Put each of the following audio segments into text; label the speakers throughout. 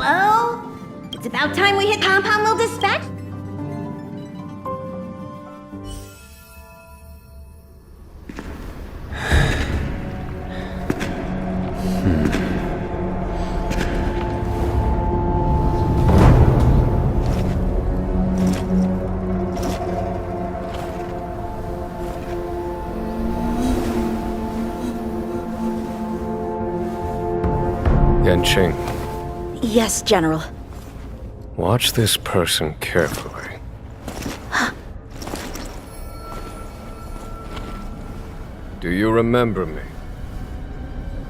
Speaker 1: Hello? It's about time we hit Compound Mill Dispatch.
Speaker 2: Yanqing,
Speaker 3: Yes, General.
Speaker 2: watch this person carefully. Do you remember me?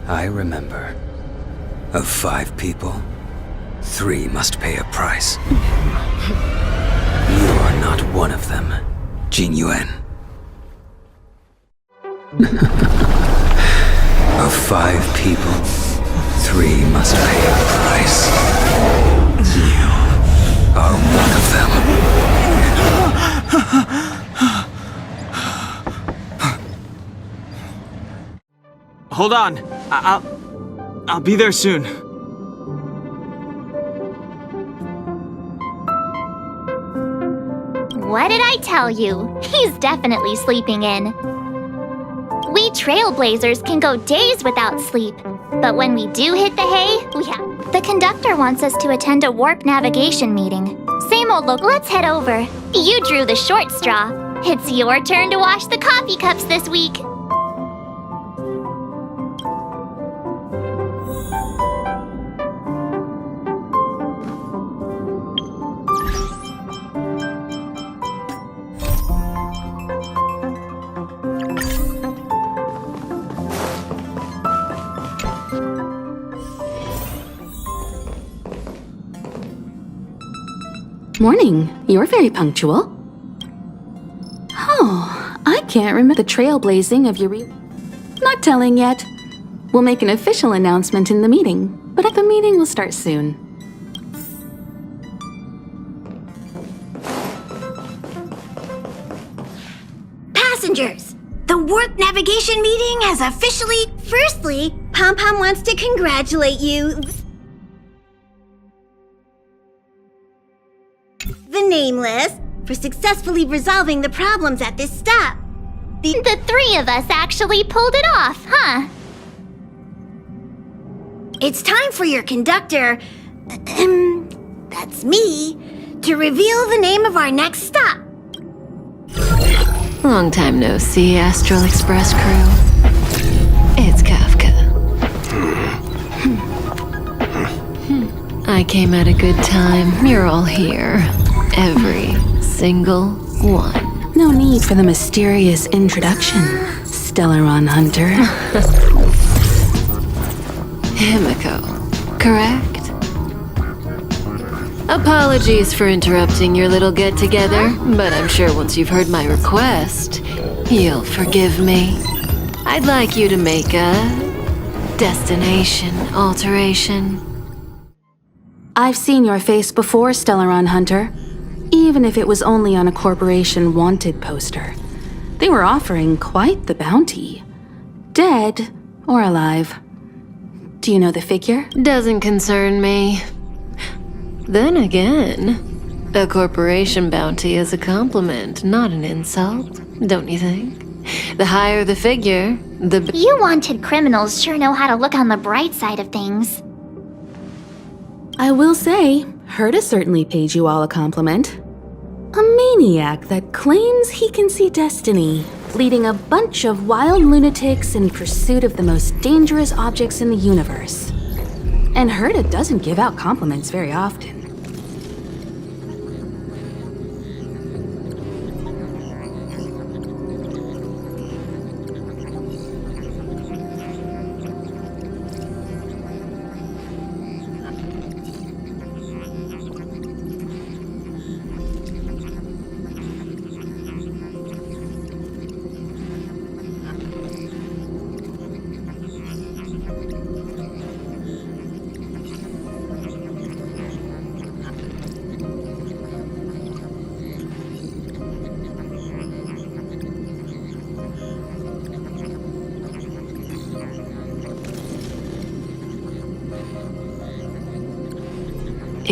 Speaker 4: I remember. Of 5 people, 3 must pay a price. You are not one of them, Jin Yuan. Of 5 people, 3 must pay a price. You are one of them.
Speaker 5: Hold on. I'll be there soon.
Speaker 6: What did I tell you? He's definitely sleeping in. We trailblazers can go days without sleep. But when we do hit the hay, we have... The conductor wants us to attend a warp navigation meeting. Same old look. Let's head over. You drew the short straw. It's your turn to wash the coffee cups this week.
Speaker 3: Morning. You're very punctual. Oh, I can't remember the trailblazing of your Not telling yet. We'll make an official announcement in the meeting, but the meeting will start soon.
Speaker 1: Passengers, the warp navigation meeting has officially... Firstly, Pom-Pom wants to congratulate you... the Nameless, for successfully resolving the problems at this stop.
Speaker 6: The 3 of us actually pulled it off, huh?
Speaker 1: It's time for your conductor, that's me, to reveal the name of our next stop.
Speaker 7: Long time no see, Astral Express crew. It's Kafka. I came at a good time. You're all here. Every single one.
Speaker 3: No need for the mysterious introduction, Stellaron Hunter.
Speaker 7: Himiko, correct? Apologies for interrupting your little get-together, but I'm sure once you've heard my request, you'll forgive me. I'd like you to make a destination alteration.
Speaker 3: I've seen your face before, Stellaron Hunter. Even if it was only on a corporation wanted poster. They were offering quite the bounty. Dead or alive. Do you know the figure?
Speaker 7: Doesn't concern me. Then again, a corporation bounty is a compliment, not an insult, don't you think? The higher the figure, the...
Speaker 6: You wanted criminals sure know how to look on the bright side of things.
Speaker 3: I will say, Herta certainly paid you all a compliment. A maniac that claims he can see destiny, leading a bunch of wild lunatics in pursuit of the most dangerous objects in the universe. And Herta doesn't give out compliments very often.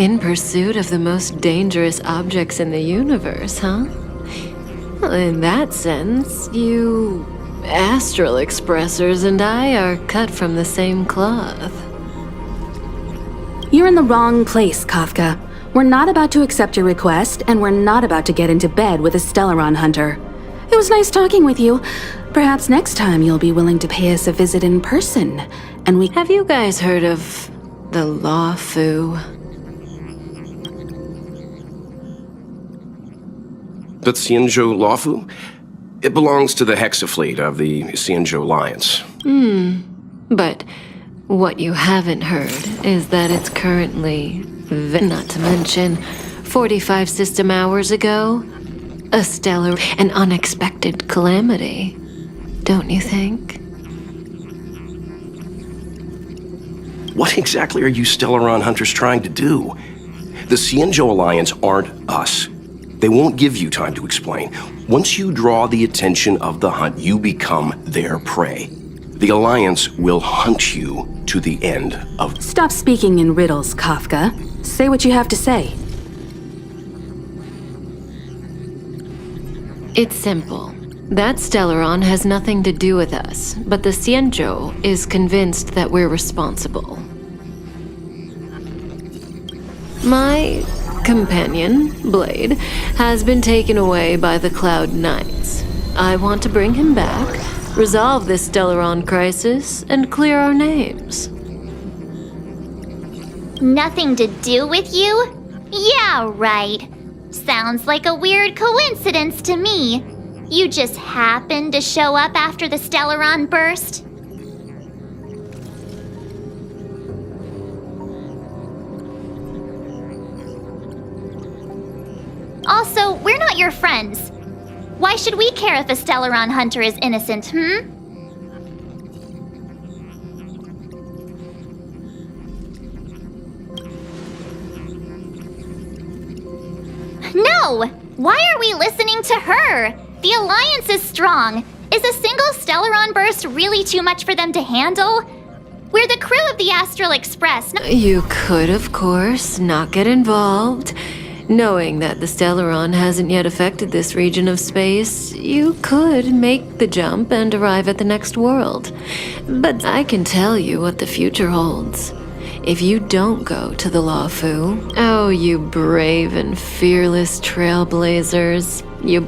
Speaker 7: In pursuit of the most dangerous objects in the universe, huh? Well, in that sense, you astral expressors and I are cut from the same cloth.
Speaker 3: You're in the wrong place, Kafka. We're not about to accept your request, and we're not about to get into bed with a Stellaron hunter. It was nice talking with you. Perhaps next time you'll be willing to pay us a visit in person, and we—
Speaker 7: Have you guys heard of the Luofu?
Speaker 8: The Xianzhou Luofu? It belongs to the Hexafleet of the Xianzhou Alliance.
Speaker 7: But what you haven't heard is that it's currently, not to mention, 45 system hours ago, a stellar and unexpected calamity. Don't you think?
Speaker 8: What exactly are you Stellaron hunters trying to do? The Xianzhou Alliance aren't us. They won't give you time to explain. Once you draw the attention of the hunt, you become their prey. The Alliance will hunt you to the end of—
Speaker 3: Stop speaking in riddles, Kafka. Say what you have to say.
Speaker 7: It's simple. That Stellaron has nothing to do with us, but the Xianzhou is convinced that we're responsible. My companion, Blade, has been taken away by the Cloud Knights. I want to bring him back, resolve this Stellaron crisis, and clear our names.
Speaker 6: Nothing to do with you? Yeah, right. Sounds like a weird coincidence to me. You just happened to show up after the Stellaron burst? Also, we're not your friends. Why should we care if a Stellaron hunter is innocent, No! Why are we listening to her? The Alliance is strong. Is a single Stellaron burst really too much for them to handle? We're the crew of the Astral Express.
Speaker 7: You could, of course, not get involved. Knowing that the Stellaron hasn't yet affected this region of space, you could make the jump and arrive at the next world. But I can tell you what the future holds. If you don't go to the Luofu, oh, you brave and fearless trailblazers, you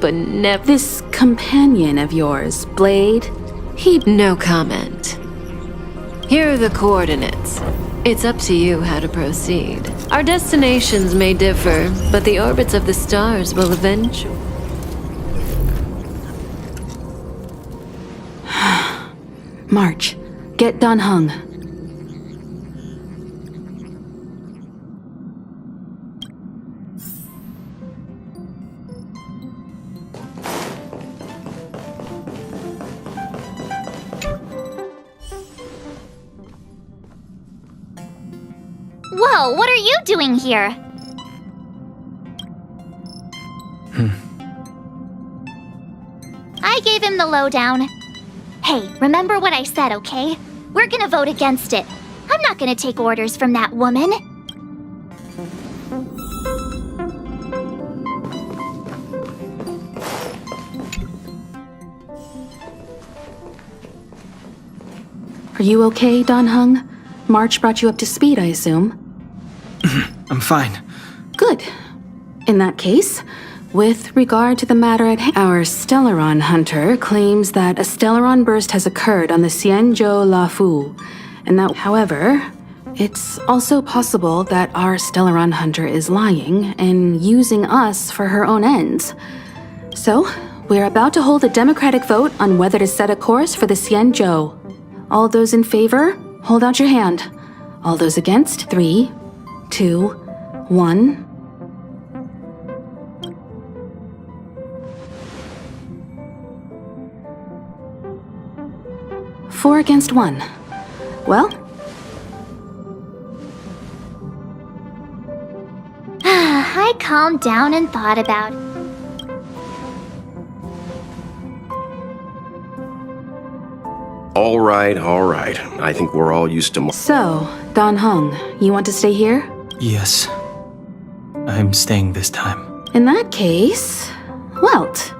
Speaker 3: This companion of yours, Blade,
Speaker 7: No comment. Here are the coordinates. It's up to you how to proceed. Our destinations may differ, but the orbits of the stars will eventually...
Speaker 3: March. Get Dan Heng.
Speaker 6: Whoa, what are you doing here? I gave him the lowdown. Hey, remember what I said, okay? We're gonna vote against it. I'm not gonna take orders from that woman.
Speaker 3: Are you okay, Dan Heng? March brought you up to speed, I assume?
Speaker 5: I'm fine.
Speaker 3: Good. In that case, with regard to the matter at hand, our Stellaron hunter claims that a Stellaron burst has occurred on the Xianzhou Luofu, and that, however, it's also possible that our Stellaron hunter is lying and using us for her own ends. So, we're about to hold a democratic vote on whether to set a course for the Xianzhou. All those in favor, hold out your hand. All those against, 3, 2, 1. Four against 1. Well,
Speaker 6: I calmed down and thought about it.
Speaker 8: All right. I think we're all used to...
Speaker 3: so, Dan Heng, you want to stay here?
Speaker 5: Yes. I'm staying this time.
Speaker 3: In that case, Welt,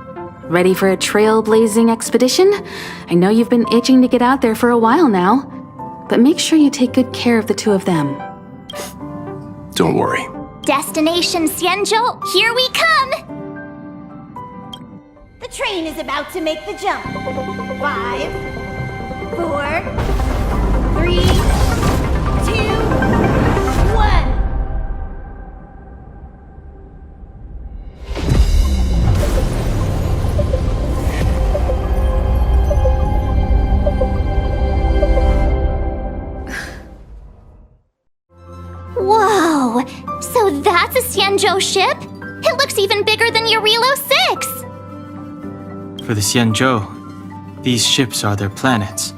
Speaker 3: ready for a trailblazing expedition? I know you've been itching to get out there for a while now, but make sure you take good care of the two of them.
Speaker 8: Don't worry.
Speaker 6: Destination Xianzhou, here we come!
Speaker 1: The train is about to make the jump. 5, 4, 3, 2, 1.
Speaker 6: Whoa! So that's a Xianzhou ship? It looks even bigger than Eurilo 6!
Speaker 5: For the Xianzhou, these ships are their planets.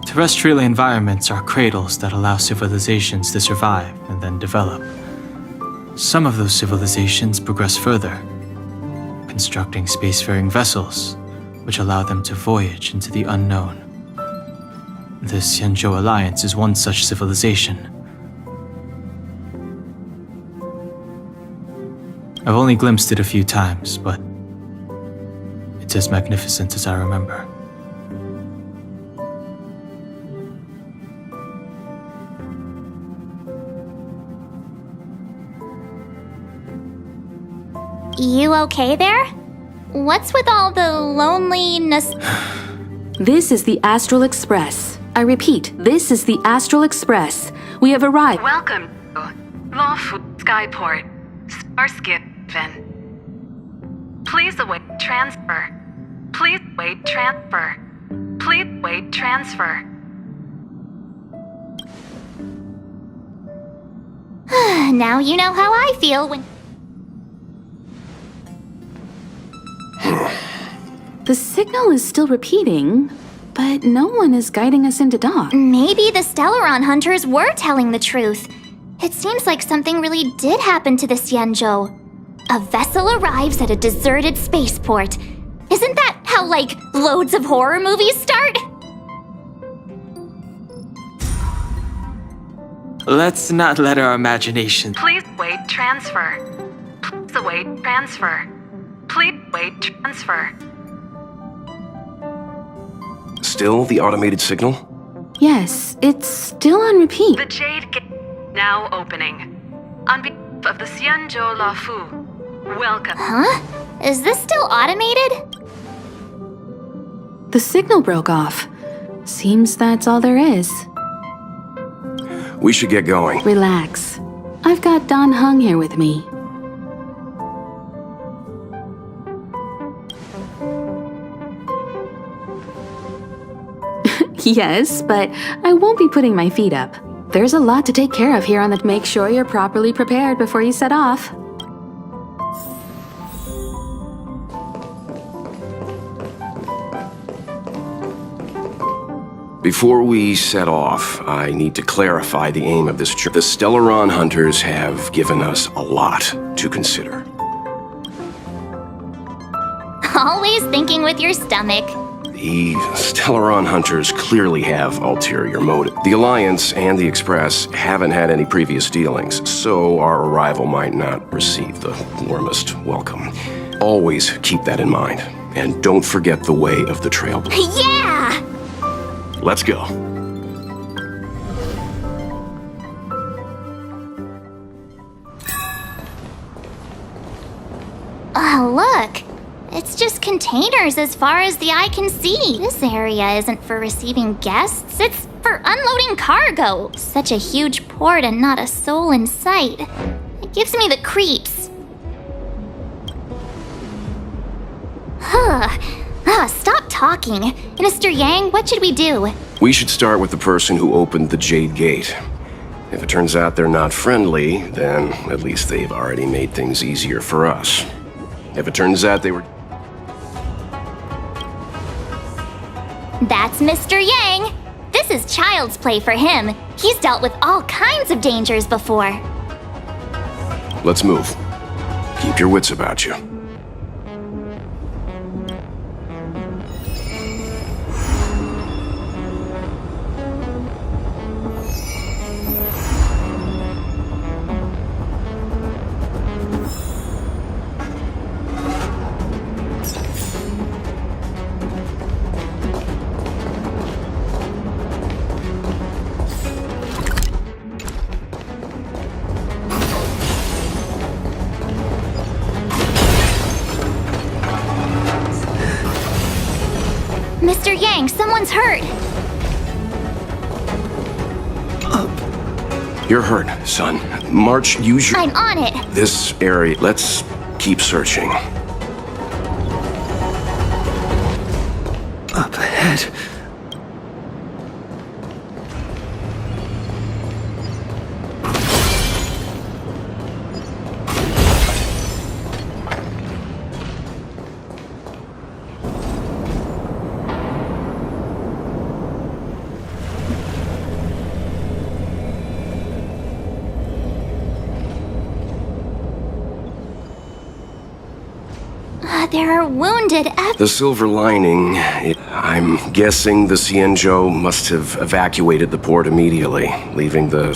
Speaker 5: Terrestrial environments are cradles that allow civilizations to survive and then develop. Some of those civilizations progress further, constructing spacefaring vessels, which allow them to voyage into the unknown. The Xianzhou Alliance is one such civilization. I've only glimpsed it a few times, but it's as magnificent as I remember.
Speaker 6: You okay there? What's with all the loneliness?
Speaker 3: This is the Astral Express. I repeat, this is the Astral Express. We have arrived.
Speaker 9: Welcome to Luofu Skyport, Starskin. Please await transfer. Please wait transfer. Please wait transfer.
Speaker 6: Now you know how I feel when...
Speaker 3: The signal is still repeating, but no one is guiding us into dock.
Speaker 6: Maybe the Stellaron hunters were telling the truth. It seems like something really did happen to the Xianzhou. A vessel arrives at a deserted spaceport. Isn't that how, like, loads of horror movies start?
Speaker 5: Let's not let our imagination...
Speaker 9: Please wait transfer. Please await transfer. Please wait transfer.
Speaker 8: Still the automated signal?
Speaker 3: Yes, it's still on repeat.
Speaker 9: The Jade Gate now opening. On behalf of the Xianzhou Luofu, welcome.
Speaker 6: Huh? Is this still automated?
Speaker 3: The signal broke off. Seems that's all there is.
Speaker 8: We should get going.
Speaker 3: Relax. I've got Don Hung here with me. Yes, but I won't be putting my feet up. There's a lot to take care of here on the... Make sure you're properly prepared before you set off.
Speaker 8: Before we set off, I need to clarify the aim of this trip. The Stellaron hunters have given us a lot to consider.
Speaker 6: Always thinking with your stomach.
Speaker 8: The Stellaron hunters clearly have ulterior motive. The Alliance and the Express haven't had any previous dealings, so our arrival might not receive the warmest welcome. Always keep that in mind, and don't forget the way of the Trailblazers.
Speaker 6: Yeah!
Speaker 8: Let's go.
Speaker 6: Oh, look! It's just containers as far as the eye can see. This area isn't for receiving guests, it's for unloading cargo. Such a huge port and not a soul in sight. It gives me the creeps. Stop talking. Mr. Yang, what should we do?
Speaker 8: We should start with the person who opened the Jade Gate. If it turns out they're not friendly, then at least they've already made things easier for us. If it turns out they were...
Speaker 6: That's Mr. Yang. This is child's play for him. He's dealt with all kinds of dangers before.
Speaker 8: Let's move. Keep your wits about you.
Speaker 6: Mr. Yang, someone's hurt.
Speaker 8: You're hurt, son. March, use your...
Speaker 6: I'm on it.
Speaker 8: This area... Let's keep searching.
Speaker 4: Up ahead.
Speaker 6: There are wounded
Speaker 8: The silver lining... I'm guessing the Xianzhou must have evacuated the port immediately, leaving the...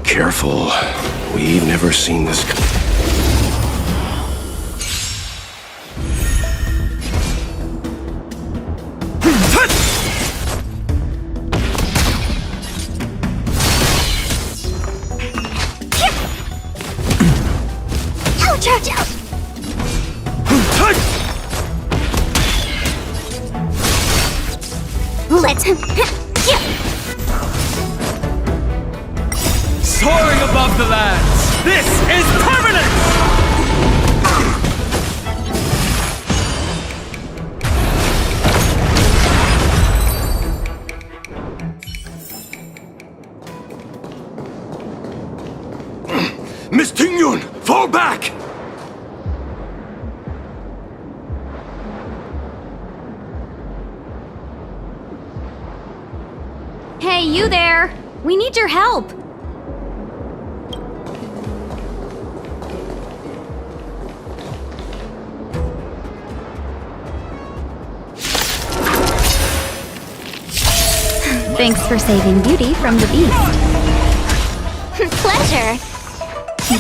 Speaker 8: Careful. We've never seen this...
Speaker 1: Let's...
Speaker 5: Soaring above the lands! This is permanent!
Speaker 8: Miss Tingyun, fall back!
Speaker 1: Hey, you there! We need your help! Thanks for saving Beauty from the beast.
Speaker 6: Pleasure.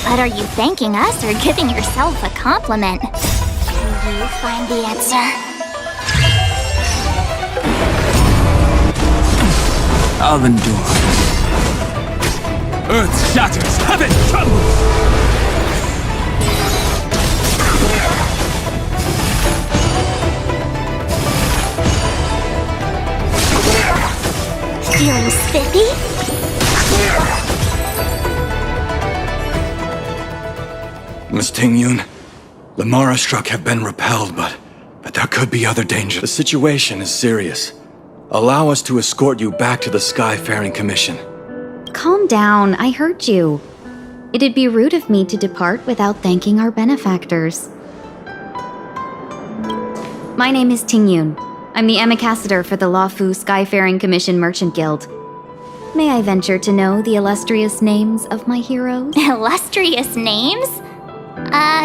Speaker 6: But are you thanking us or giving yourself a compliment? Will you find the answer?
Speaker 5: I'll endure. Earth shatters, heaven trembles!
Speaker 6: Feeling spiffy?
Speaker 10: Miss Tingyun, the Mara struck have been repelled, but there could be other danger. The situation is serious. Allow us to escort you back to the Skyfaring Commission.
Speaker 1: Calm down, I heard you. It'd be rude of me to depart without thanking our benefactors. My name is Tingyun. I'm the ambassador for the Luofu Skyfaring Commission Merchant Guild. May I venture to know the illustrious names of my heroes?
Speaker 6: Illustrious names?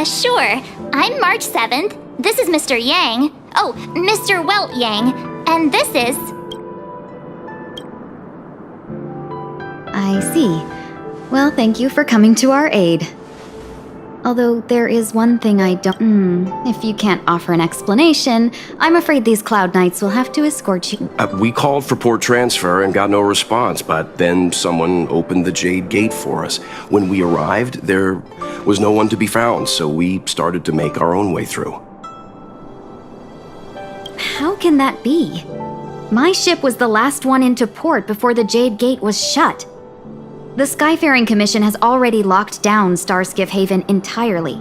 Speaker 6: Sure. I'm March 7th. This is Mr. Yang. Oh, Mr. Welt Yang. And this is...
Speaker 1: I see. Well, thank you for coming to our aid. Although there is one thing I don't... If you can't offer an explanation, I'm afraid these Cloud Knights will have to escort you.
Speaker 8: We called for port transfer and got no response, but then someone opened the Jade Gate for us. When we arrived, there was no one to be found, so we started to make our own way through.
Speaker 1: How can that be? My ship was the last one into port before the Jade Gate was shut. The Skyfaring Commission has already locked down Starskiff Haven entirely.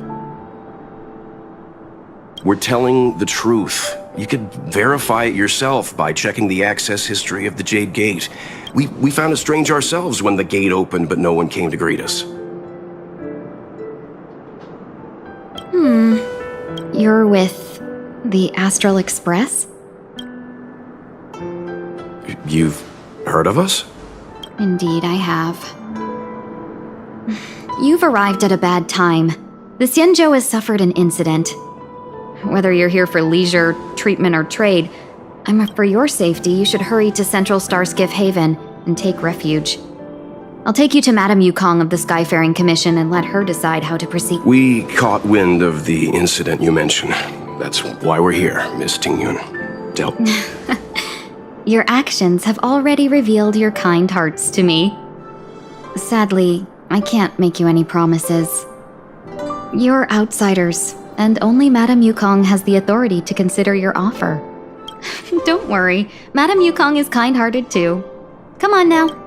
Speaker 8: We're telling the truth. You could verify it yourself by checking the access history of the Jade Gate. We found it strange ourselves when the gate opened, but no one came to greet us.
Speaker 1: You're with the Astral Express?
Speaker 8: You've heard of us?
Speaker 1: Indeed, I have. You've arrived at a bad time. The Xianzhou has suffered an incident. Whether you're here for leisure, treatment, or trade, for your safety, you should hurry to Central Starskiff Haven and take refuge. I'll take you to Madame Yukong of the Skyfaring Commission and let her decide how to proceed.
Speaker 8: We caught wind of the incident you mentioned. That's why we're here, Miss Tingyun. dealt.
Speaker 1: Your actions have already revealed your kind hearts to me. Sadly, I can't make you any promises. You're outsiders, and only Madame Yukong has the authority to consider your offer. Don't worry, Madame Yukong is kind-hearted too. Come on now.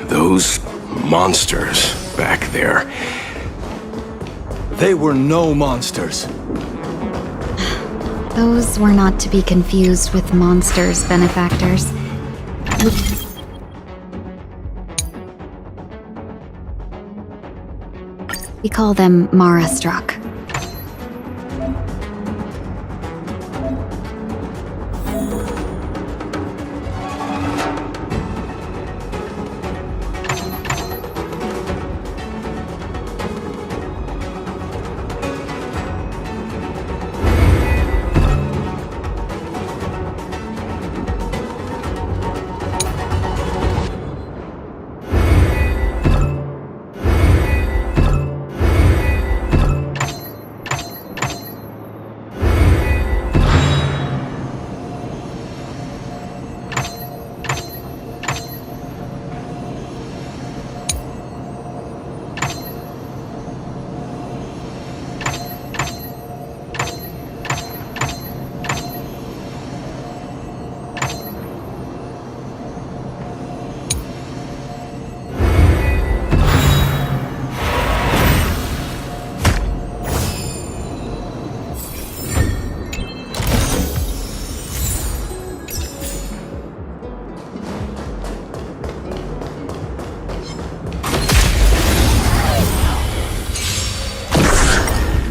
Speaker 8: Those monsters back there.
Speaker 10: They were no monsters.
Speaker 1: Those were not to be confused with monsters, benefactors. We call them Mara-struck.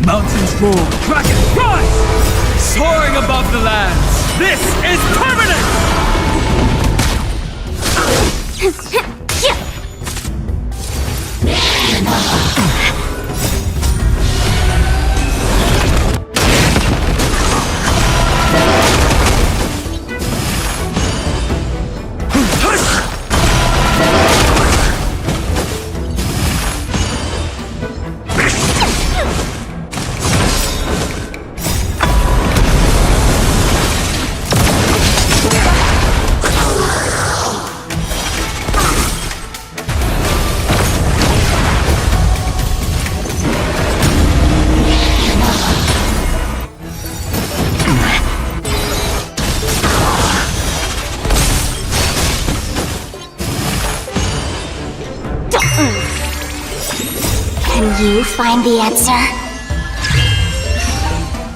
Speaker 11: Mountains roar, dragons rise! Soaring above the lands, this is permanent!
Speaker 6: You find the answer?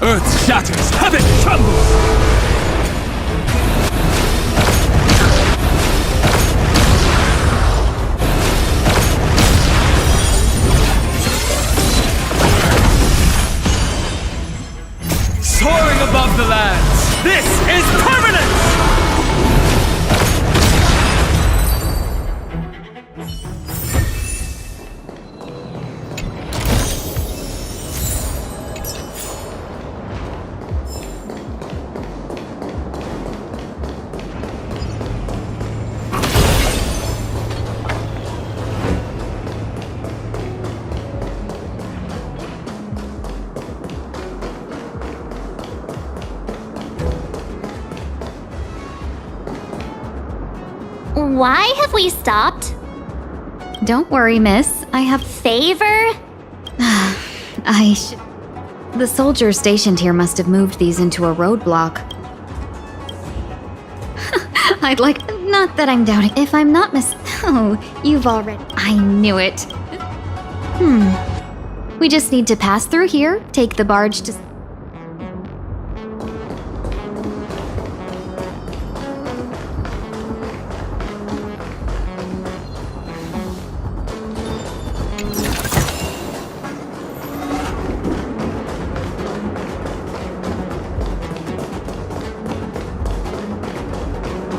Speaker 11: Earth shatters, heaven trembles! Soaring above the lands, this is permanent!
Speaker 6: Why have we stopped?
Speaker 1: Don't worry, miss. I have
Speaker 6: Favor?
Speaker 1: The soldiers stationed here must have moved these into a roadblock. Not that I'm doubting. If I'm not Oh, you've already... I knew it. We just need to pass through here, take the barge to...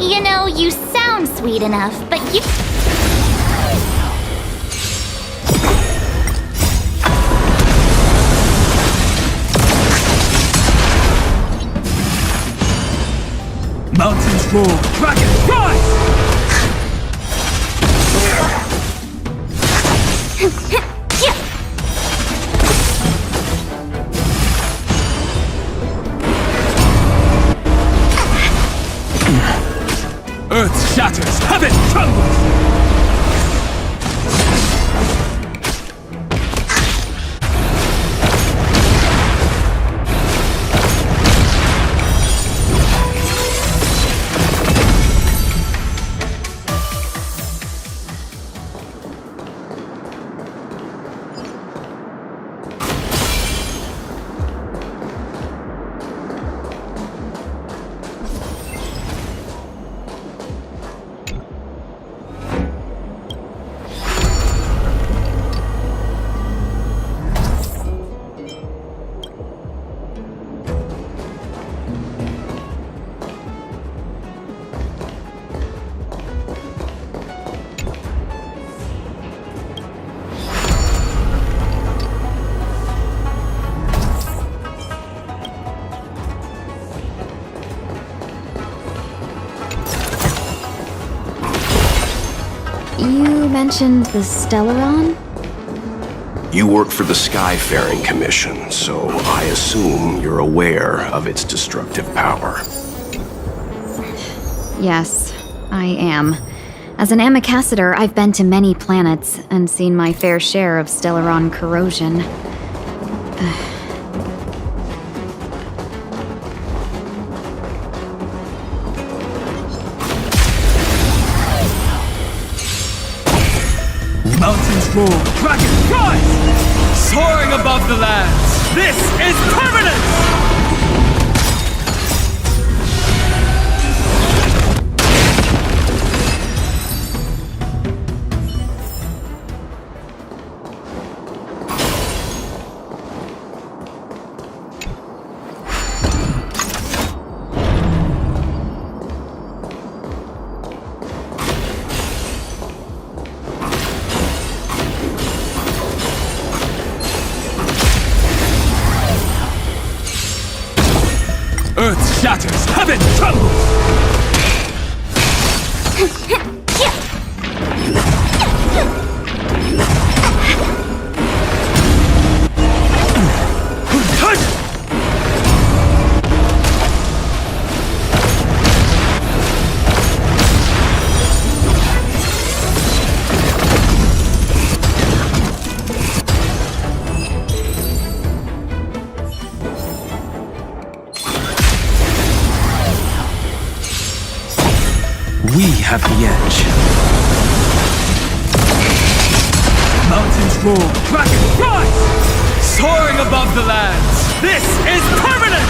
Speaker 6: You know, you sound sweet enough, but you...
Speaker 11: Mountains roar, dragons rise! Earth shatters, heaven trembles!
Speaker 1: You mentioned the Stellaron?
Speaker 8: You work for the Skyfaring Commission, so I assume you're aware of its destructive power.
Speaker 1: Yes, I am. As an ambassador, I've been to many planets and seen my fair share of Stellaron corrosion.
Speaker 11: Mountains roar, dragons rise! Soaring above the lands, this is permanence! Earth shatters, heaven trembles! We have the edge. Mountains roar, dragons rise! Soaring above the lands, this is permanence!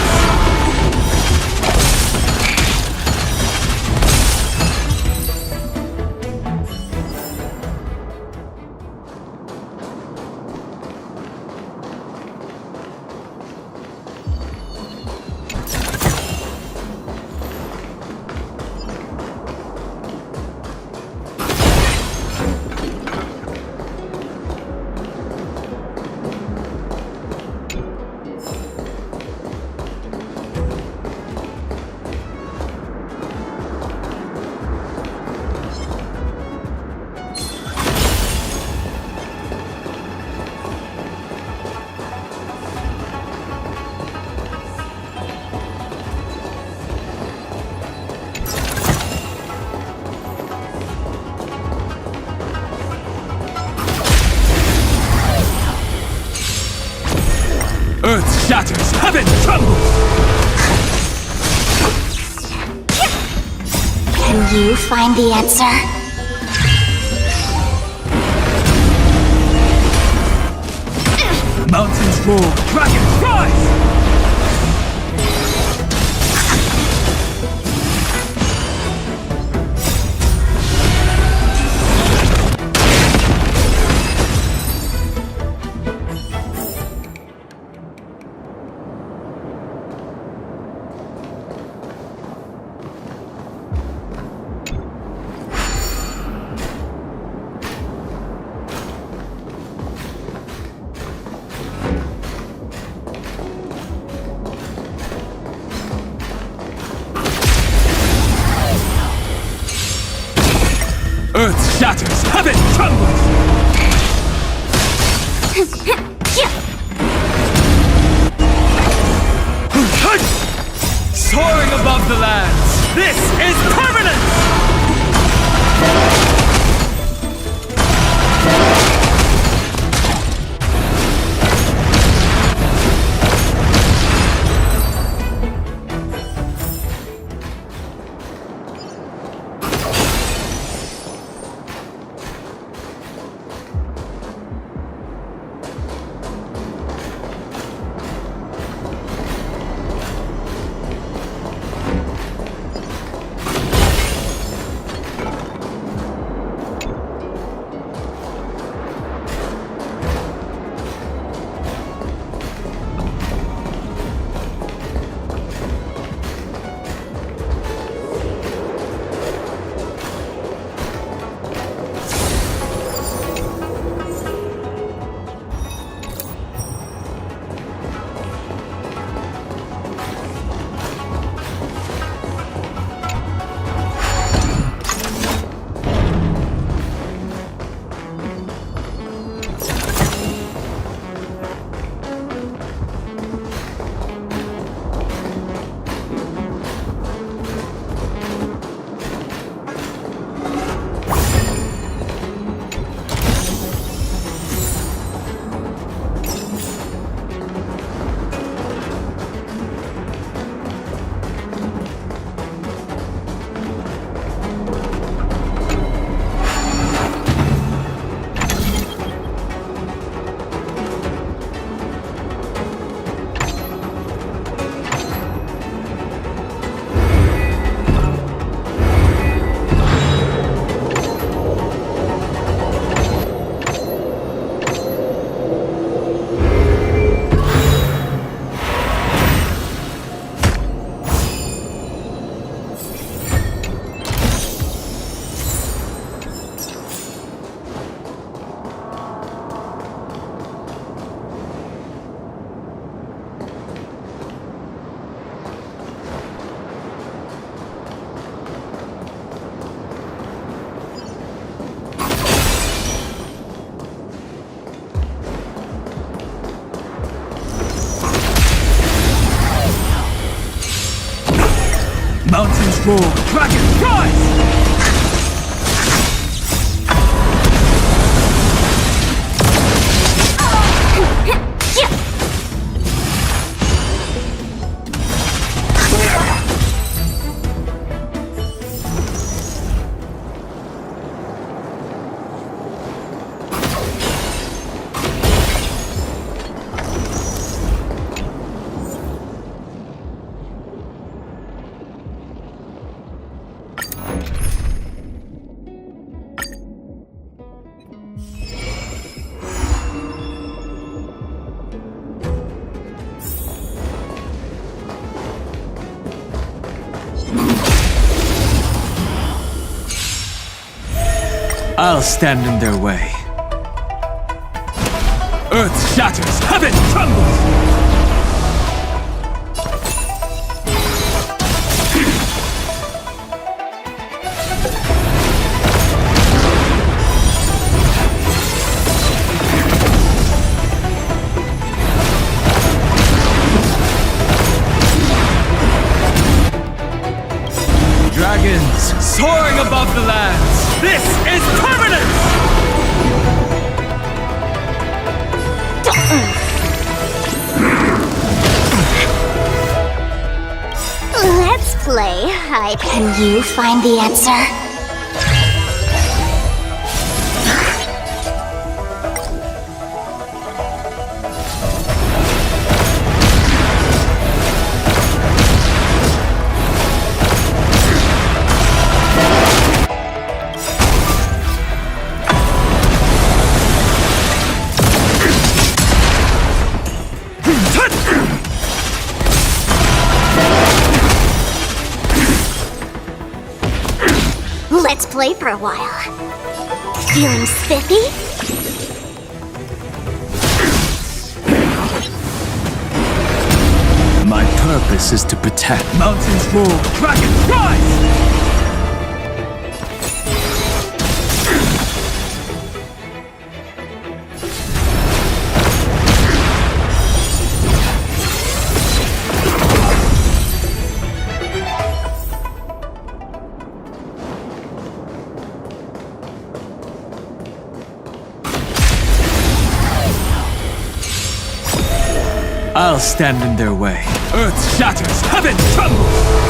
Speaker 11: Earth shatters, heaven trembles!
Speaker 6: Can you find the answer?
Speaker 11: Mountains roar, dragons rise! Earth shatters, heaven trembles! Soaring above the lands, this is permanence! Mountains roar, dragons rise! I'll stand in their way. Earth shatters, heaven trembles! Dragons soaring above the lands! This is permanence!
Speaker 6: Let's play hide. Can you find the answer? Let's play for a while. Feeling spiffy?
Speaker 11: My purpose is to protect. Mountains roar, dragons rise! I'll stand in their way. Earth shatters, heaven trembles!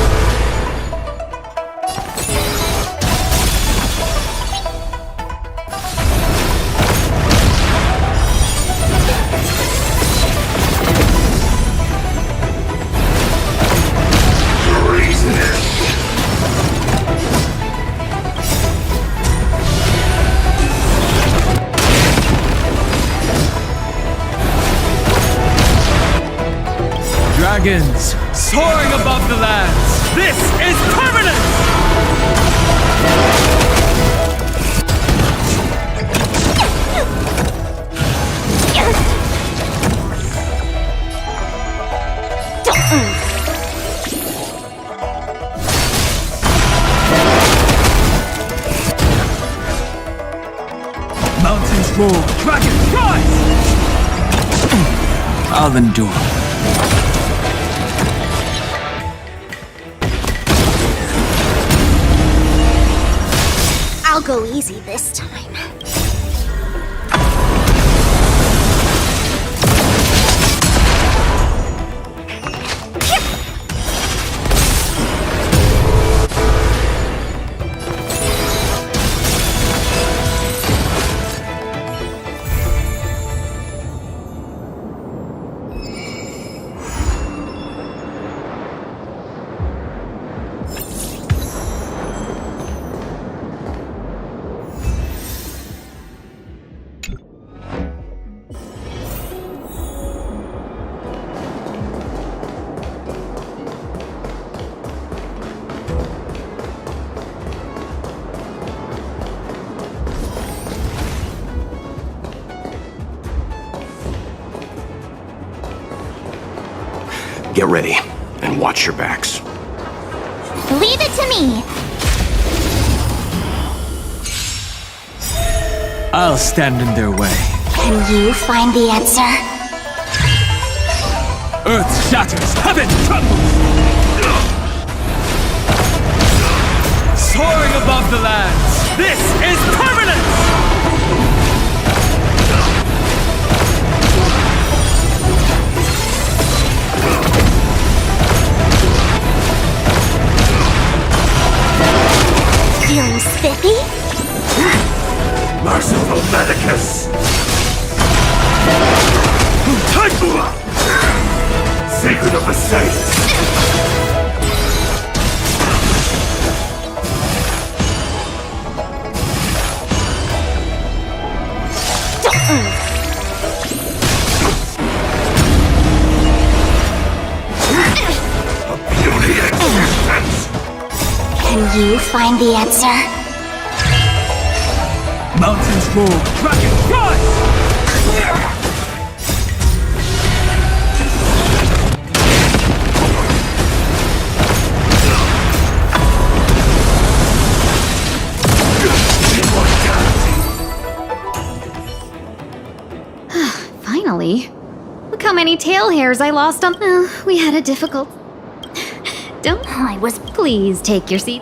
Speaker 11: Dragons, soaring above the lands. This is permanent! Mountains roar, dragons rise! I'll endure.
Speaker 6: I'll go easy this time.
Speaker 8: Get ready, and watch your backs.
Speaker 6: Leave it to me!
Speaker 11: I'll stand in their way.
Speaker 6: Can you find the answer?
Speaker 11: Earth shatters, heaven trembles! Soaring above the lands, this is permanent!
Speaker 6: Feeling spiffy?
Speaker 11: Merciful Medicus! Sacred of the Saints!
Speaker 6: A beauty existence! Can you find the answer?
Speaker 11: Mountains roar, dragons rise!
Speaker 1: Finally. Look how many tail hairs I lost on. We had a difficult. Don't. I was. Please take your seat.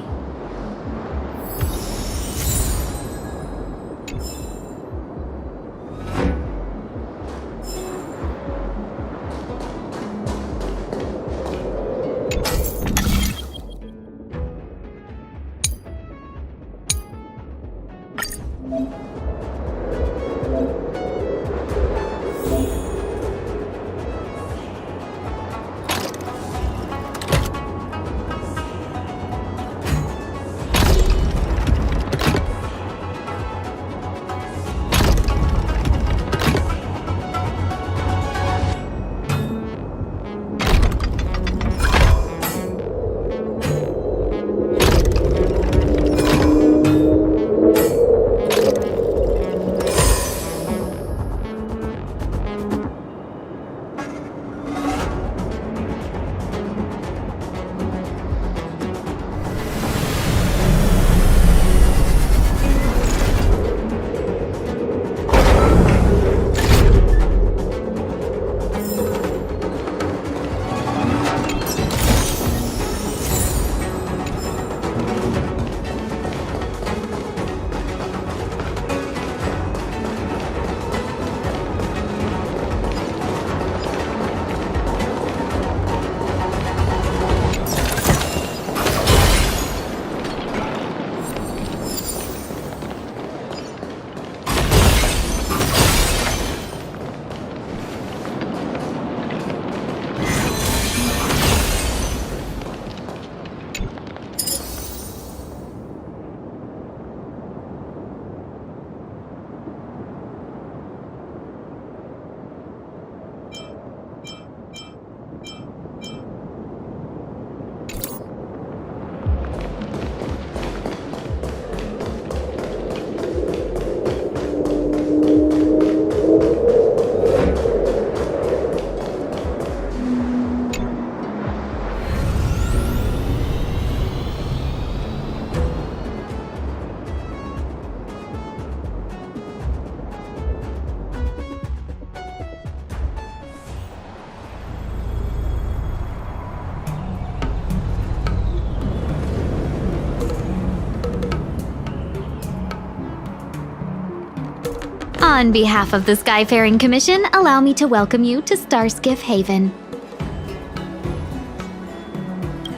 Speaker 1: On behalf of the Skyfaring Commission, allow me to welcome you to Starskiff Haven.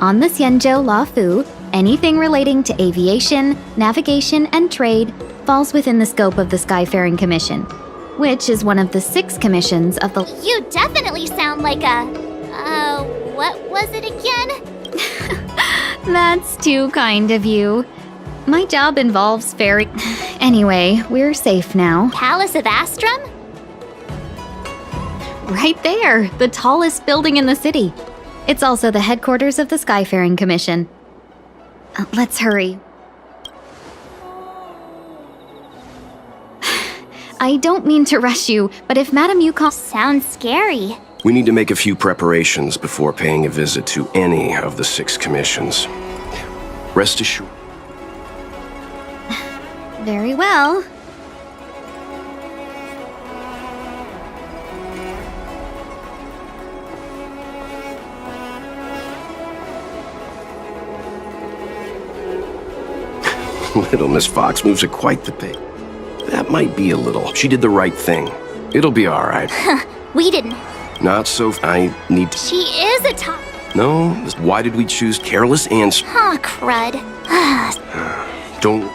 Speaker 1: On the Xianzhou Luofu, anything relating to aviation, navigation, and trade falls within the scope of the Skyfaring Commission, which is one of the 6 commissions of the—
Speaker 6: You definitely sound like what was it again?
Speaker 1: That's too kind of you. My job involves ferry— Anyway, we're safe now.
Speaker 6: Palace of Astrum?
Speaker 1: Right there, the tallest building in the city. It's also the headquarters of the Skyfaring Commission. Let's hurry. I don't mean to rush you, but if Madam Yukon—
Speaker 6: Sounds scary.
Speaker 8: We need to make a few preparations before paying a visit to any of the 6 commissions. Rest assured.
Speaker 1: Very well.
Speaker 8: Little Miss Fox moves at quite the pace. That might be a little. She did the right thing. It'll be all right.
Speaker 6: We didn't.
Speaker 8: Not so. I need to.
Speaker 6: She is a top.
Speaker 8: No. Why did we choose careless answer?
Speaker 6: Aw, crud.
Speaker 8: Don't.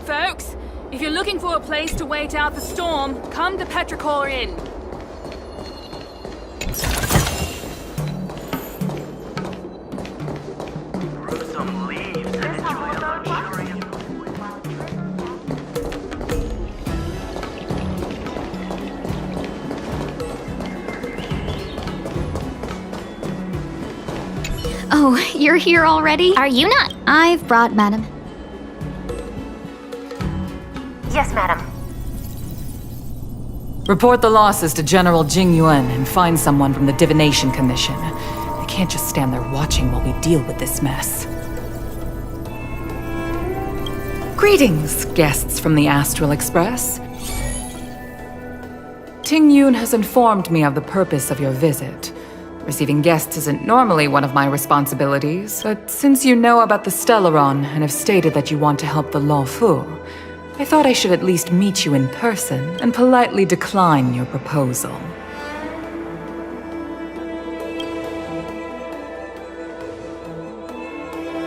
Speaker 9: Folks, if you're looking for a place to wait out the storm, come to Petrichor Inn.
Speaker 1: Oh, you're here already?
Speaker 6: Are you not?
Speaker 1: I've brought Madam.
Speaker 12: Yes, madam.
Speaker 13: Report the losses to General Jing Yuan and find someone from the Divination Commission. They can't just stand there watching while we deal with this mess. Greetings, guests from the Astral Express. Ting Yun has informed me of the purpose of your visit. Receiving guests isn't normally one of my responsibilities, but since you know about the Stellaron and have stated that you want to help the Luofu, I thought I should at least meet you in person and politely decline your proposal.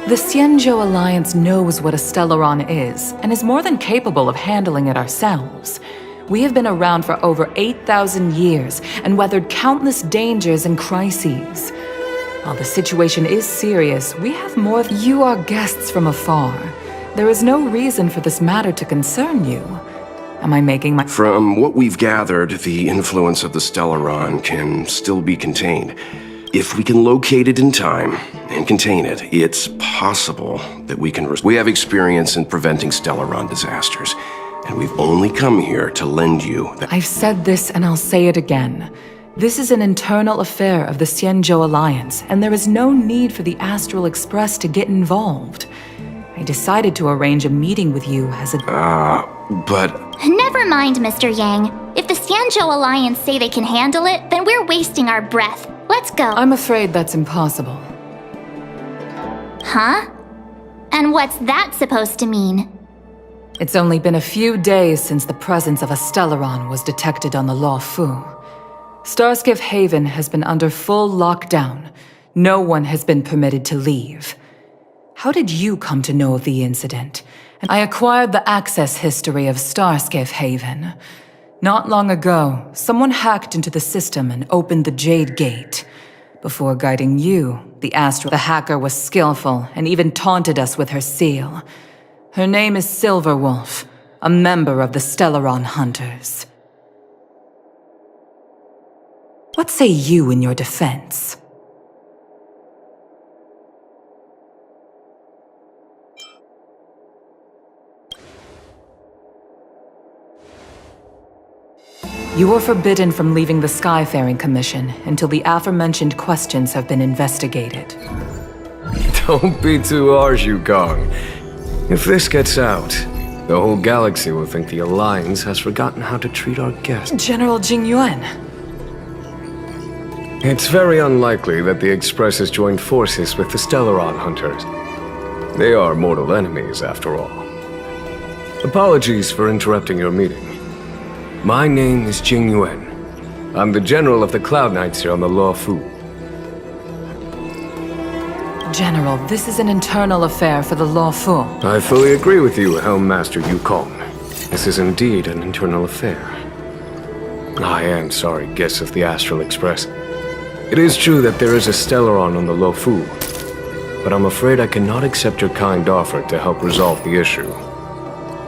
Speaker 13: The Xianzhou Alliance knows what a Stellaron is, and is more than capable of handling it ourselves. We have been around for over 8,000 years, and weathered countless dangers and crises. While the situation is serious, we have more— You are guests from afar. There is no reason for this matter to concern you. Am I making my—
Speaker 8: From what we've gathered, the influence of the Stellaron can still be contained. If we can locate it in time and contain it, it's possible that we can— We have experience in preventing Stellaron disasters, and we've only come here to lend you that—
Speaker 13: I've said this and I'll say it again. This is an internal affair of the Xianzhou Alliance, and there is no need for the Astral Express to get involved. I decided to arrange a meeting with you as a—
Speaker 8: but—
Speaker 6: Never mind, Mr. Yang. If the Xianzhou Alliance say they can handle it, then we're wasting our breath. Let's go.
Speaker 13: I'm afraid that's impossible.
Speaker 6: Huh? And what's that supposed to mean?
Speaker 13: It's only been a few days since the presence of a Stellaron was detected on the Luofu. Starskiff Haven has been under full lockdown. No one has been permitted to leave. How did you come to know of the incident? I acquired the access history of Starskiff Haven. Not long ago, someone hacked into the system and opened the Jade Gate. Before guiding you, the hacker was skillful and even taunted us with her seal. Her name is Silverwolf, a member of the Stellaron Hunters. What say you in your defense? You are forbidden from leaving the Skyfaring Commission until the aforementioned questions have been investigated.
Speaker 2: Don't be too harsh, Yukong. If this gets out, the whole galaxy will think the Alliance has forgotten how to treat our guests.
Speaker 13: General Jingyuan.
Speaker 2: It's very unlikely that the Express has joined forces with the Stellaron Hunters. They are mortal enemies, after all. Apologies for interrupting your meeting. My name is Jingyuan. I'm the general of the Cloud Knights here on the Luofu.
Speaker 13: General, this is an internal affair for the Luofu.
Speaker 2: I fully agree with you, Helm Master Yukong. This is indeed an internal affair. I am sorry, guests of the Astral Express. It is true that there is a Stellaron on the Luofu, but I'm afraid I cannot accept your kind offer to help resolve the issue.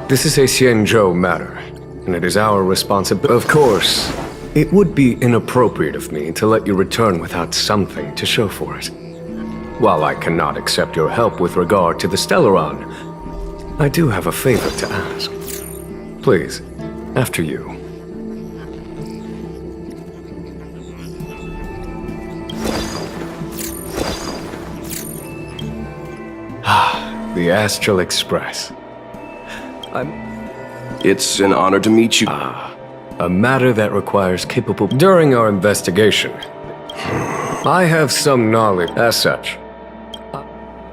Speaker 2: This is a Xianzhou matter, and it is our responsibility. Of course, it would be inappropriate of me to let you return without something to show for it. While I cannot accept your help with regard to the Stellaron, I do have a favor to ask. Please, after you. The Astral Express.
Speaker 8: It's an honor to meet you.
Speaker 2: A matter that requires capable— During our investigation, I have some knowledge. As such,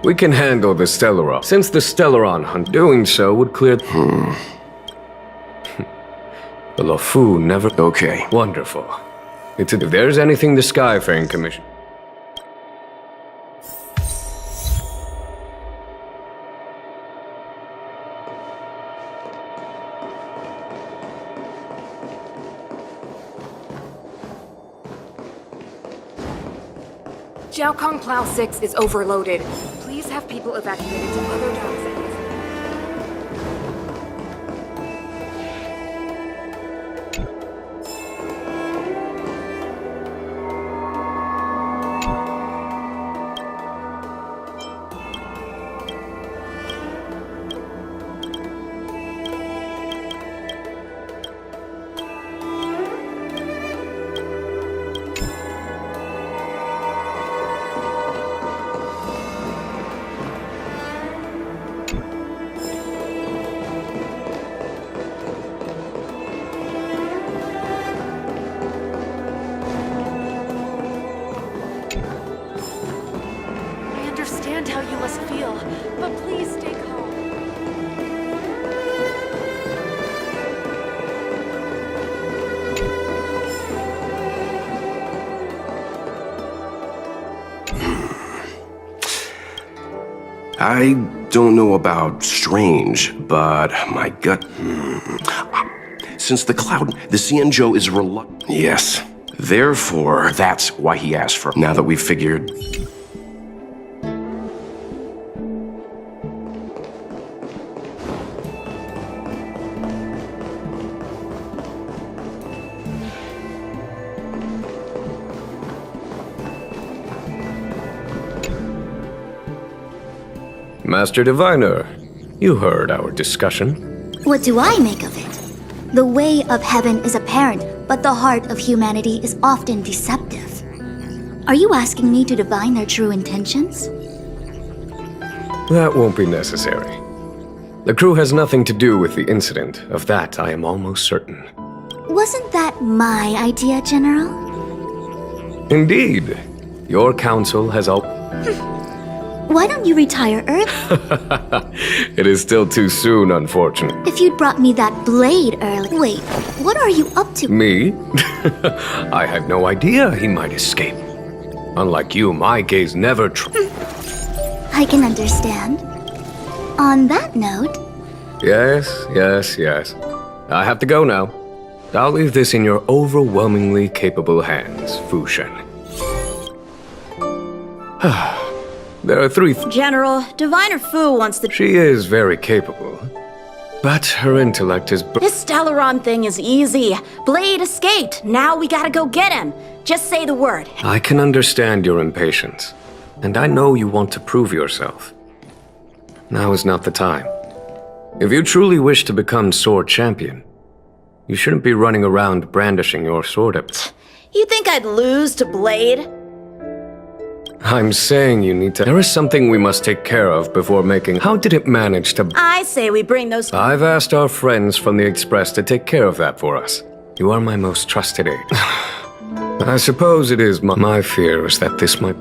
Speaker 2: we can handle the Stellaron. Since the Stellaron hunt, doing so would clear— The Luofu never—
Speaker 8: Okay.
Speaker 2: Wonderful. If there's anything the Skyfaring Commission—
Speaker 14: Jiaokong Plow 6 is overloaded. Please have people evacuated to other dock centers. you must feel, but please stay calm.
Speaker 8: I don't know about strange, but my gut... Since the Xianzhou is reluctant... Yes. Therefore, that's why he asked for... Now that we've figured...
Speaker 2: Master Diviner, you heard our discussion.
Speaker 15: What do I make of it? The way of heaven is apparent, but the heart of humanity is often deceptive. Are you asking me to divine their true intentions?
Speaker 2: That won't be necessary. The crew has nothing to do with the incident. Of that, I am almost certain.
Speaker 15: Wasn't that my idea, General?
Speaker 2: Indeed. Your council has all...
Speaker 15: Why don't you retire early?
Speaker 2: It is still too soon, unfortunately.
Speaker 15: If you'd brought me that blade early... Wait, what are you up to?
Speaker 2: Me? I had no idea he might escape. Unlike you, my gaze never...
Speaker 15: I can understand. On that note...
Speaker 2: Yes. I have to go now. I'll leave this in your overwhelmingly capable hands, Fu Shen. There are three...
Speaker 16: General, Diviner Fu wants the...
Speaker 2: She is very capable, but her intellect is...
Speaker 16: This Stellaron thing is easy. Blade escaped. Now we gotta go get him. Just say the word.
Speaker 2: I can understand your impatience, and I know you want to prove yourself. Now is not the time. If you truly wish to become sword champion, you shouldn't be running around brandishing your sword at...
Speaker 16: You think I'd lose to Blade?
Speaker 2: I'm saying you need to... There is something we must take care of before making... How did it manage to...
Speaker 16: I say we bring those...
Speaker 2: I've asked our friends from the Express to take care of that for us. You are my most trusted aide. I suppose it is my fear is that this might...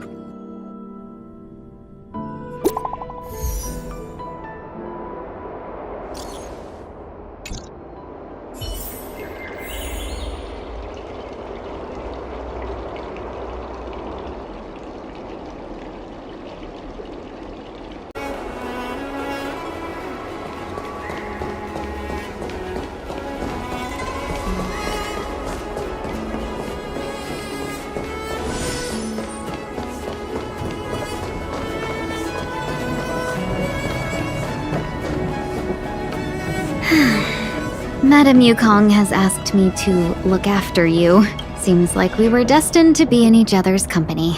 Speaker 1: Madame Yukong has asked me to look after you. Seems like we were destined to be in each other's company.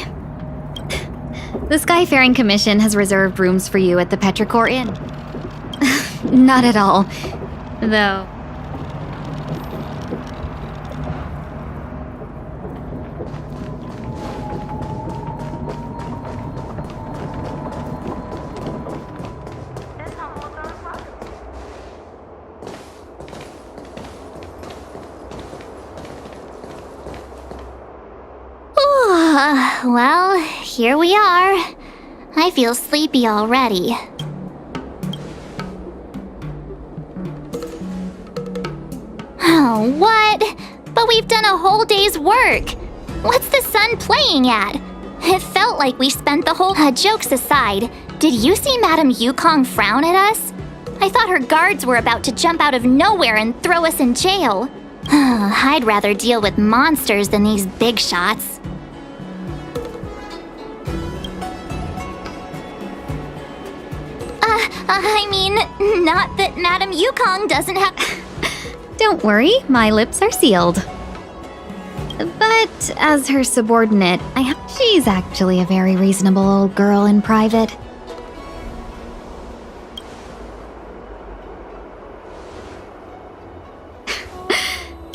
Speaker 1: The Skyfaring Commission has reserved rooms for you at the Petrichor Inn. Not at all, though.
Speaker 6: Well, here we are. I feel sleepy already. Oh, what? But we've done a whole day's work. What's the sun playing at? It felt like we spent the whole... jokes aside, did you see Madame Yukong frown at us? I thought her guards were about to jump out of nowhere and throw us in jail. I'd rather deal with monsters than these big shots. I mean, not that Madame Yukong doesn't have...
Speaker 1: Don't worry, my lips are sealed. But as her subordinate, she's actually a very reasonable old girl in private.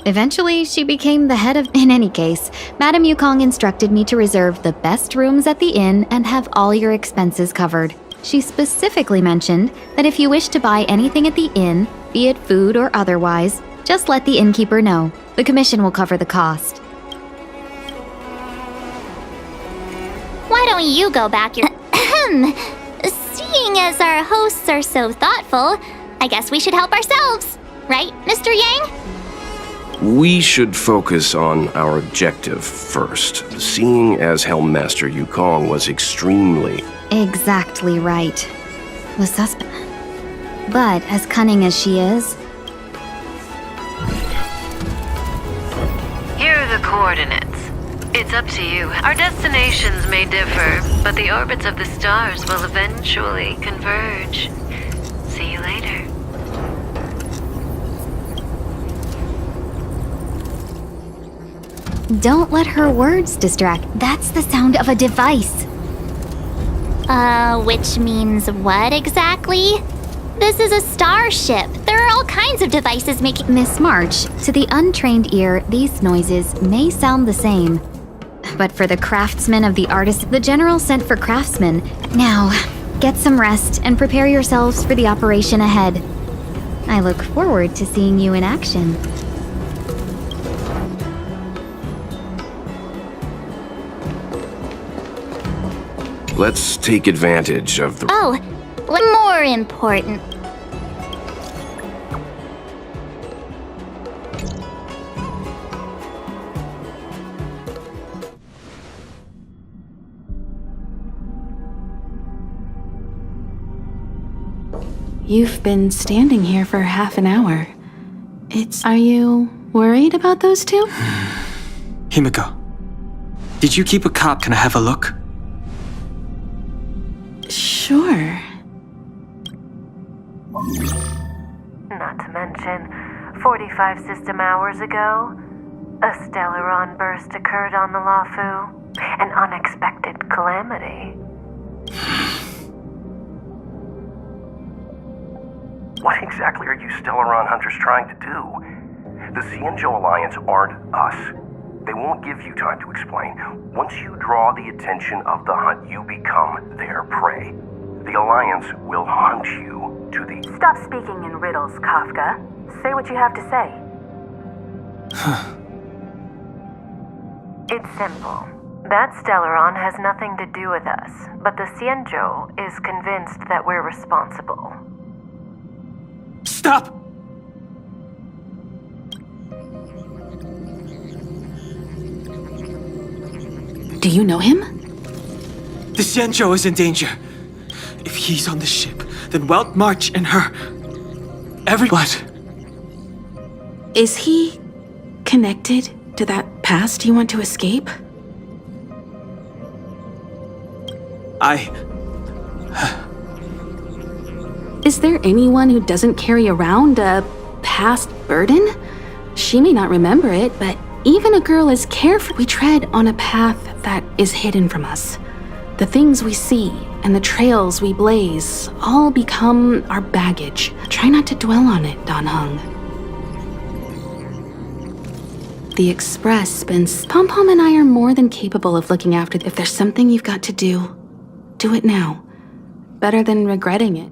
Speaker 1: Eventually, she became the head of... In any case, Madame Yukong instructed me to reserve the best rooms at the inn and have all your expenses covered. She specifically mentioned that if you wish to buy anything at the inn, be it food or otherwise, just let the innkeeper know. The commission will cover the cost.
Speaker 6: Why don't you go back your... as our hosts are so thoughtful, I guess we should help ourselves. Right, Mr. Yang?
Speaker 8: We should focus on our objective first. Seeing as Helmmaster Yukong was extremely...
Speaker 1: Exactly right. Was suspect. But as cunning as she is...
Speaker 7: Here are the coordinates. It's up to you. Our destinations may differ, but the orbits of the stars will eventually converge. See you later.
Speaker 1: Don't let her words distract. That's the sound of a device.
Speaker 6: Which means what exactly? This is a starship. There are all kinds of devices making—
Speaker 1: Miss March, to the untrained ear, these noises may sound the same. But for the craftsmen of the artist, the General sent for craftsmen. Now, get some rest and prepare yourselves for the operation ahead. I look forward to seeing you in action.
Speaker 8: Let's take advantage of the...
Speaker 6: Oh, more important.
Speaker 3: You've been standing here for half an hour. Are you worried about those two?
Speaker 5: Himiko, did you keep a cop? Can I have a look?
Speaker 3: Sure.
Speaker 12: Not to mention, 45 system hours ago, a Stellaron burst occurred on the Luofu. An unexpected calamity.
Speaker 8: What exactly are you Stellaron hunters trying to do? The Xianzhou Alliance aren't us. They won't give you time to explain. Once you draw the attention of the hunt, you become their prey. The Alliance will hunt you to the...
Speaker 12: Stop speaking in riddles, Kafka. Say what you have to say. It's simple. That Stellaron has nothing to do with us, but the Xianzhou is convinced that we're responsible.
Speaker 5: Stop!
Speaker 3: Do you know him?
Speaker 5: The Xianzhou is in danger. If he's on the ship, then Welt March and her... What?
Speaker 3: Is he connected to that past you want to escape? Is there anyone who doesn't carry around a past burden? She may not remember it, but even a girl as carefree, we tread on a path that is hidden from us. The things we see and the trails we blaze all become our baggage. Try not to dwell on it, Dan Heng. The Express spins. Pom-Pom and I are more than capable of looking after. If there's something you've got to do it now. Better than regretting it.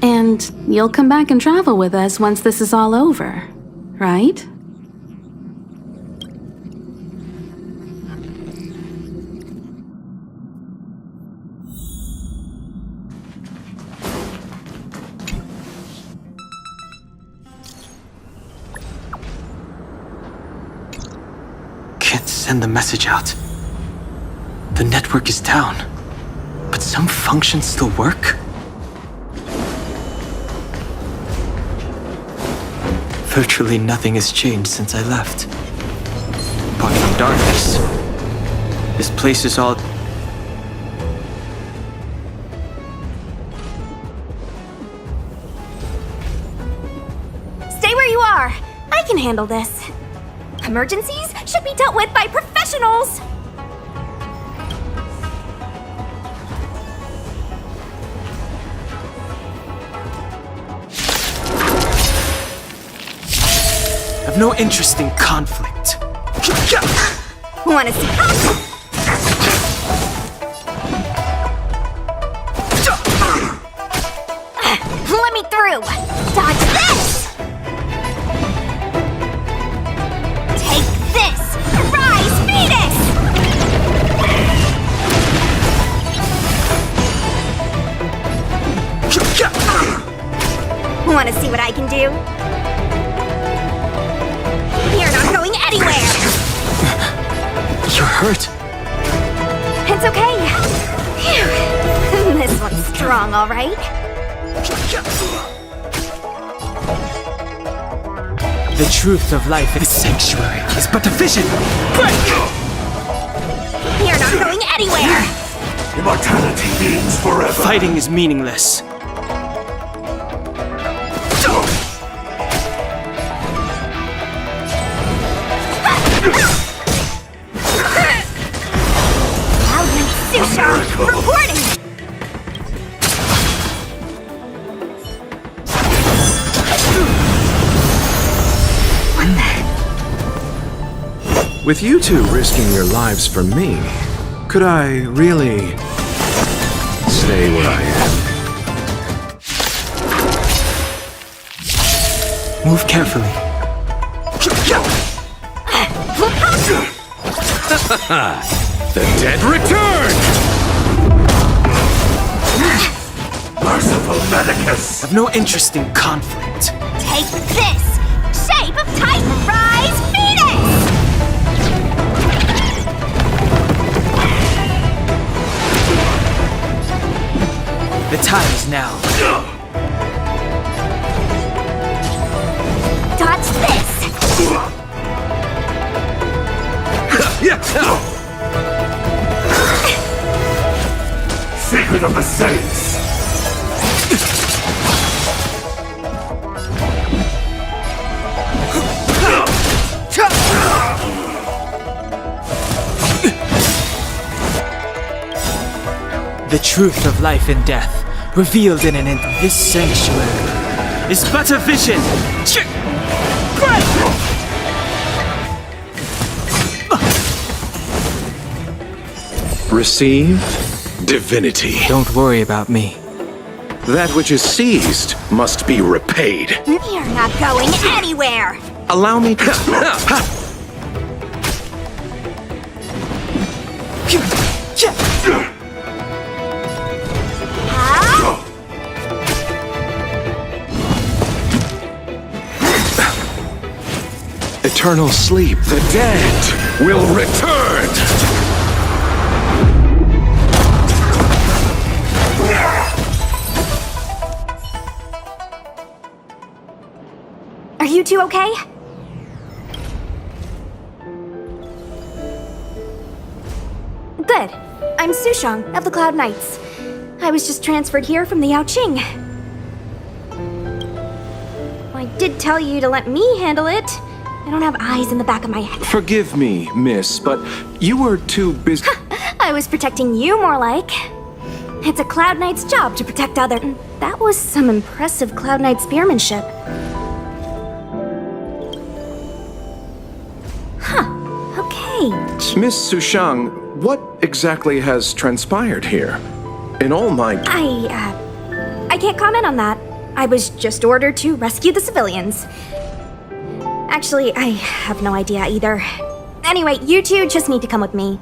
Speaker 3: And you'll come back and travel with us once this is all over, right?
Speaker 5: Can't send the message out. The network is down, but some functions still work? Virtually nothing has changed since I left. Apart from darkness. This place is all...
Speaker 16: Stay where you are. I can handle this. Emergencies should be dealt with by professionals.
Speaker 5: I've no interest in conflict.
Speaker 16: Wanna see? Let me through. Dodge this. Take this. Rise, Phoenix. you. You're not going anywhere!
Speaker 5: You're hurt.
Speaker 16: It's okay. Phew. This one's strong, all right?
Speaker 5: The truth of life in this sanctuary is but a vision. Break!
Speaker 16: You're not going anywhere!
Speaker 11: Immortality means forever.
Speaker 5: Fighting is meaningless.
Speaker 16: Susha, reporting!
Speaker 2: With you two risking your lives for me, could I really stay where I am?
Speaker 5: Move carefully.
Speaker 2: The dead return!
Speaker 11: Merciful Medicus!
Speaker 5: I've no interest in conflict.
Speaker 16: Take this! Shape of Titan Rise Phoenix!
Speaker 5: The time is now.
Speaker 16: Dodge this!
Speaker 11: Secret of the Saints!
Speaker 5: The truth of life and death, revealed in this sanctuary, is but a vision.
Speaker 2: Receive divinity.
Speaker 5: Don't worry about me.
Speaker 2: That which is seized must be repaid.
Speaker 16: You're not going anywhere!
Speaker 2: Allow me to... Eternal sleep. The dead will return.
Speaker 16: Are you two okay? Good. I'm Sushang of the Cloud Knights. I was just transferred here from the Yaoqing. I did tell you to let me handle it. I don't have eyes in the back of my head.
Speaker 2: Forgive me, miss, but you were too busy.
Speaker 16: I was protecting you more like. It's a Cloud Knight's job to protect others. That was some impressive Cloud Knight spearmanship. Okay.
Speaker 2: Miss Sushang, what exactly has transpired here? In all my...
Speaker 16: I can't comment on that. I was just ordered to rescue the civilians. Actually, I have no idea either. Anyway, you two just need to come with me.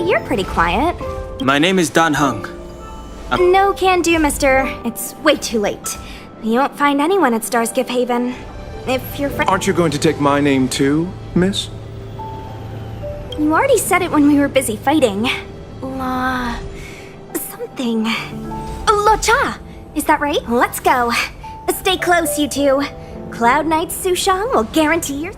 Speaker 16: You're pretty quiet.
Speaker 5: My name is Dan Hung.
Speaker 16: No can do, mister. It's way too late. You won't find anyone at Starskiff Haven. If your friend...
Speaker 2: Aren't you going to take my name too, miss?
Speaker 16: You already said it when we were busy fighting. La... something. Locha! Is that right? Let's go. Stay close, you two. Cloud Knight Sushang will guarantee your...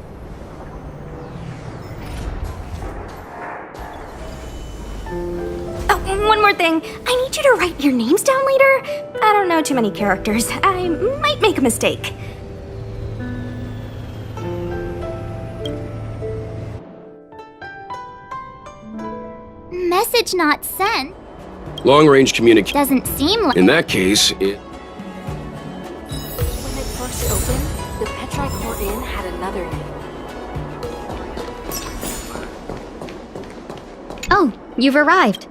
Speaker 16: Oh, one more thing. I need you to write your names down later. I don't know too many characters. I might make a mistake.
Speaker 6: Message not sent.
Speaker 8: Long-range communication.
Speaker 6: Doesn't seem like...
Speaker 8: In that case, it...
Speaker 14: When it first opened, the Petrichor Inn had another name.
Speaker 1: Oh, you've arrived.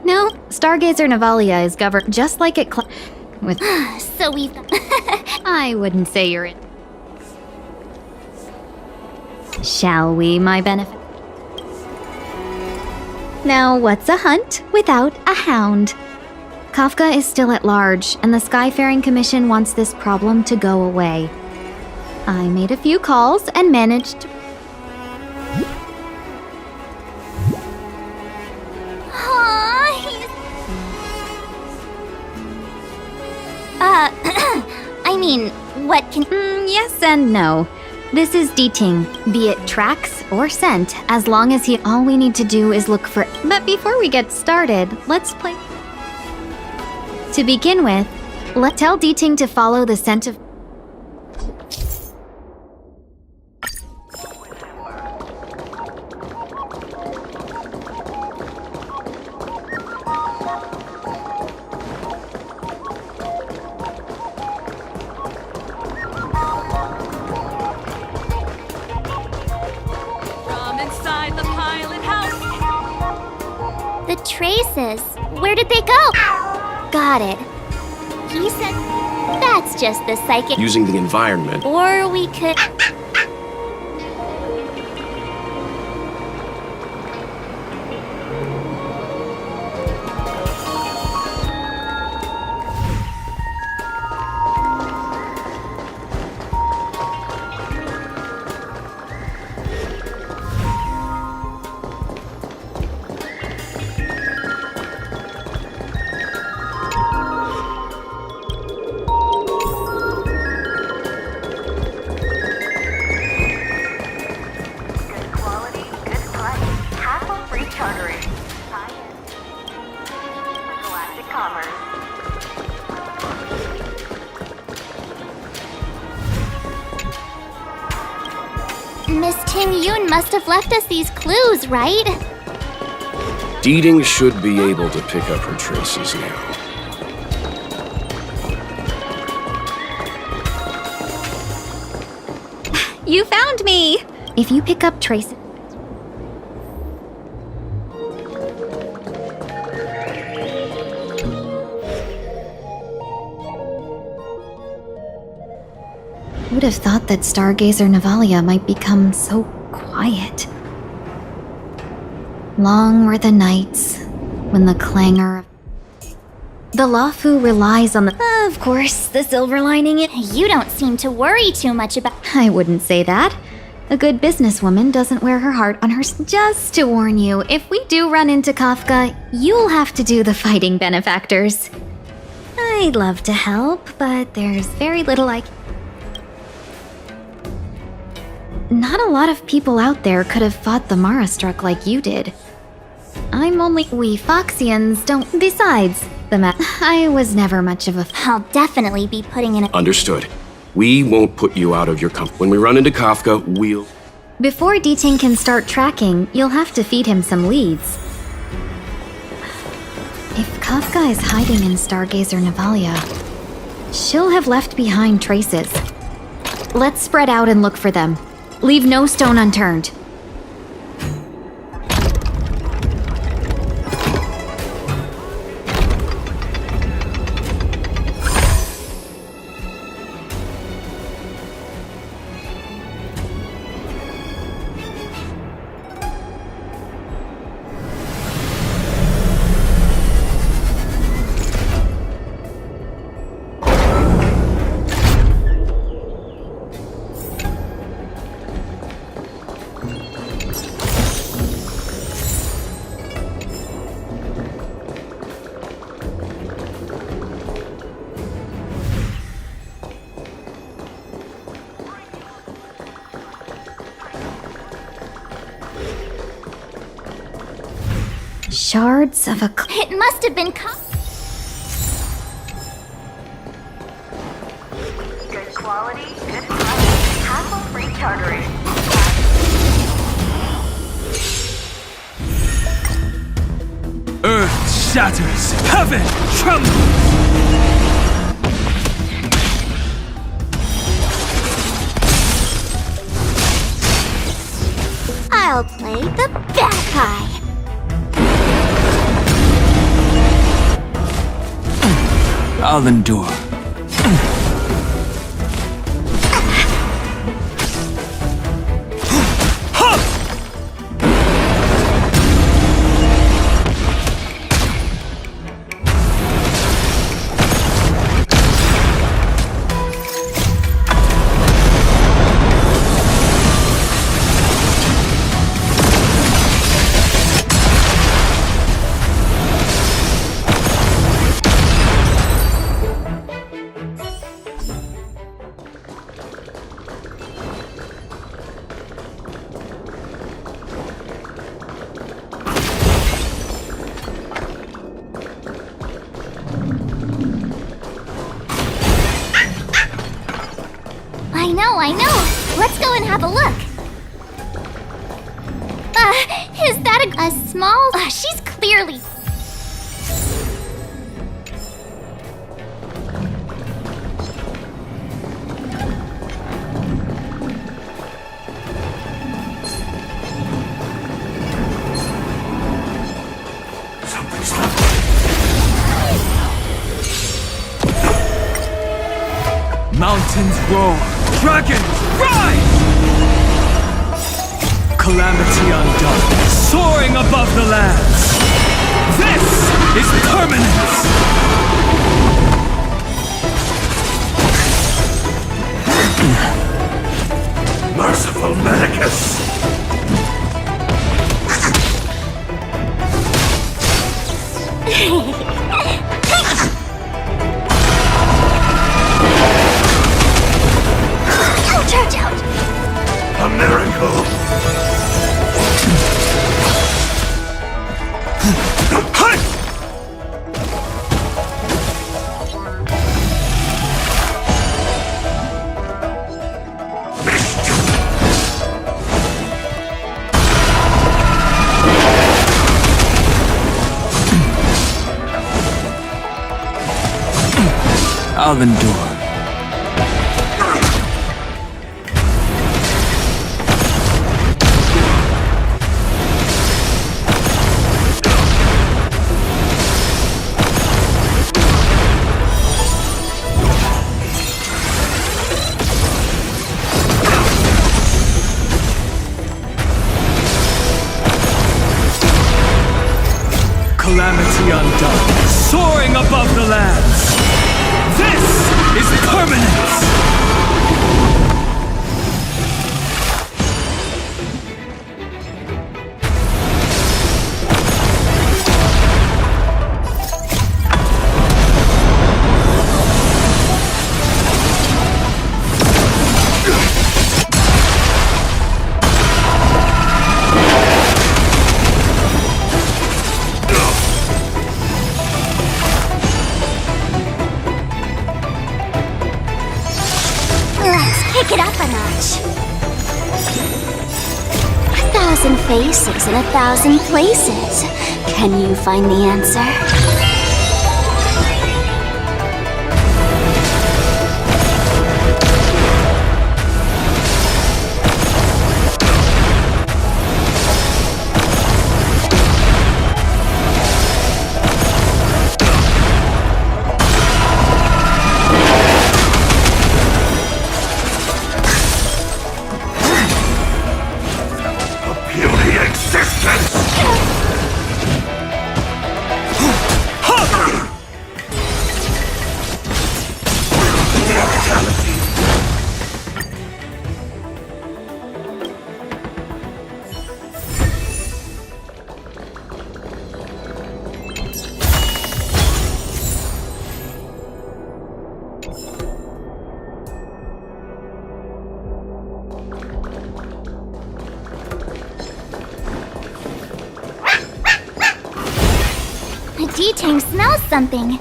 Speaker 1: No, Stargazer Navalia is governed just like it with...
Speaker 6: So we've...
Speaker 1: I wouldn't say you're in. Shall we, my benefit? Now, what's a hunt without a hound? Kafka is still at large, and the Skyfaring Commission wants this problem to go away. I made a few calls and managed to...
Speaker 6: I mean, what can...
Speaker 1: yes and no. This is Deeting, be it tracks or scent, as long as all we need to do is look for... But before we get started, let's play... To begin with, let's tell Deeting to follow the scent of...
Speaker 6: Traces. Where did they go? Got it. He said that's just the psychic...
Speaker 8: Using the environment.
Speaker 6: Or we could... Must have left us these clues, right?
Speaker 8: Deeting should be able to pick up her traces now.
Speaker 1: You found me! If you pick up traces... Who'd have thought that Stargazer Navalia might become so quiet? Long were the nights when the clangor of... The Luofu relies on the... Of course, the silver lining is...
Speaker 6: You don't seem to worry too much about...
Speaker 1: I wouldn't say that. A good businesswoman doesn't wear her heart on her... Just to warn you, if we do run into Kafka, you'll have to do the fighting benefactors. I'd love to help, but there's very little I can... Not a lot of people out there could have fought the Mara-struck like you did. I'm only... We Foxians don't... Besides, I was never much of a...
Speaker 6: I'll definitely be putting in a...
Speaker 8: Understood. We won't put you out of your comfort. When we run into Kafka, we'll...
Speaker 1: Before Deeting can start tracking, you'll have to feed him some leads. If Kafka is hiding in Stargazer Navalia, she'll have left behind traces. Let's spread out and look for them. Leave no stone unturned. Shards of a...
Speaker 6: It must have been...
Speaker 12: Good quality, good price, hassle-free chartering.
Speaker 11: Earth shatters, heaven trembles!
Speaker 6: I'll play the bad guy.
Speaker 11: I'll endure.
Speaker 6: I know. Let's go and have a look. Is that a small... she's clearly...
Speaker 11: Mountains roar, dragons rise! Calamity undone, soaring above the lands. This is permanence!
Speaker 17: Merciful Medicus! A miracle!
Speaker 11: I'll endure. Calamity undone, soaring above the lands. This is permanence!
Speaker 6: Pick it up a notch. 1,000 faces in 1,000 places. Can you find the answer? D-Tank smells something.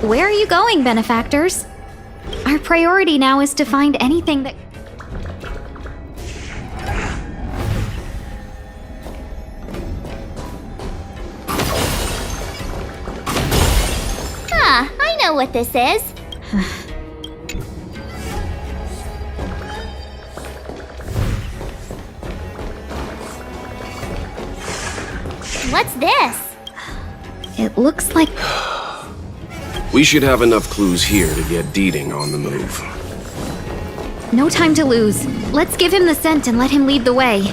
Speaker 1: Where are you going, benefactors? Our priority now is to find anything that...
Speaker 6: I know what this is. What's this?
Speaker 1: It looks like...
Speaker 8: We should have enough clues here to get D-Tank on the move.
Speaker 1: No time to lose. Let's give him the scent and let him lead the way.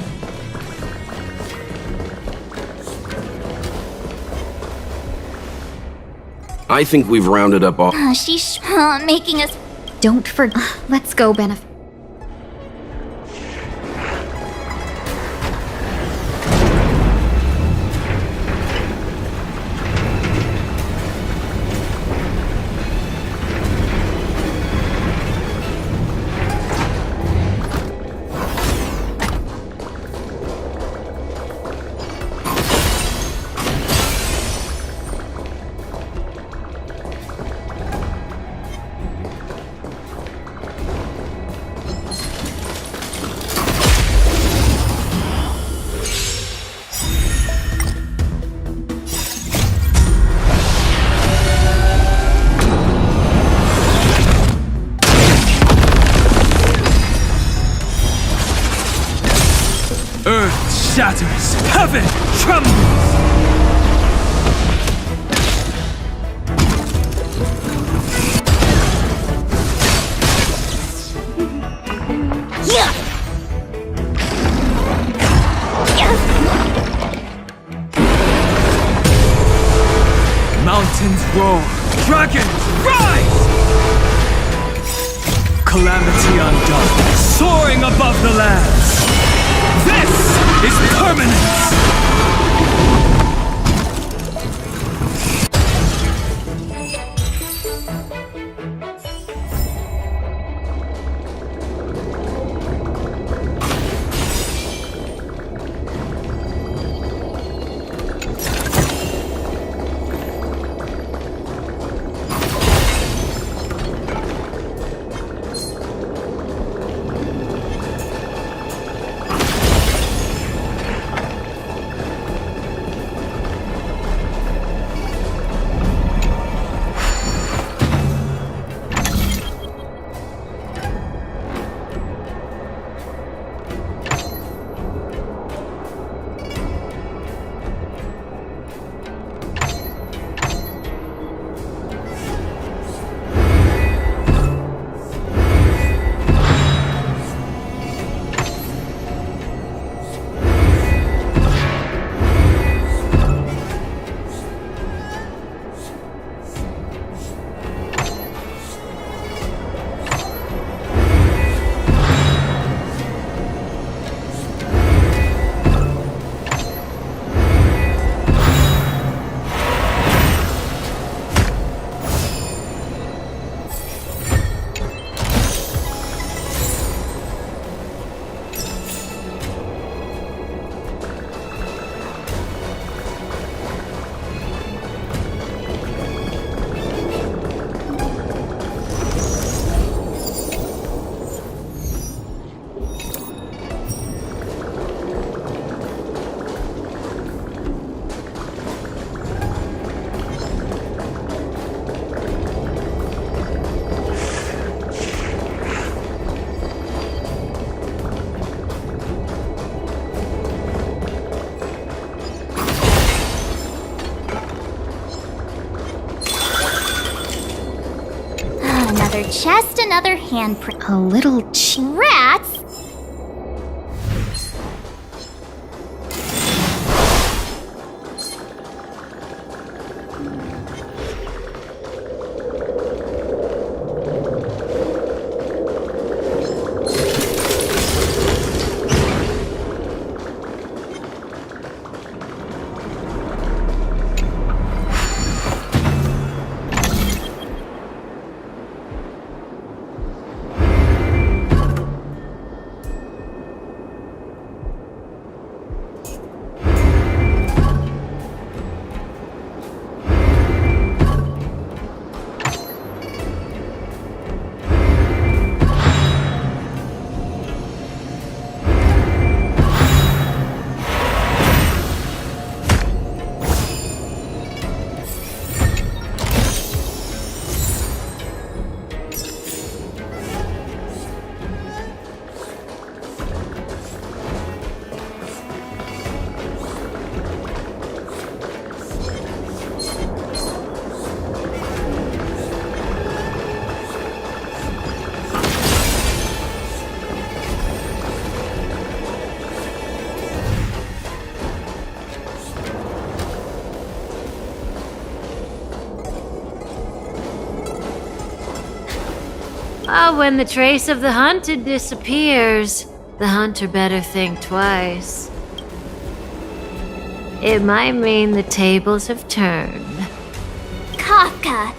Speaker 8: I think we've rounded up all...
Speaker 6: She's making us...
Speaker 1: Don't forget... Let's go, Benef...
Speaker 11: shatters, heaven trembles! Mountains roar, dragons rise! Calamity undone, soaring above the lands. This is permanence!
Speaker 6: Another chest, another handprint.
Speaker 1: A little
Speaker 6: Rats?
Speaker 7: When the trace of the hunted disappears, the hunter better think twice. It might mean the tables have turned.
Speaker 6: Kafka!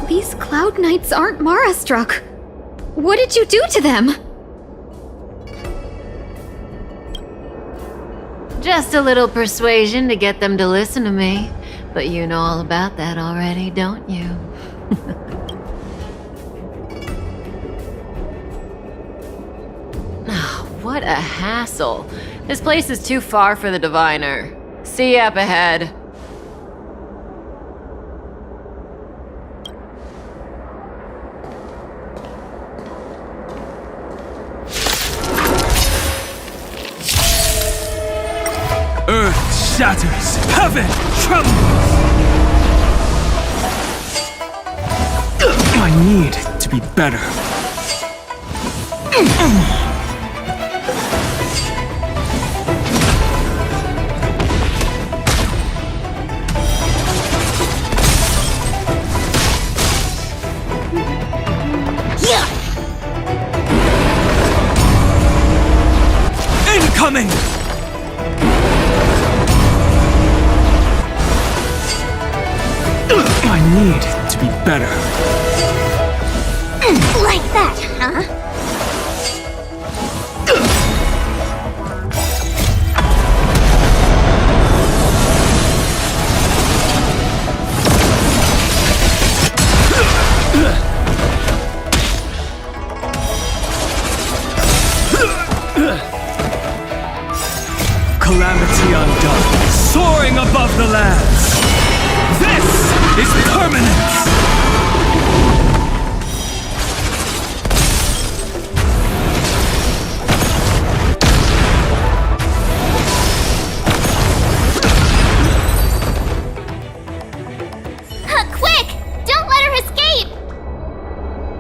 Speaker 1: These Cloud Knights aren't Mara-struck. What did you do to them?
Speaker 7: Just a little persuasion to get them to listen to me. But you know all about that already, don't you? Oh, what a hassle. This place is too far for the diviner. See you up ahead.
Speaker 11: Earth shatters, heaven trembles! I need to be better. Incoming! I need to be better.
Speaker 16: Like that, huh?
Speaker 11: Calamity undone, soaring above the lands. This is permanence!
Speaker 6: Quick! Don't let her escape!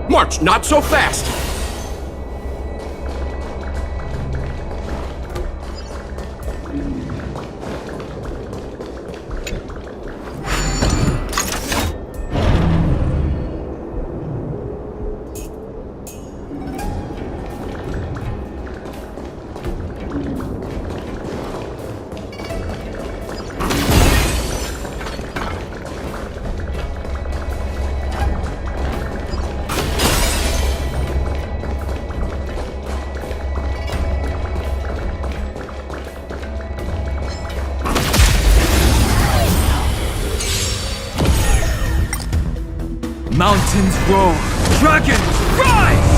Speaker 8: March, not so fast!
Speaker 11: Mountains roar, dragons rise!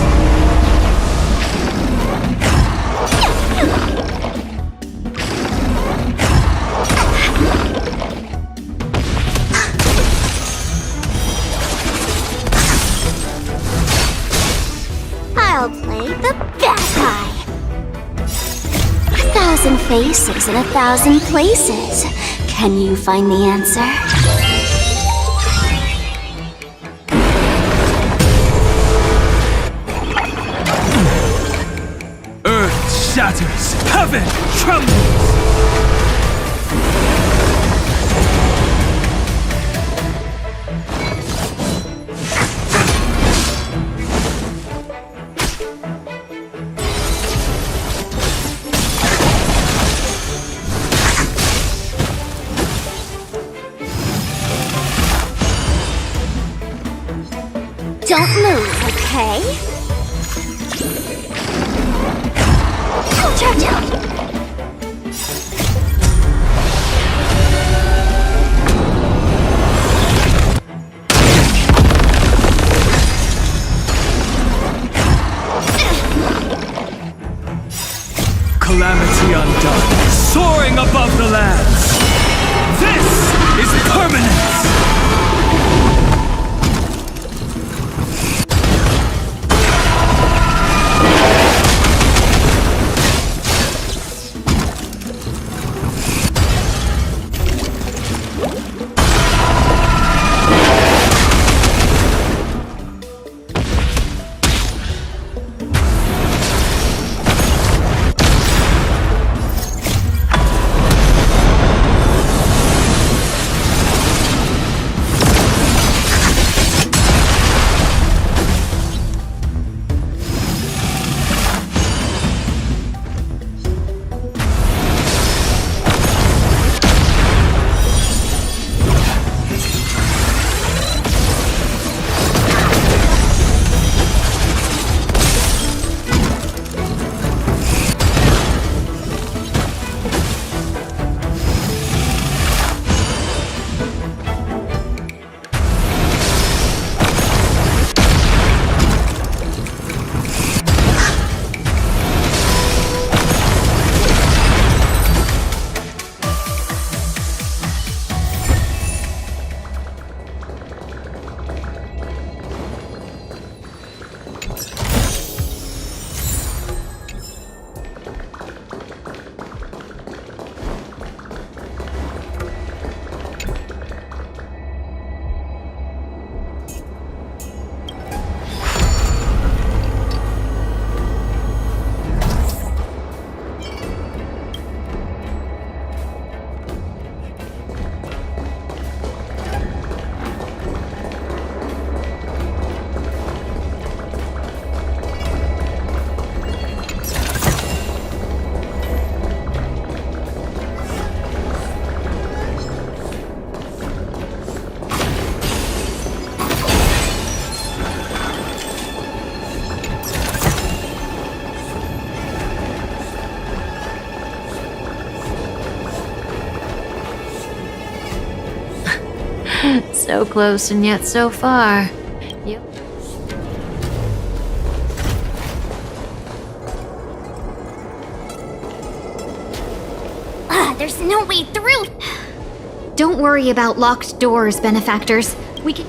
Speaker 16: I'll play the bad guy. 1,000 faces in 1,000 places. Can you find the answer?
Speaker 11: Shatters, heaven trembles!
Speaker 16: Don't move, okay? Charge out!
Speaker 11: Calamity undone, soaring above the lands. This is permanence!
Speaker 7: So close and yet so far. You...
Speaker 6: There's no way through!
Speaker 1: Don't worry about locked doors, benefactors. We can...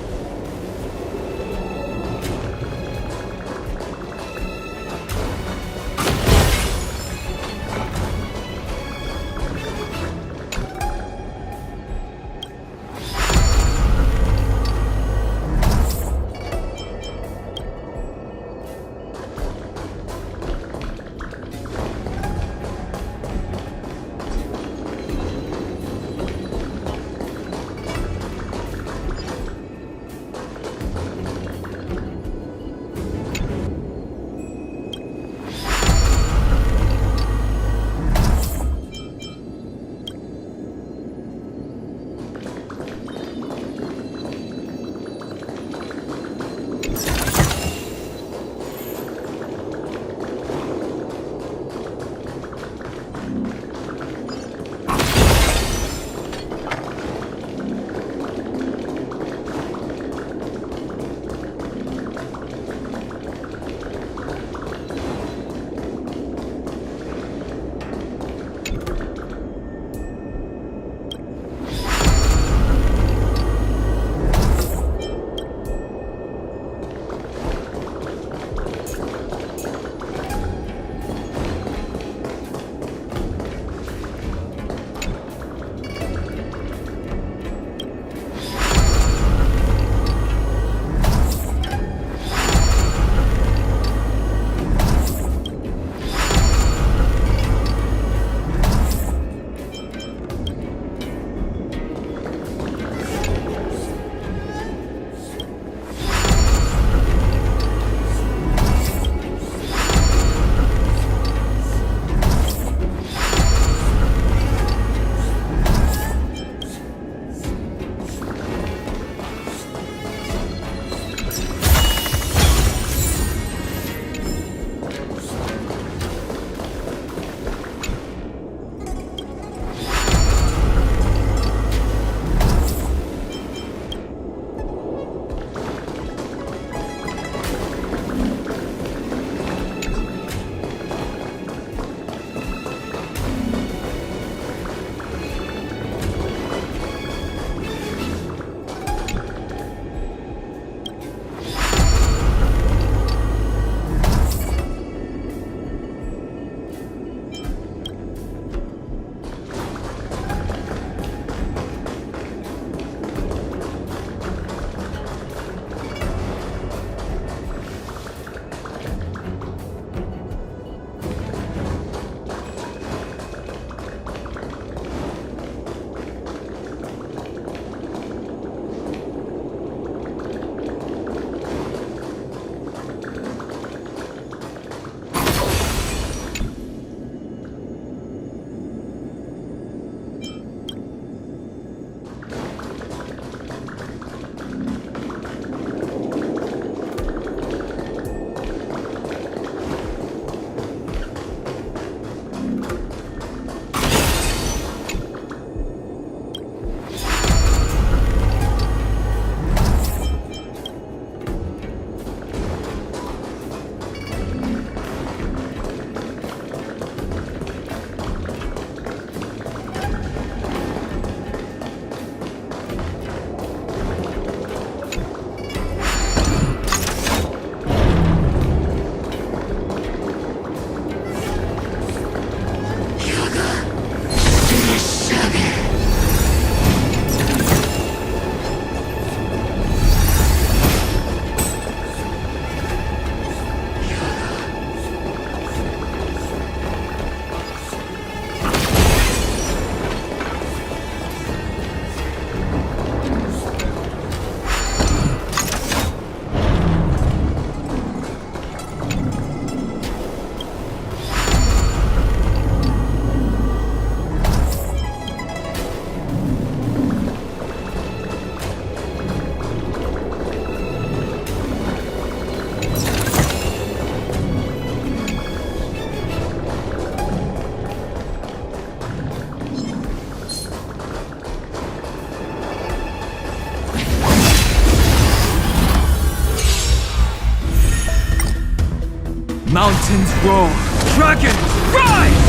Speaker 11: Mountains roar, dragons rise!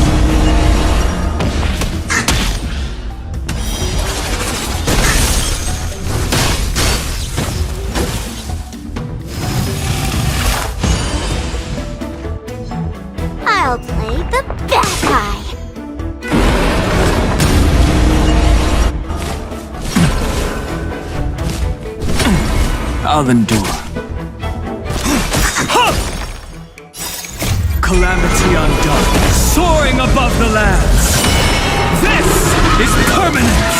Speaker 6: I'll play the bad guy.
Speaker 11: I'll endure. Calamity undone, soaring above the lands. This is permanence!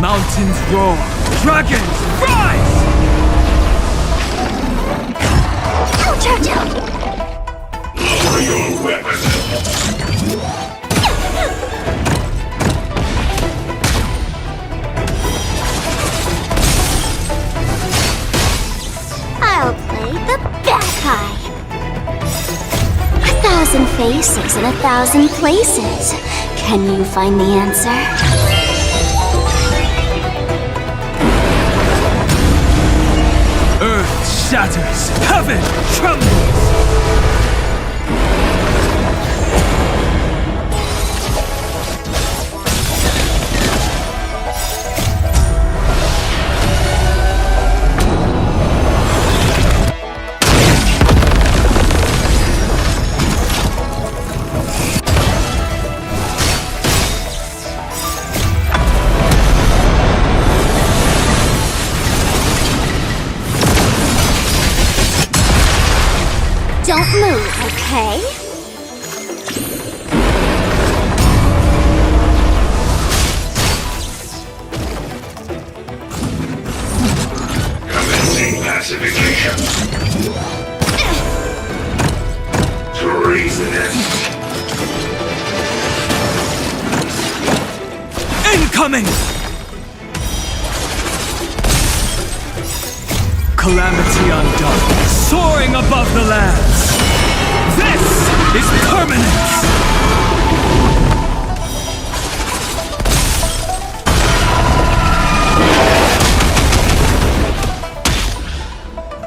Speaker 11: Mountains roar, dragons rise!
Speaker 6: Ouch, ouch, ouch!
Speaker 17: Lower your weapon.
Speaker 6: I'll play the bad guy. 1,000 faces in 1,000 places. Can you find the answer?
Speaker 11: Earth shatters, heaven trembles!
Speaker 6: Don't move, okay?
Speaker 11: Incoming! Calamity undone, soaring above the lands. This is permanence!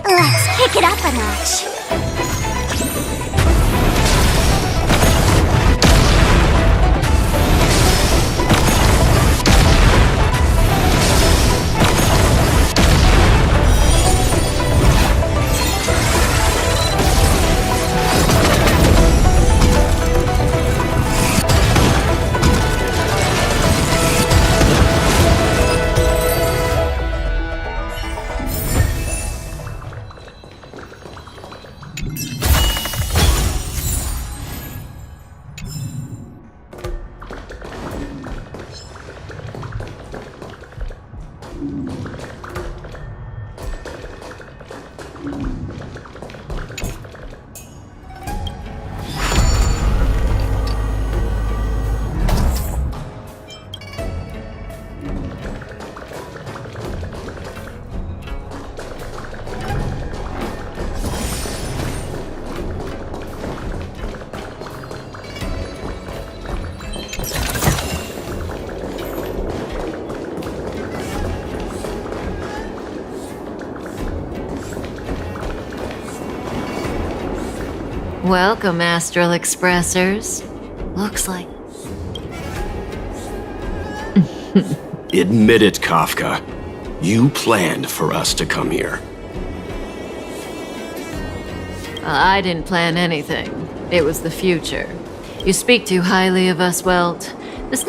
Speaker 15: Let's kick it up a notch.
Speaker 7: Welcome, Astral Expressors. Looks like...
Speaker 8: Admit it, Kafka. You planned for us to come here.
Speaker 7: I didn't plan anything. It was the future. You speak too highly of us, Welt. This...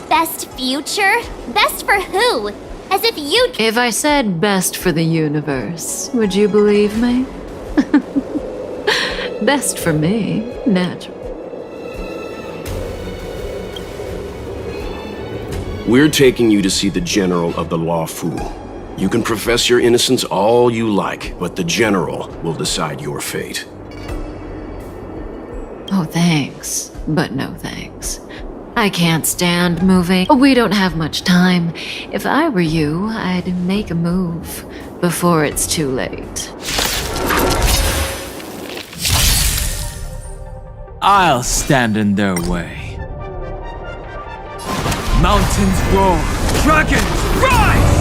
Speaker 6: Best future? Best for who? As if you...
Speaker 7: If I said best for the universe, would you believe me? Best for me, natural.
Speaker 8: We're taking you to see the General of the Luofu. You can profess your innocence all you like, but the General will decide your fate.
Speaker 7: Oh, thanks. But no thanks. I can't stand moving. We don't have much time. If I were you, I'd make a move before it's too late.
Speaker 11: I'll stand in their way. Mountains roar, dragons rise!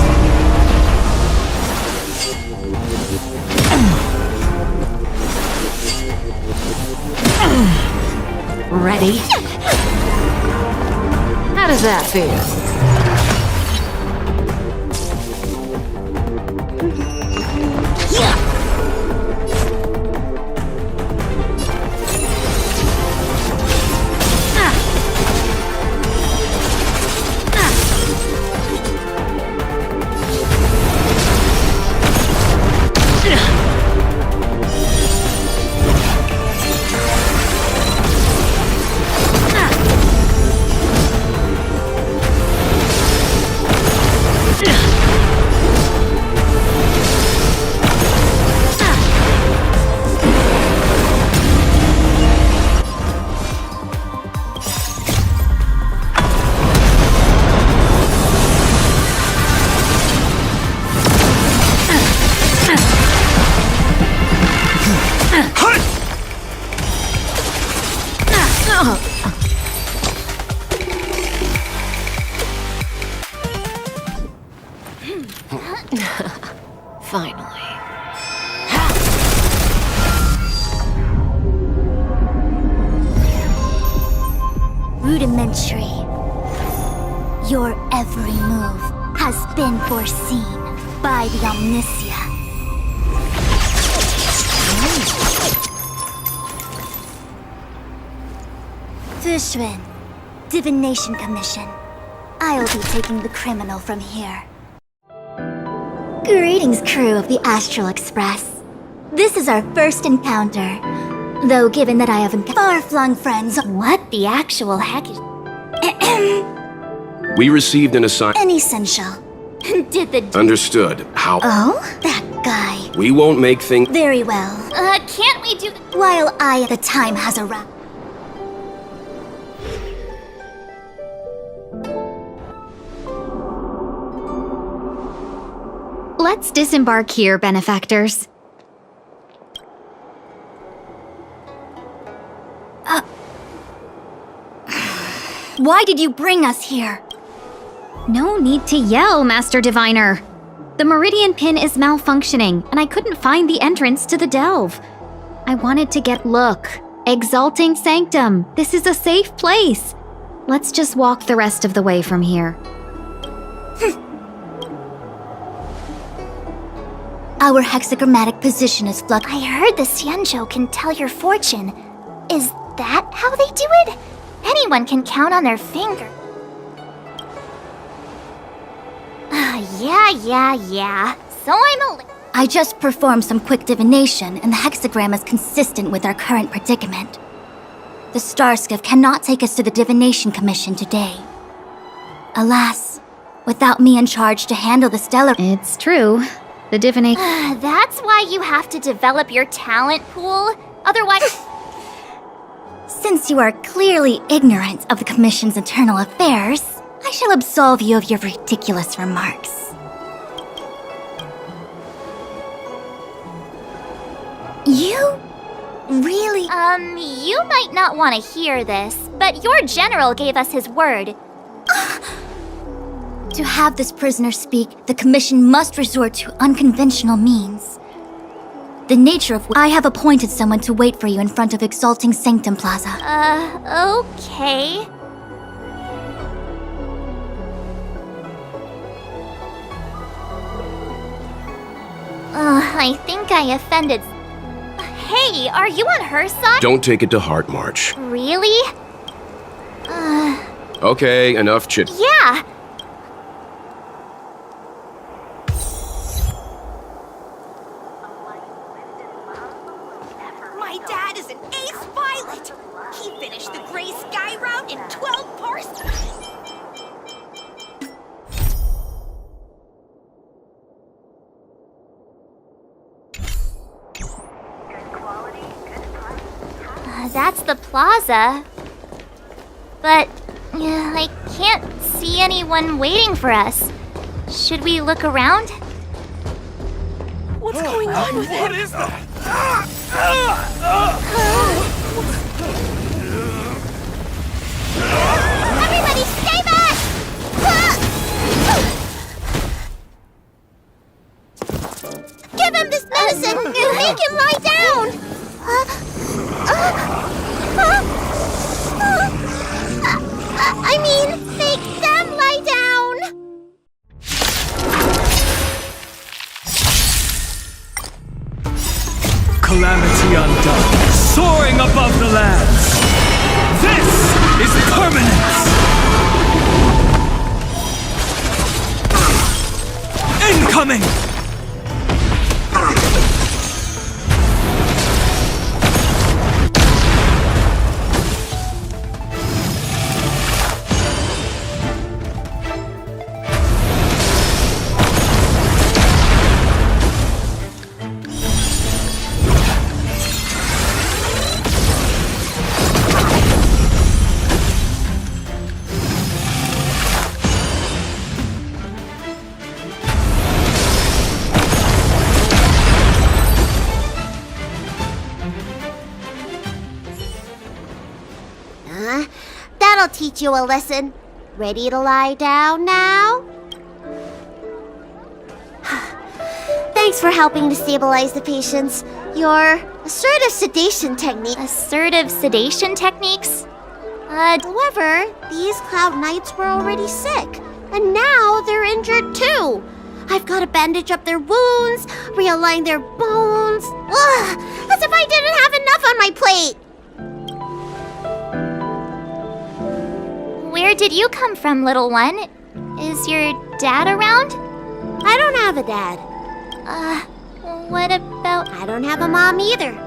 Speaker 7: Ready? How does that feel? Finally.
Speaker 15: Rudimentary. Your every move has been foreseen by the Omniscia. Fushun, Divination Commission. I'll be taking the criminal from here. Greetings, crew of the Astral Express. This is our first encounter. Though given that I have far-flung friends...
Speaker 6: What the actual heck is...
Speaker 8: We received an assignment...
Speaker 15: Essential. Did the...
Speaker 8: Understood. How...
Speaker 15: Oh? That guy.
Speaker 8: We won't make things...
Speaker 15: Very well.
Speaker 6: Can't we do...
Speaker 15: While I at the time has a rap...
Speaker 1: Let's disembark here, benefactors.
Speaker 15: Why did you bring us here?
Speaker 1: No need to yell, Master Diviner. The Meridian Pin is malfunctioning, and I couldn't find the entrance to the delve. I wanted to get look. Exalting Sanctum, this is a safe place. Let's just walk the rest of the way from here.
Speaker 15: Our hexagrammatic position is flux.
Speaker 6: I heard the Xianzhou can tell your fortune. Is that how they do it? Anyone can count on their finger. Yeah. So
Speaker 15: I just performed some quick divination, and the hexagram is consistent with our current predicament. The Starskiff cannot take us to the Divination Commission today. Alas, without me in charge to handle the stellar...
Speaker 1: It's true. The divination...
Speaker 6: That's why you have to develop your talent pool. Otherwise...
Speaker 15: Since you are clearly ignorant of the Commission's internal affairs, I shall absolve you of your ridiculous remarks. You really...
Speaker 6: You might not want to hear this, but your general gave us his word.
Speaker 15: To have this prisoner speak, the Commission must resort to unconventional means. The nature of which I have appointed someone to wait for you in front of Exalting Sanctum Plaza.
Speaker 6: Okay. I think I offended... Hey, are you on her side?
Speaker 8: Don't take it to heart, March.
Speaker 6: Really?
Speaker 8: Okay, enough chit.
Speaker 6: Yeah.
Speaker 18: My dad is an ace pilot. He finished the Gray Sky route in 12 parsecs.
Speaker 6: That's the plaza. But I can't see anyone waiting for us. Should we look around?
Speaker 18: What's going on with him?
Speaker 11: What is that?
Speaker 6: Everybody stay back! Give him this medicine and make him lie down! I mean, make them lie down!
Speaker 11: Calamity undone, soaring above the lands. This is permanence. Incoming!
Speaker 6: That'll teach you a lesson. Ready to lie down now? Thanks for helping to stabilize the patients. Your assertive sedation technique... Assertive sedation techniques? However, these Cloud Knights were already sick, and now they're injured too. I've got to bandage up their wounds, realign their bones. Ugh, as if I didn't have enough on my plate. Where did you come from, little one? Is your dad around? I don't have a dad. What about... I don't have a mom either.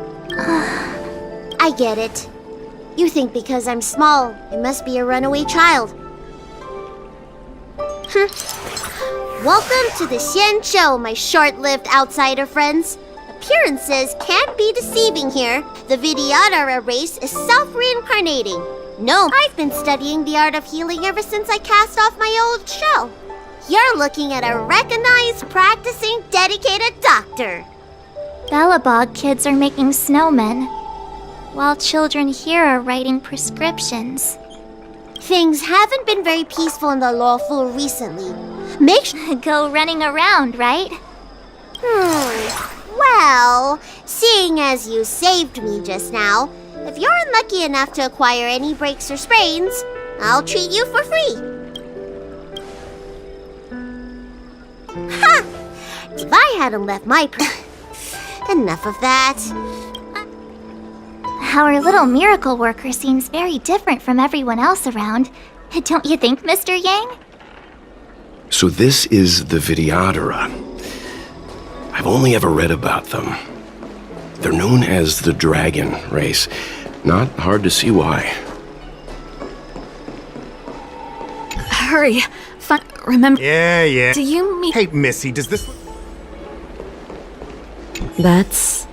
Speaker 6: I get it. You think because I'm small, I must be a runaway child. Welcome to the Xianzhou, my short-lived outsider friends. Appearances can't be deceiving here. The Vidyadhara race is self-reincarnating. No, I've been studying the art of healing ever since I cast off my old shell.
Speaker 19: You're looking at a recognized, practicing, dedicated doctor.
Speaker 6: Bellabog kids are making snowmen, while children here are writing prescriptions.
Speaker 19: Things haven't been very peaceful in the Luofu recently. Make sure
Speaker 6: go running around, right?
Speaker 19: Well, seeing as you saved me just now, if you're unlucky enough to acquire any breaks or sprains, I'll treat you for free. Ha! If I hadn't left my enough of that.
Speaker 6: Our little miracle worker seems very different from everyone else around. Don't you think, Mr. Yang?
Speaker 8: So this is the Vidyadhara. I've only ever read about them. They're known as the dragon race. Not hard to see why.
Speaker 14: Hurry. Remember...
Speaker 20: Yeah.
Speaker 14: Do you mean...
Speaker 20: Hey, Missy, does this...
Speaker 14: That's...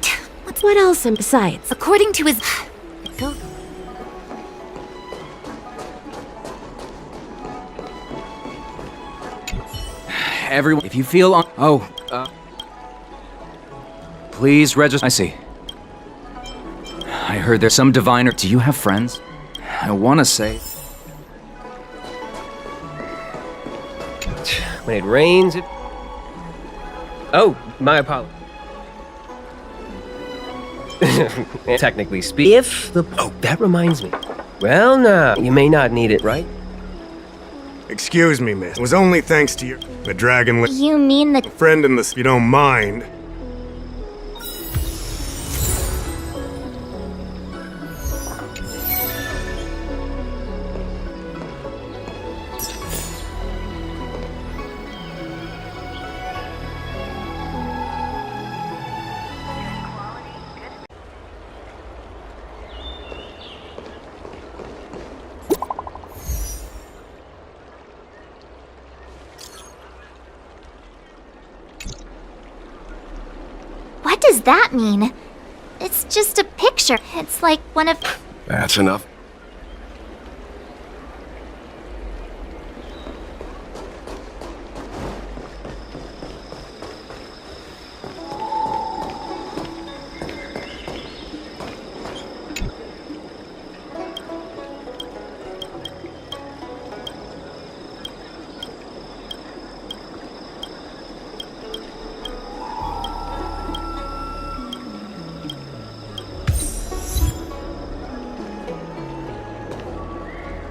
Speaker 14: What else and besides?
Speaker 16: According to his...
Speaker 11: Everyone, if you feel on... Please register... I see. I heard there's some diviner... Do you have friends? I want to say...
Speaker 21: When it rains, it... Oh, my apologies. Technically speaking, if the... Oh, that reminds me. Well, now, you may not need it, right?
Speaker 20: Excuse me, miss. It was only thanks to the dragon...
Speaker 6: You mean the...
Speaker 20: friend in this, if you don't mind.
Speaker 6: What does that mean? It's just a picture. It's like one of...
Speaker 8: That's enough.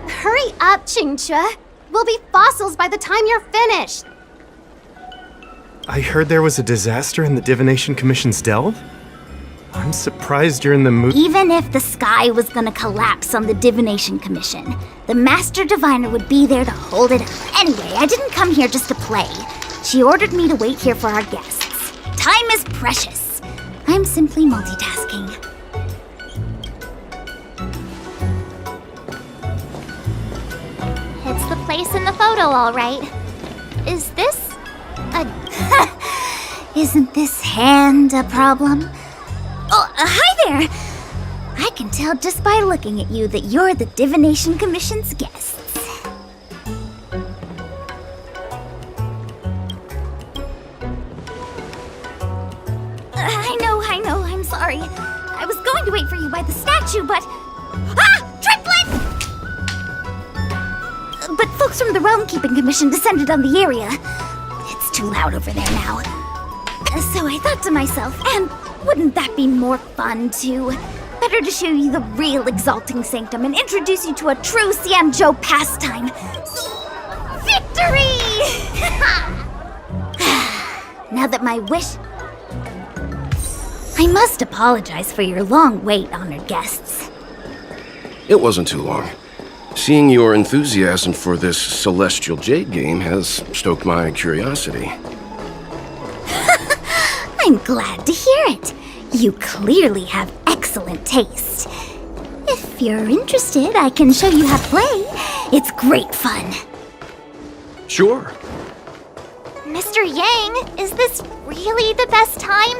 Speaker 16: Hurry up, Qingque. We'll be fossils by the time you're finished.
Speaker 20: I heard there was a disaster in the Divination Commission's delve? I'm surprised you're in the mood.
Speaker 15: Even if the sky was gonna collapse on the Divination Commission, the Master Diviner would be there to hold it up. Anyway, I didn't come here just to play. She ordered me to wait here for our guests. Time is precious. I'm simply multitasking.
Speaker 6: It's the place in the photo, all right. Is this a...
Speaker 15: Isn't this hand a problem? Oh, hi there! I can tell just by looking at you that you're the Divination Commission's guests. I know, I'm sorry. I was going to wait for you by the statue, but... Ah! Triplet! But folks from the Realm Keeping Commission descended on the area. It's too loud over there now. So I thought to myself, and wouldn't that be more fun too? Better to show you the real Exalting Sanctum and introduce you to a true Xianzhou pastime. Victory! Now that my wish... I must apologize for your long wait, honored guests.
Speaker 8: It wasn't too long. Seeing your enthusiasm for this Celestial Jade game has stoked my curiosity.
Speaker 15: I'm glad to hear it. You clearly have excellent taste. If you're interested, I can show you how to play. It's great fun.
Speaker 8: Sure.
Speaker 6: Mr. Yang, is this really the best time?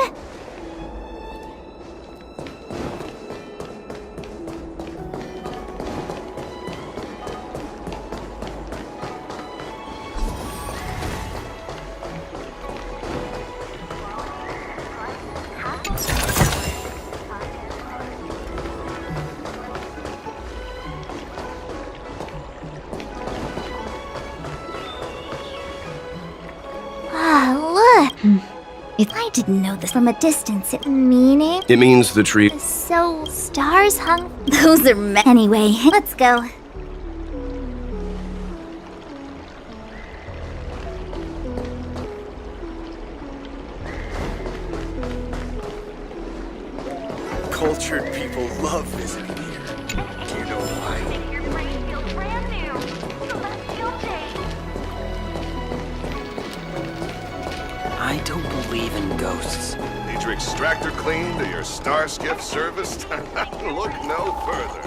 Speaker 15: didn't know this. From a distance, it meaning?
Speaker 8: It means the tree.
Speaker 15: So, stars hung? Those are anyway, let's go.
Speaker 4: Cultured people love visiting here. Do you know why?
Speaker 18: Your brain feels brand new. Celestial day.
Speaker 22: I don't believe in ghosts.
Speaker 23: Need your extractor cleaned or your star skiff serviced? Look no further.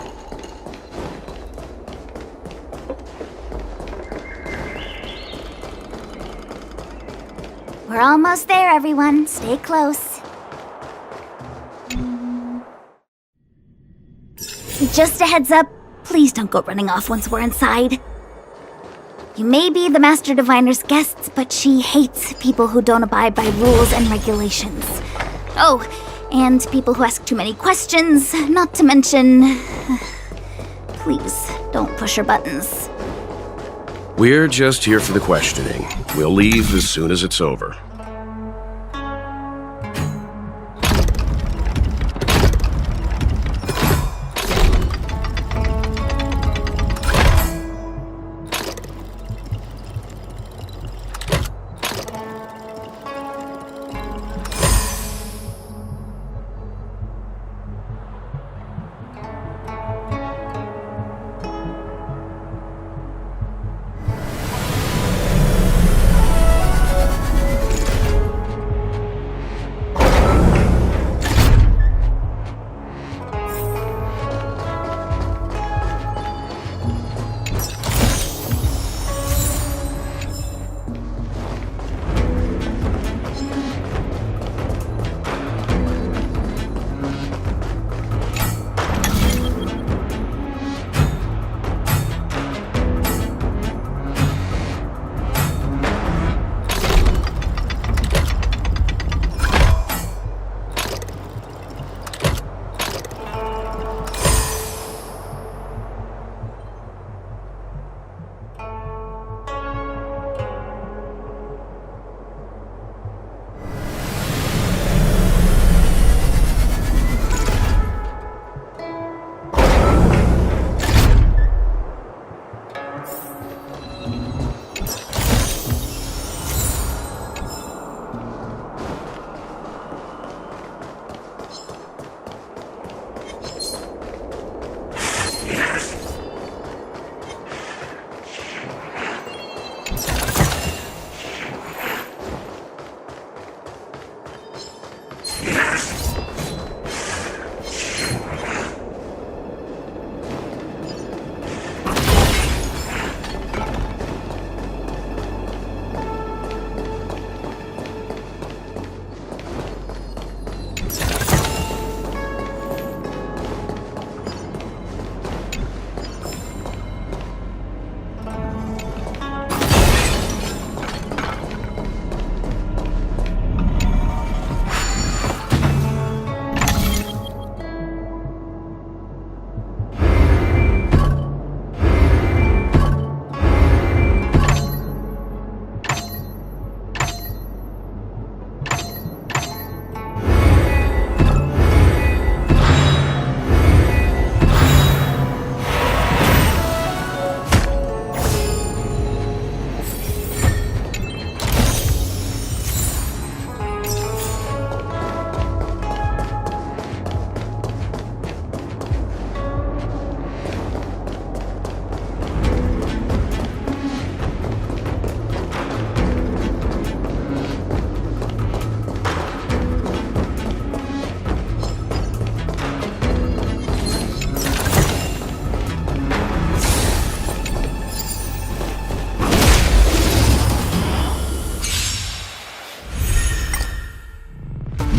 Speaker 15: We're almost there, everyone. Stay close. Just a heads up, please don't go running off once we're inside. You may be the Master Diviner's guests, but she hates people who don't abide by rules and regulations. Oh, and people who ask too many questions, not to mention... Please, don't push her buttons.
Speaker 8: We're just here for the questioning. We'll leave as soon as it's over.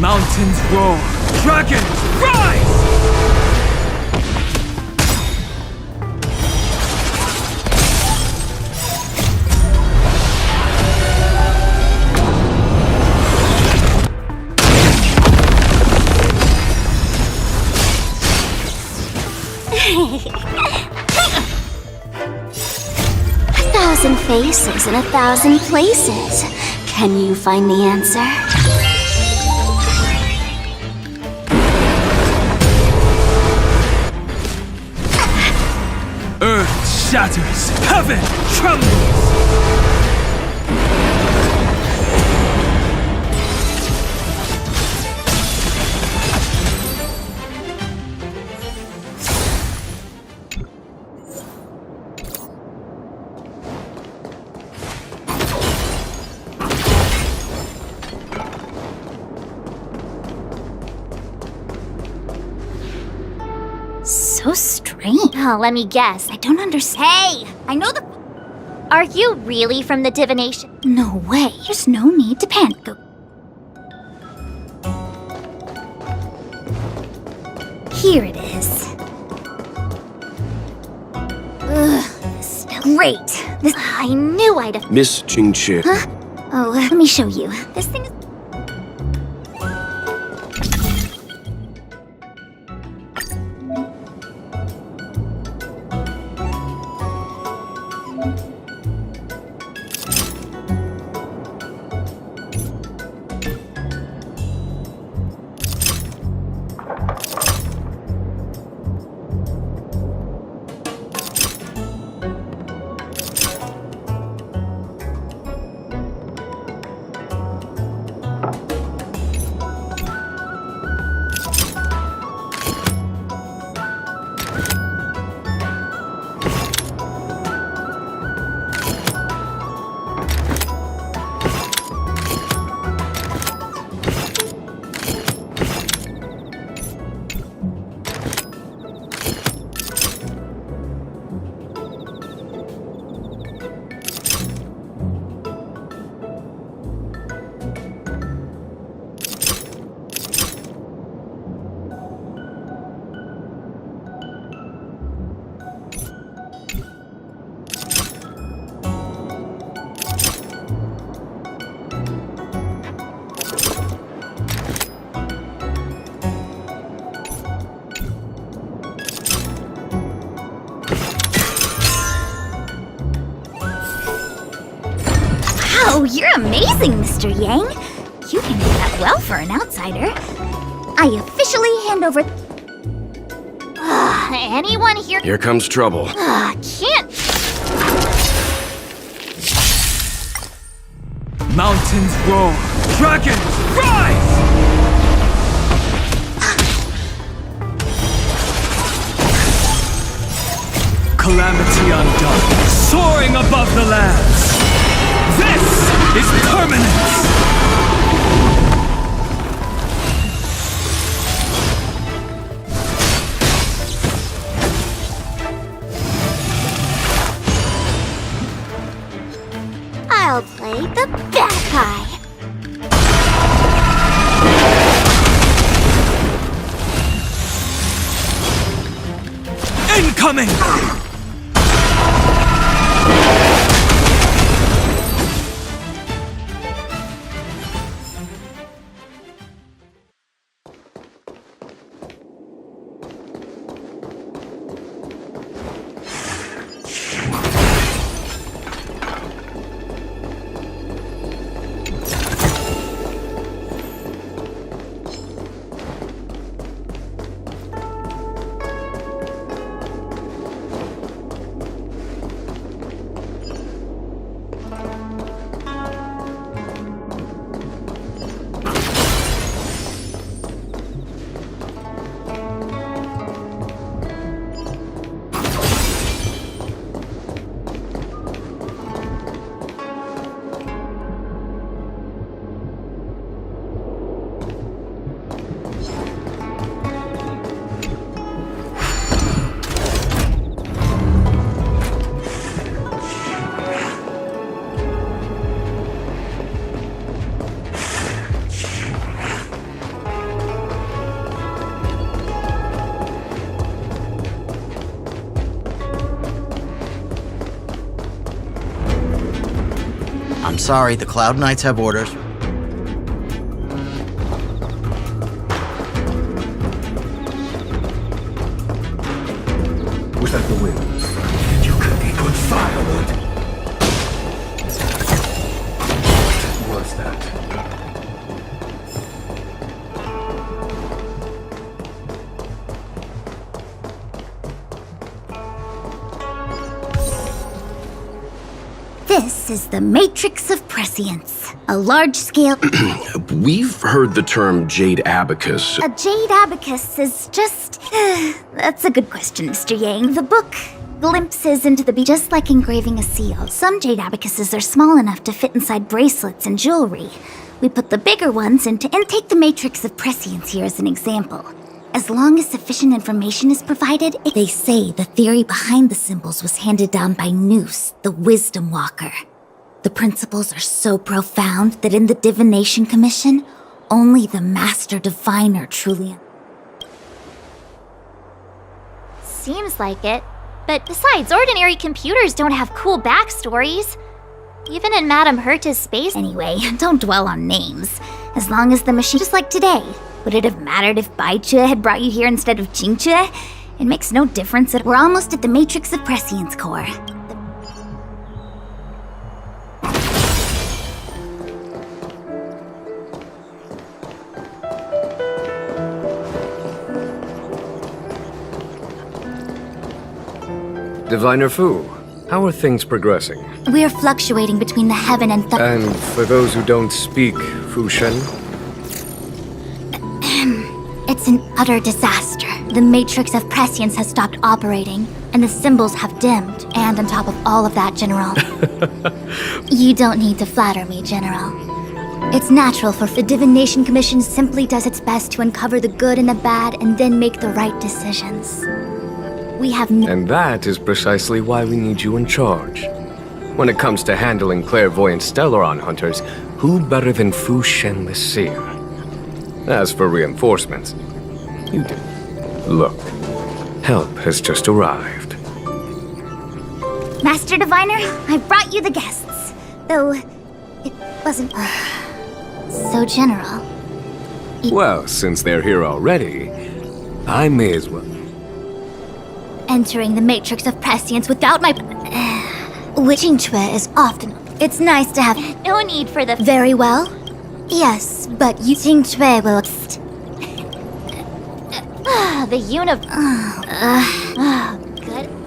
Speaker 11: Mountains roar, dragons rise!
Speaker 15: A thousand faces in a thousand places. Can you find the answer?
Speaker 11: shatters, heaven trembles!
Speaker 15: So strange.
Speaker 6: Oh, let me guess.
Speaker 15: I don't understand.
Speaker 6: Hey! I know the... Are you really from the divination?
Speaker 15: No way. There's no need to panic. Here it is. Ugh, this great. This...
Speaker 6: I knew I'd...
Speaker 8: Miss Qingqi.
Speaker 15: Huh? Oh, let me show you. This thing is... Wow, you're amazing, Mr. Yang. You can do that well for an outsider. I officially hand over...
Speaker 6: Anyone here?
Speaker 8: Here comes trouble.
Speaker 6: Can't...
Speaker 11: Mountains roar, dragons rise! Calamity undone, soaring above the lands. This is permanence!
Speaker 19: I'll play the bad guy.
Speaker 11: Incoming!
Speaker 9: I'm sorry, the Cloud Knights have orders.
Speaker 10: Was that the wind? You could be put firewood. What was that?
Speaker 15: This is the Matrix of Prescience, a large-scale...
Speaker 8: We've heard the term Jade Abacus.
Speaker 15: A Jade Abacus is just... That's a good question, Mr. Yang. The book glimpses into the just like engraving a seal. Some Jade Abacuses are small enough to fit inside bracelets and jewelry. We put the bigger ones into... And take the Matrix of Prescience here as an example. As long as sufficient information is provided, they say the theory behind the symbols was handed down by Noose, the Wisdom Walker. The principles are so profound that in the Divination Commission, only the Master Diviner truly...
Speaker 6: Seems like it. But besides, ordinary computers don't have cool backstories. Even in Madame Herta's space...
Speaker 15: Anyway, don't dwell on names. As long as the machine... Just like today. Would it have mattered if Baichue had brought you here instead of Qingchue? It makes no difference that we're almost at the Matrix of Prescience core.
Speaker 2: Diviner Fu, how are things progressing?
Speaker 15: We're fluctuating between the heaven and the...
Speaker 2: And for those who don't speak Fu Shen?
Speaker 15: It's an utter disaster. The Matrix of Prescience has stopped operating, and the symbols have dimmed. And on top of all of that, General... You don't need to flatter me, General. It's natural for the Divination Commission simply does its best to uncover the good and the bad and then make the right decisions. We have
Speaker 2: And that is precisely why we need you in charge. When it comes to handling clairvoyant Stellaron hunters, who better than Fu Shen the Seer? As for reinforcements, you do. Look, help has just arrived.
Speaker 15: Master Diviner, I brought you the guests. Though, it wasn't... so general.
Speaker 2: Well, since they're here already, I may as well.
Speaker 15: Entering the Matrix of Prescience without my... Qingchue is often... It's nice to have...
Speaker 6: No need for the...
Speaker 15: Very well. Yes, but you... Qingchue will...
Speaker 6: The good.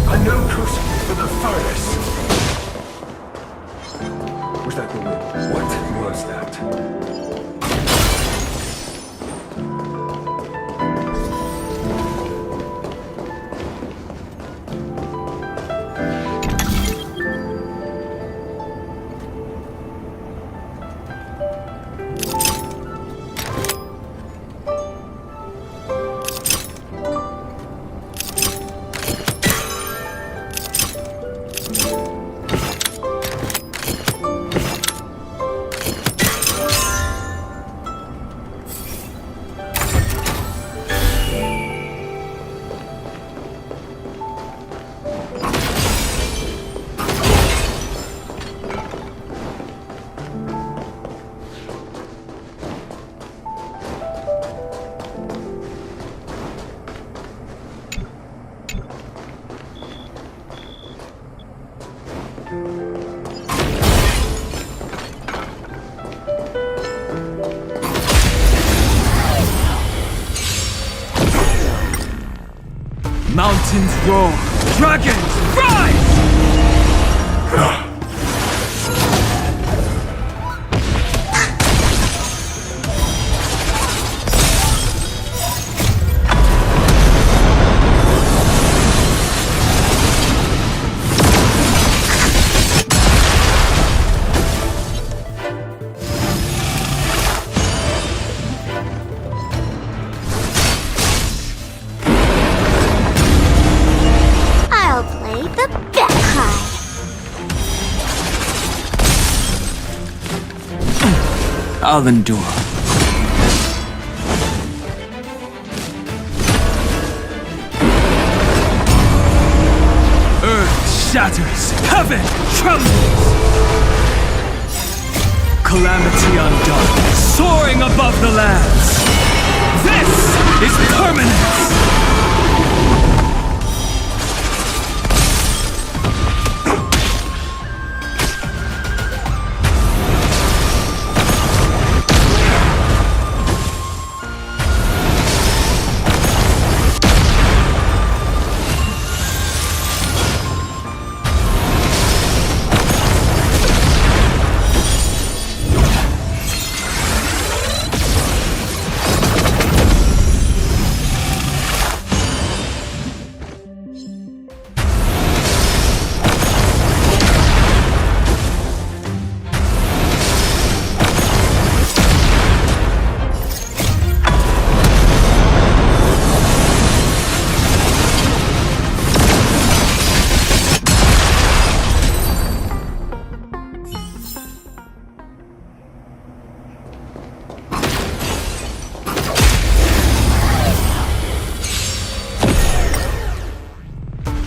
Speaker 10: A new crucible for the furnace. Was that the wind? What was that?
Speaker 11: Mountains roar, dragons rise! I'll endure. Earth shatters, heaven trembles. Calamity undone, soaring above the lands. This is permanence.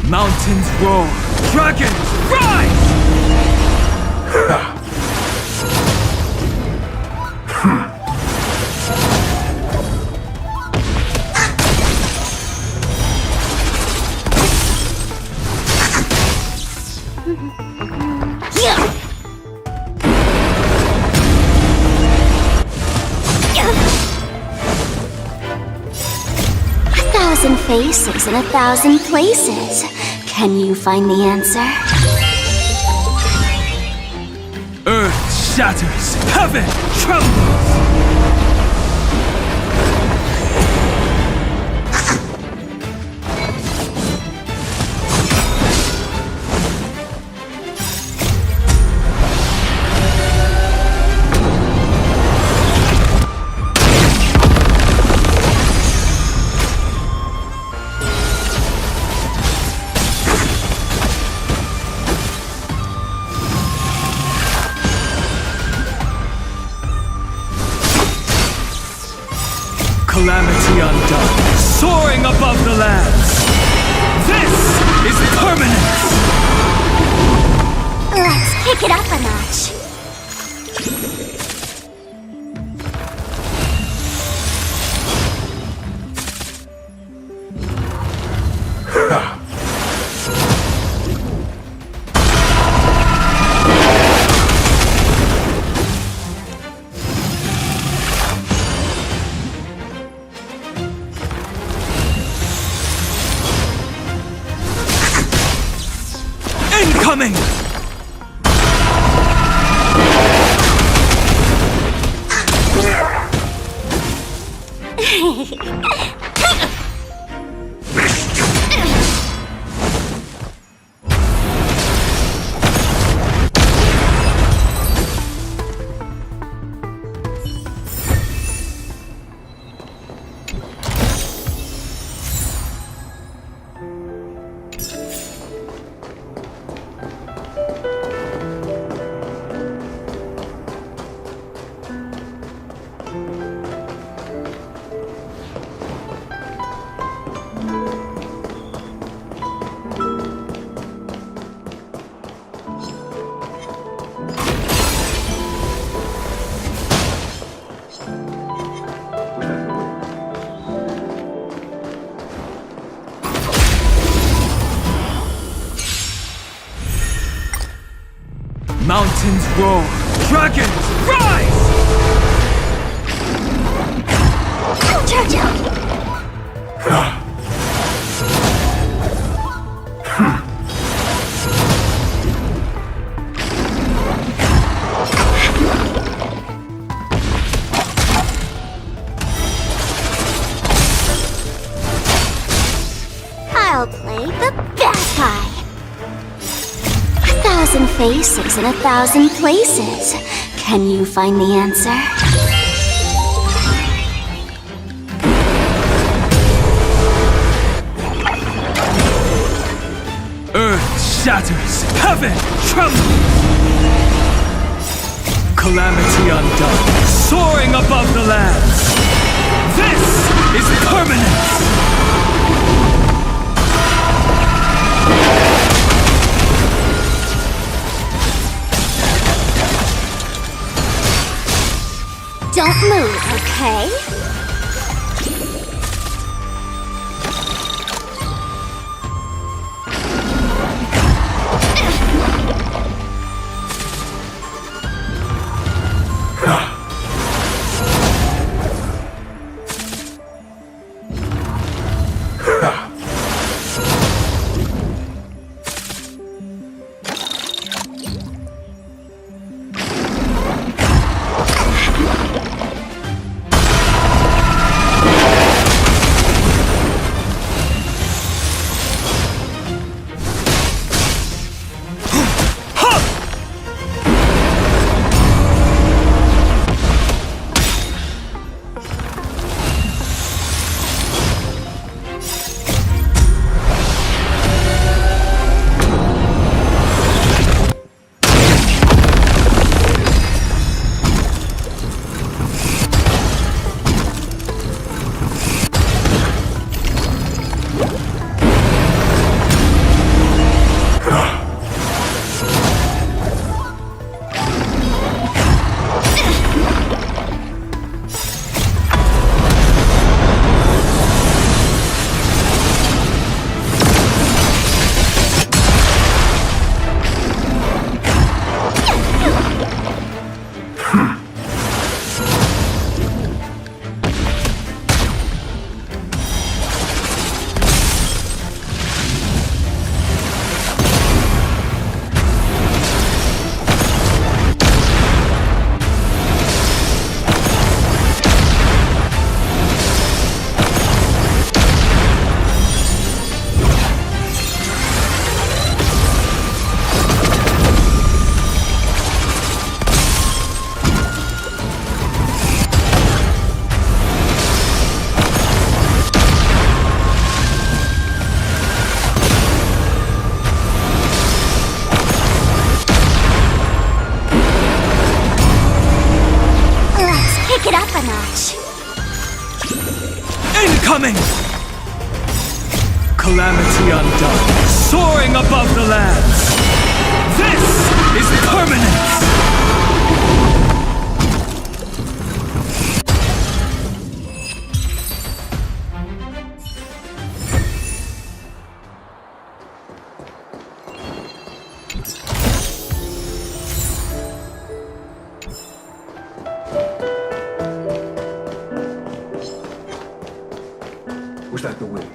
Speaker 11: Mountains roar, dragons rise!
Speaker 15: A thousand faces in 1,000 places. Can you find the answer?
Speaker 11: Earth shatters, heaven trembles. Calamity undone, soaring above the lands. This is permanence.
Speaker 15: Let's kick it up a notch.
Speaker 11: Incoming! Mountains roar, dragons rise!
Speaker 19: I'll play the bad guy. 1,000 faces in 1,000 places. Can you find the answer?
Speaker 11: Earth shatters, heaven trembles. Calamity undone, soaring above the lands. This is permanence.
Speaker 19: Don't move, okay?
Speaker 11: Incoming! Calamity undone, soaring above the lands. This is permanence!
Speaker 10: Was that the wind?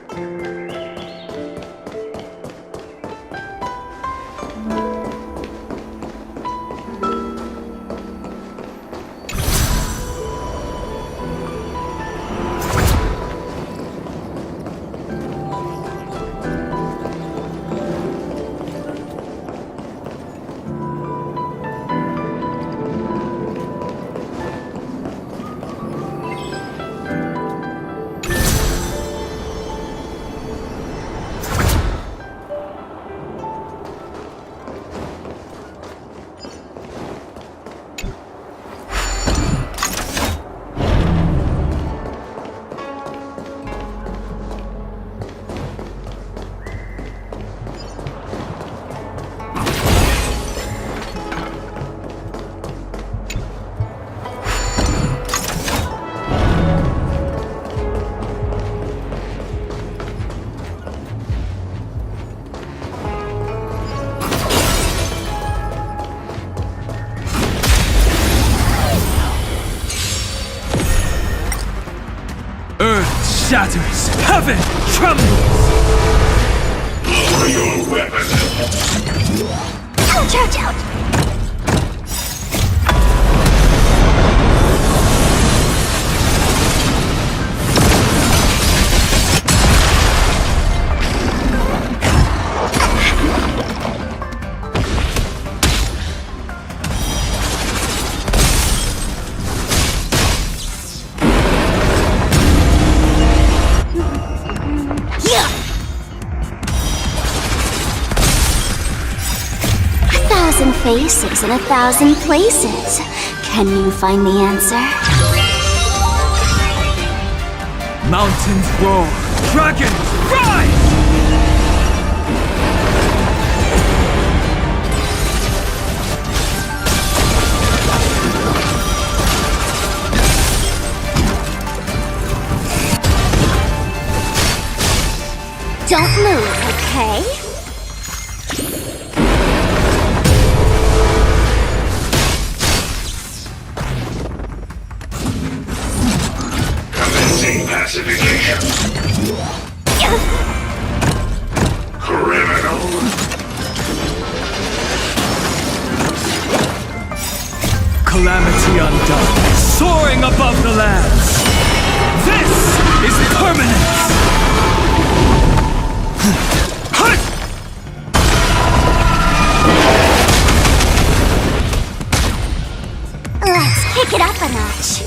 Speaker 11: shatters. Heaven trembles.
Speaker 17: Lower your weapon.
Speaker 15: Ouch, ouch, ouch! Faces in 1,000 places. Can you find the answer?
Speaker 11: Mountains roar. Dragons rise!
Speaker 15: Don't move, okay?
Speaker 17: Pacification. Criminal.
Speaker 11: Calamity undone, soaring above the lands. This is permanence.
Speaker 15: Let's kick it up a notch.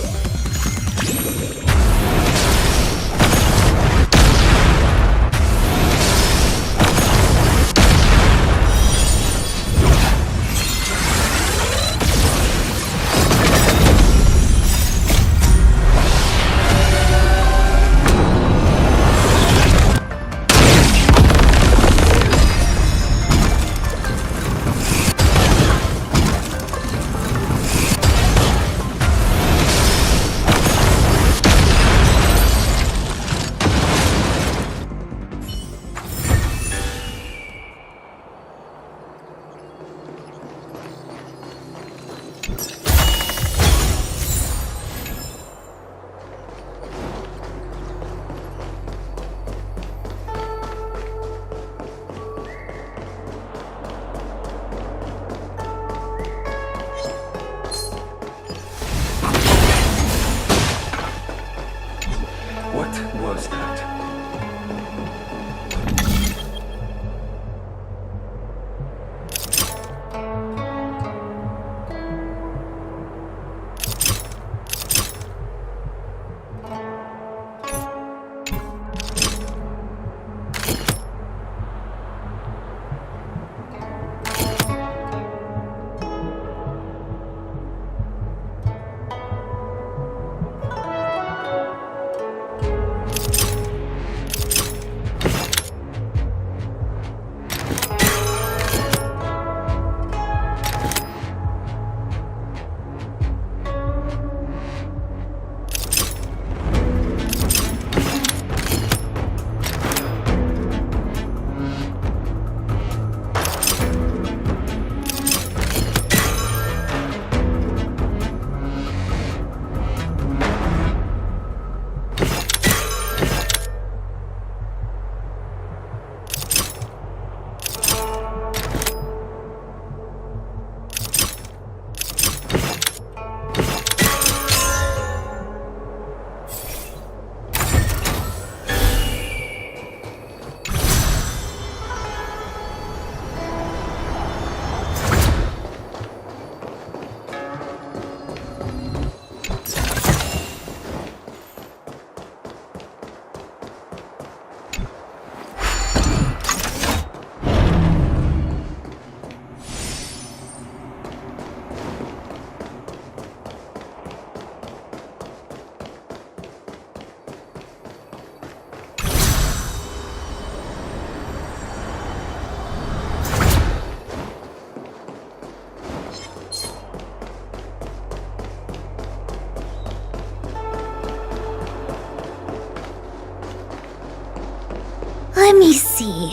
Speaker 15: Let me see.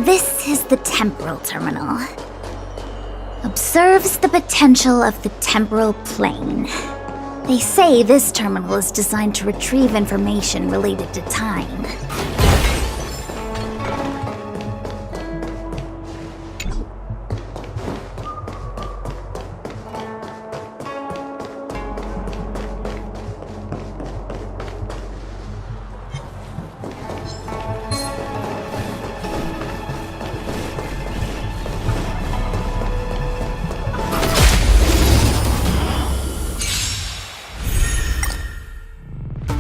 Speaker 15: This is the temporal terminal. Observes the potential of the temporal plane. They say this terminal is designed to retrieve information related to time.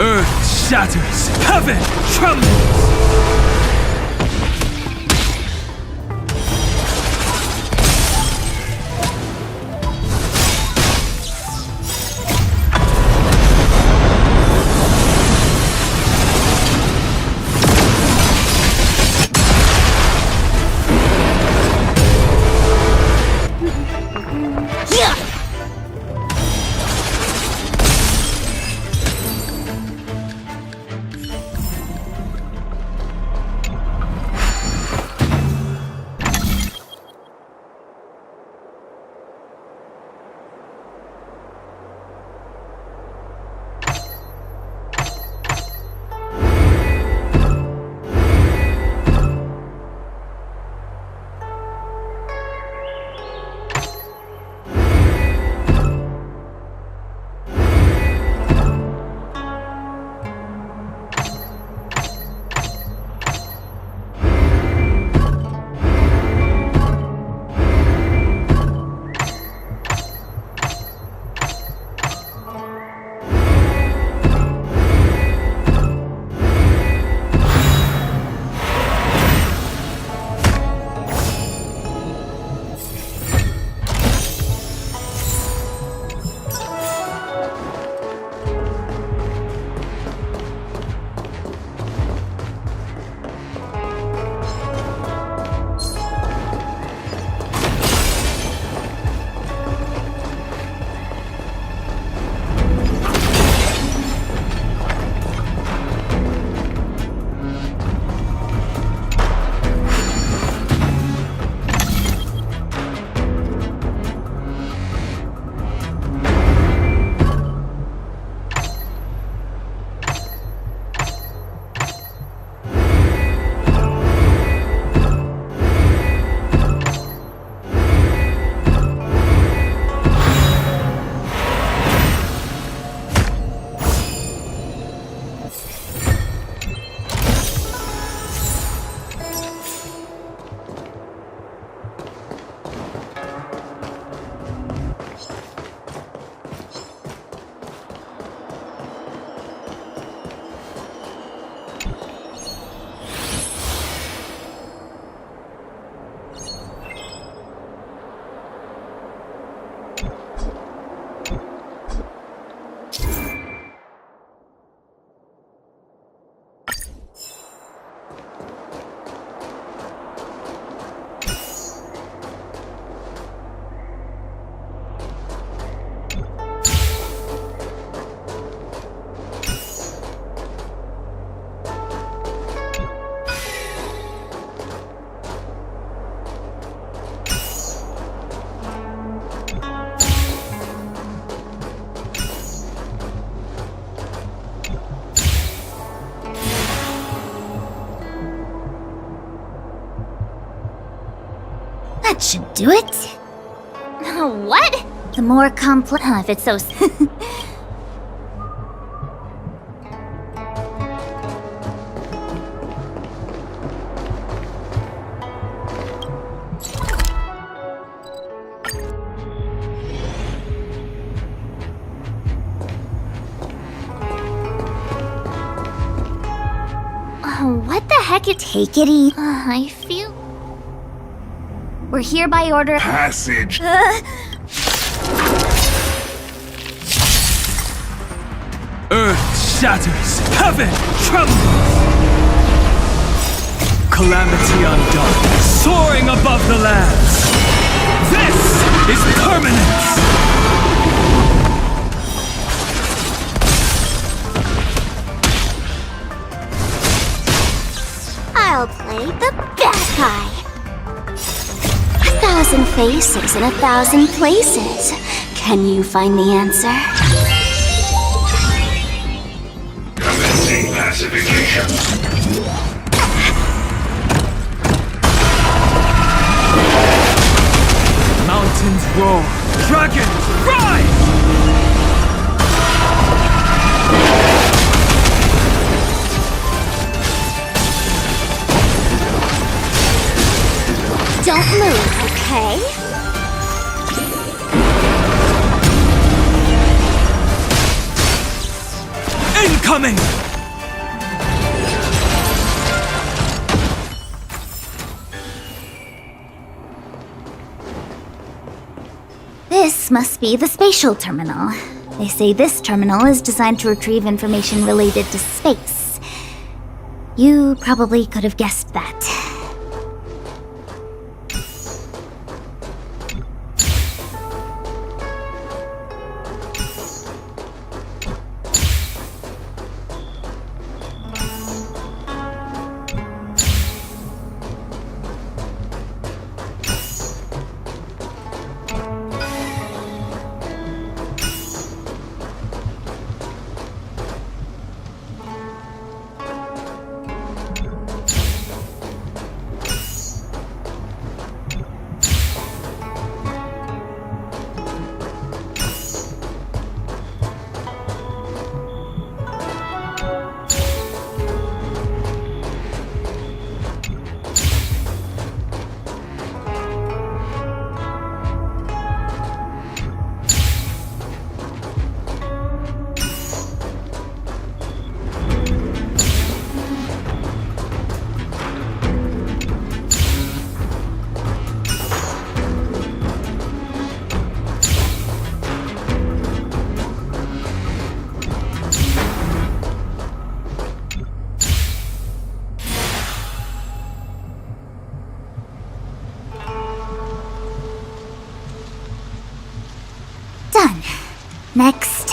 Speaker 11: Earth shatters, heaven trembles!
Speaker 15: That should do it.
Speaker 6: What?
Speaker 15: The more complex...
Speaker 6: If it's so... What the heck?
Speaker 15: Take it easy.
Speaker 6: I feel...
Speaker 15: We're here by order...
Speaker 23: Passage.
Speaker 11: Earth shatters, heaven trembles! Calamity undone, soaring above the lands! This is permanence!
Speaker 19: I'll play the bad guy. 1,000 faces in 1,000 places. Can you find the answer?
Speaker 17: Classification.
Speaker 11: Mountains roar, dragons rise!
Speaker 6: Don't move, okay?
Speaker 11: Incoming!
Speaker 15: This must be the spatial terminal. They say this terminal is designed to retrieve information related to space. You probably could have guessed that. Done. Next.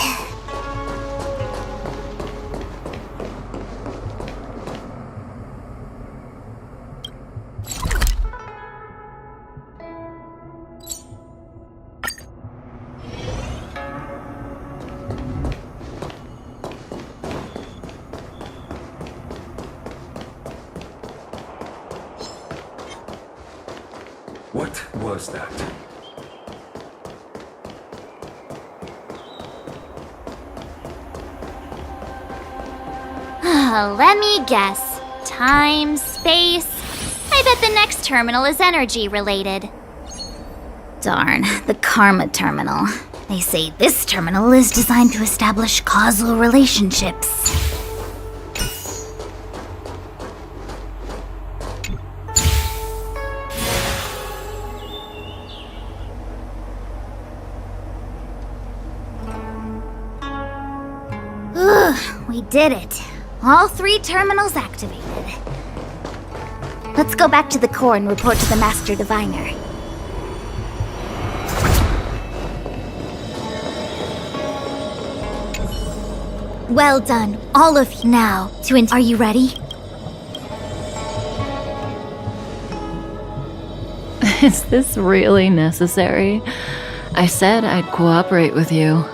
Speaker 2: What was that?
Speaker 6: Let me guess. Time, space. I bet the next terminal is energy related.
Speaker 15: Darn, the karma terminal. They say this terminal is designed to establish causal relationships. We did it. All 3 terminals activated. Let's go back to the core and report to the Master Diviner. Well done, all of you. Now, are you ready?
Speaker 7: Is this really necessary? I said I'd cooperate with you.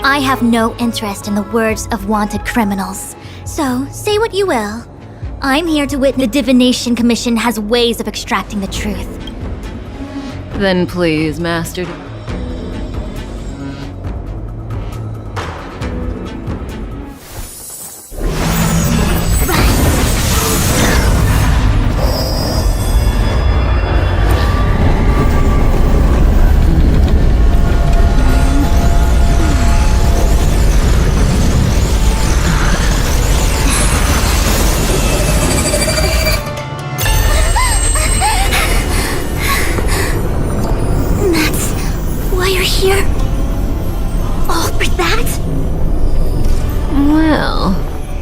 Speaker 15: I have no interest in the words of wanted criminals. So, say what you will. I'm here to witness the Divination Commission has ways of extracting the truth.
Speaker 7: Then please, Master.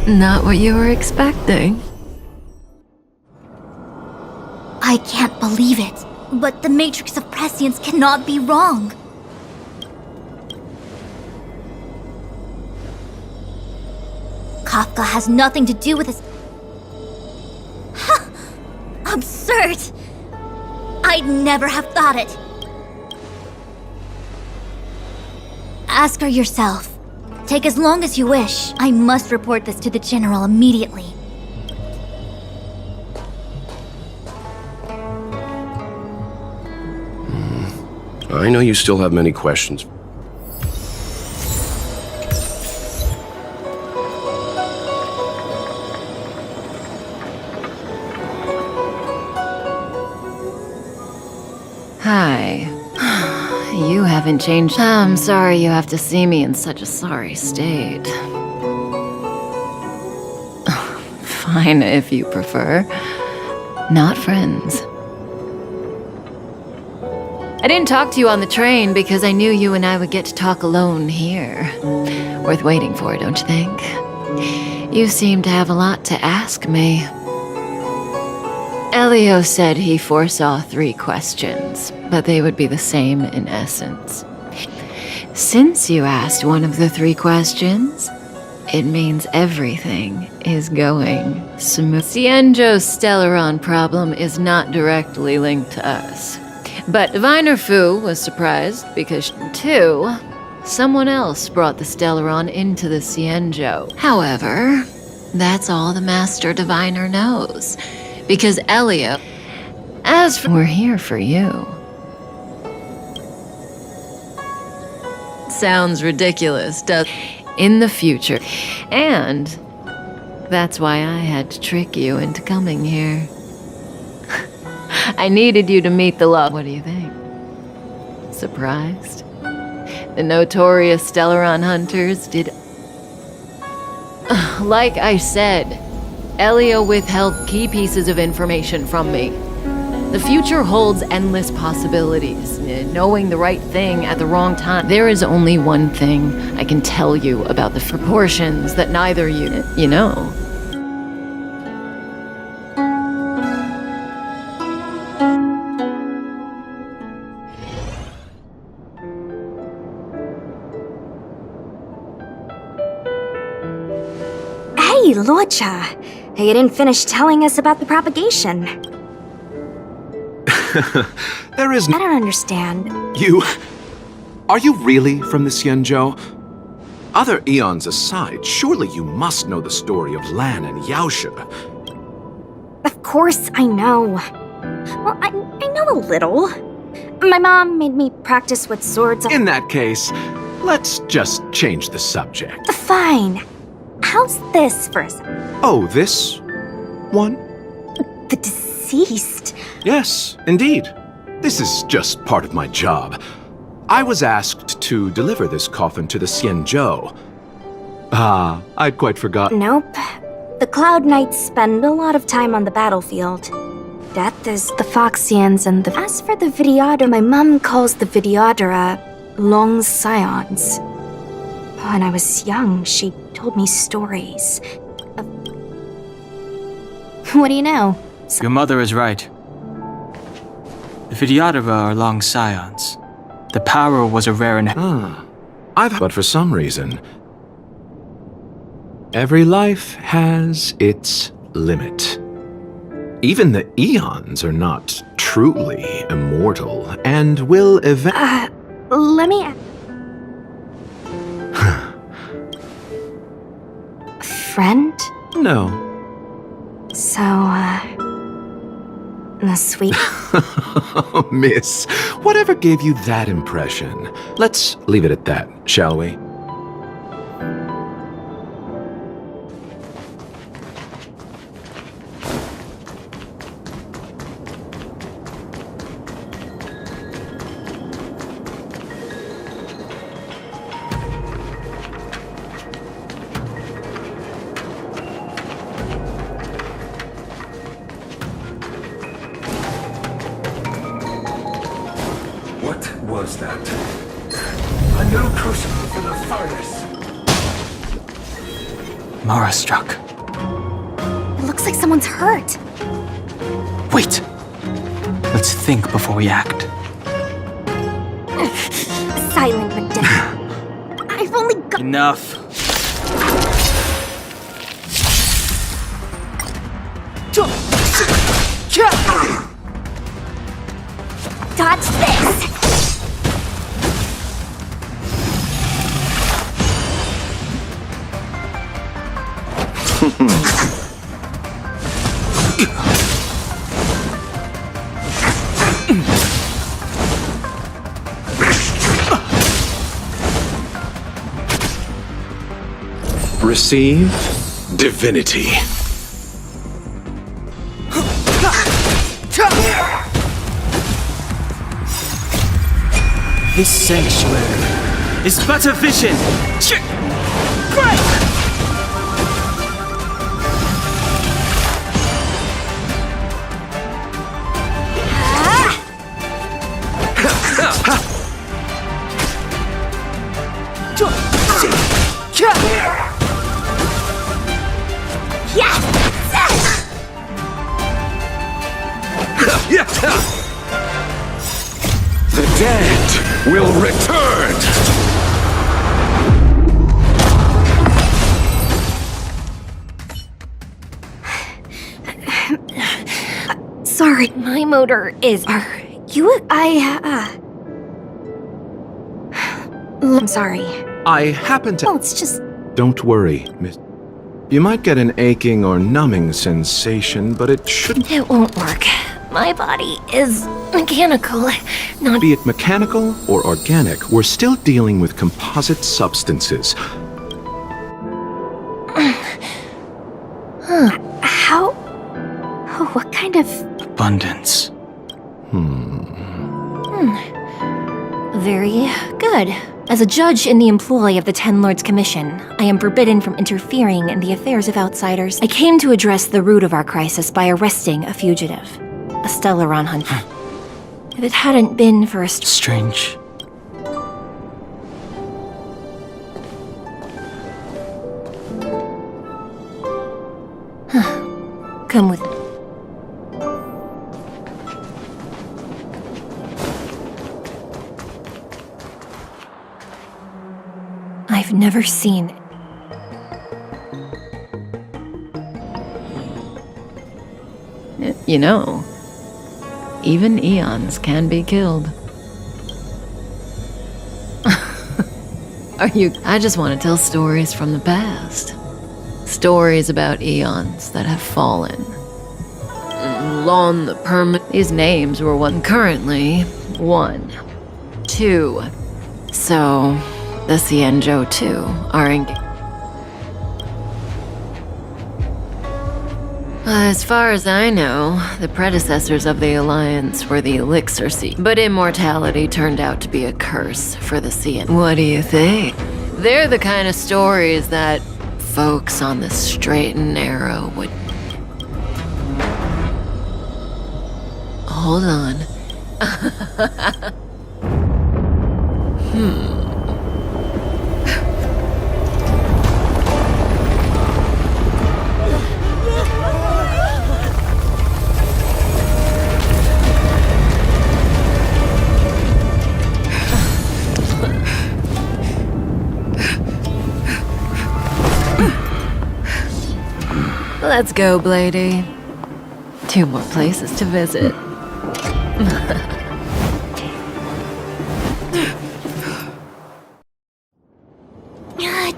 Speaker 7: Not what you were expecting.
Speaker 15: I can't believe it, but the Matrix of Prescience cannot be wrong. Kafka has nothing to do with this. Absurd! I'd never have thought it. Ask her yourself. Take as long as you wish. I must report this to the General immediately.
Speaker 8: I know you still have many questions.
Speaker 7: Hi. You haven't changed. I'm sorry you have to see me in such a sorry state. Fine, if you prefer. Not friends. I didn't talk to you on the train because I knew you and I would get to talk alone here. Worth waiting for, don't you think? You seem to have a lot to ask me. Elio said he foresaw 3 questions, but they would be the same in essence. Since you asked one of the 3 questions, it means everything is going smooth. Xianzhou's Stellaron problem is not directly linked to us. But Diviner Fu was surprised because, too, someone else brought the Stellaron into the Xianzhou. However, that's all the Master Diviner knows. Because Elio, as for, we're here for you. Sounds ridiculous, does in the future. And that's why I had to trick you into coming here. I needed you to meet the love. What do you think? Surprised? The notorious Stellaron hunters did... Like I said, Elio withheld key pieces of information from me. The future holds endless possibilities. Knowing the right thing at the wrong time. There is only one thing I can tell you about the proportions that neither you know.
Speaker 16: Hey, Luocha! You didn't finish telling us about the propagation.
Speaker 3: There is
Speaker 16: I don't understand.
Speaker 3: Are you really from the Xianzhou? Other eons aside, surely you must know the story of Lan and Yaoshe.
Speaker 16: Of course I know. Well, I know a little. My mom made me practice with swords.
Speaker 3: In that case, let's just change the subject.
Speaker 16: Fine. How's this for a second?
Speaker 3: Oh, this one?
Speaker 16: The deceased?
Speaker 3: Yes, indeed. This is just part of my job. I was asked to deliver this coffin to the Xianzhou. I'd quite forgotten.
Speaker 16: Nope. The Cloud Knights spend a lot of time on the battlefield. Death is the Foxians and the... As for the Videodara, my mom calls the Videodara long scions. When I was young, she told me stories of... What do you know?
Speaker 5: Your mother is right. The Videodara are long scions. The power was a rare and...
Speaker 3: But for some reason, every life has its limit. Even the eons are not truly immortal and will eventually...
Speaker 16: let me... Friend?
Speaker 3: No.
Speaker 16: So, the sweet...
Speaker 3: Miss, whatever gave you that impression? Let's leave it at that, shall we?
Speaker 5: Mara struck.
Speaker 16: It looks like someone's hurt.
Speaker 5: Wait! Let's think before we act.
Speaker 16: Silent but deadly. I've only got...
Speaker 5: Enough.
Speaker 16: Dodge this!
Speaker 3: Receive divinity.
Speaker 5: This sanctuary is but a vision.
Speaker 3: The dead will return!
Speaker 16: Sorry, my motor is... I'm sorry.
Speaker 3: I happen to...
Speaker 16: Oh, it's just...
Speaker 3: Don't worry, Miss... You might get an aching or numbing sensation, but it shouldn't...
Speaker 16: It won't work. My body is mechanical, not...
Speaker 3: Be it mechanical or organic, we're still dealing with composite substances.
Speaker 16: How... Oh, what kind of...
Speaker 5: Abundance.
Speaker 16: Very good. As a judge in the employ of the Ten Lords Commission, I am forbidden from interfering in the affairs of outsiders. I came to address the root of our crisis by arresting a fugitive. A Stellaron hunter. If it hadn't been for a...
Speaker 5: Strange.
Speaker 16: Come with me. I've never seen...
Speaker 7: You know, even eons can be killed. I just want to tell stories from the past. Stories about eons that have fallen. Lon the Permanent. These names were one currently. 1. 2. So, the Xianzhou too are engaged. As far as I know, the predecessors of the Alliance were the Elixir Seekers, but immortality turned out to be a curse for the Xian. What do you think? They're the kind of stories that folks on the straight and narrow would... Hold on. Let's go, Blady. 2 more places to visit.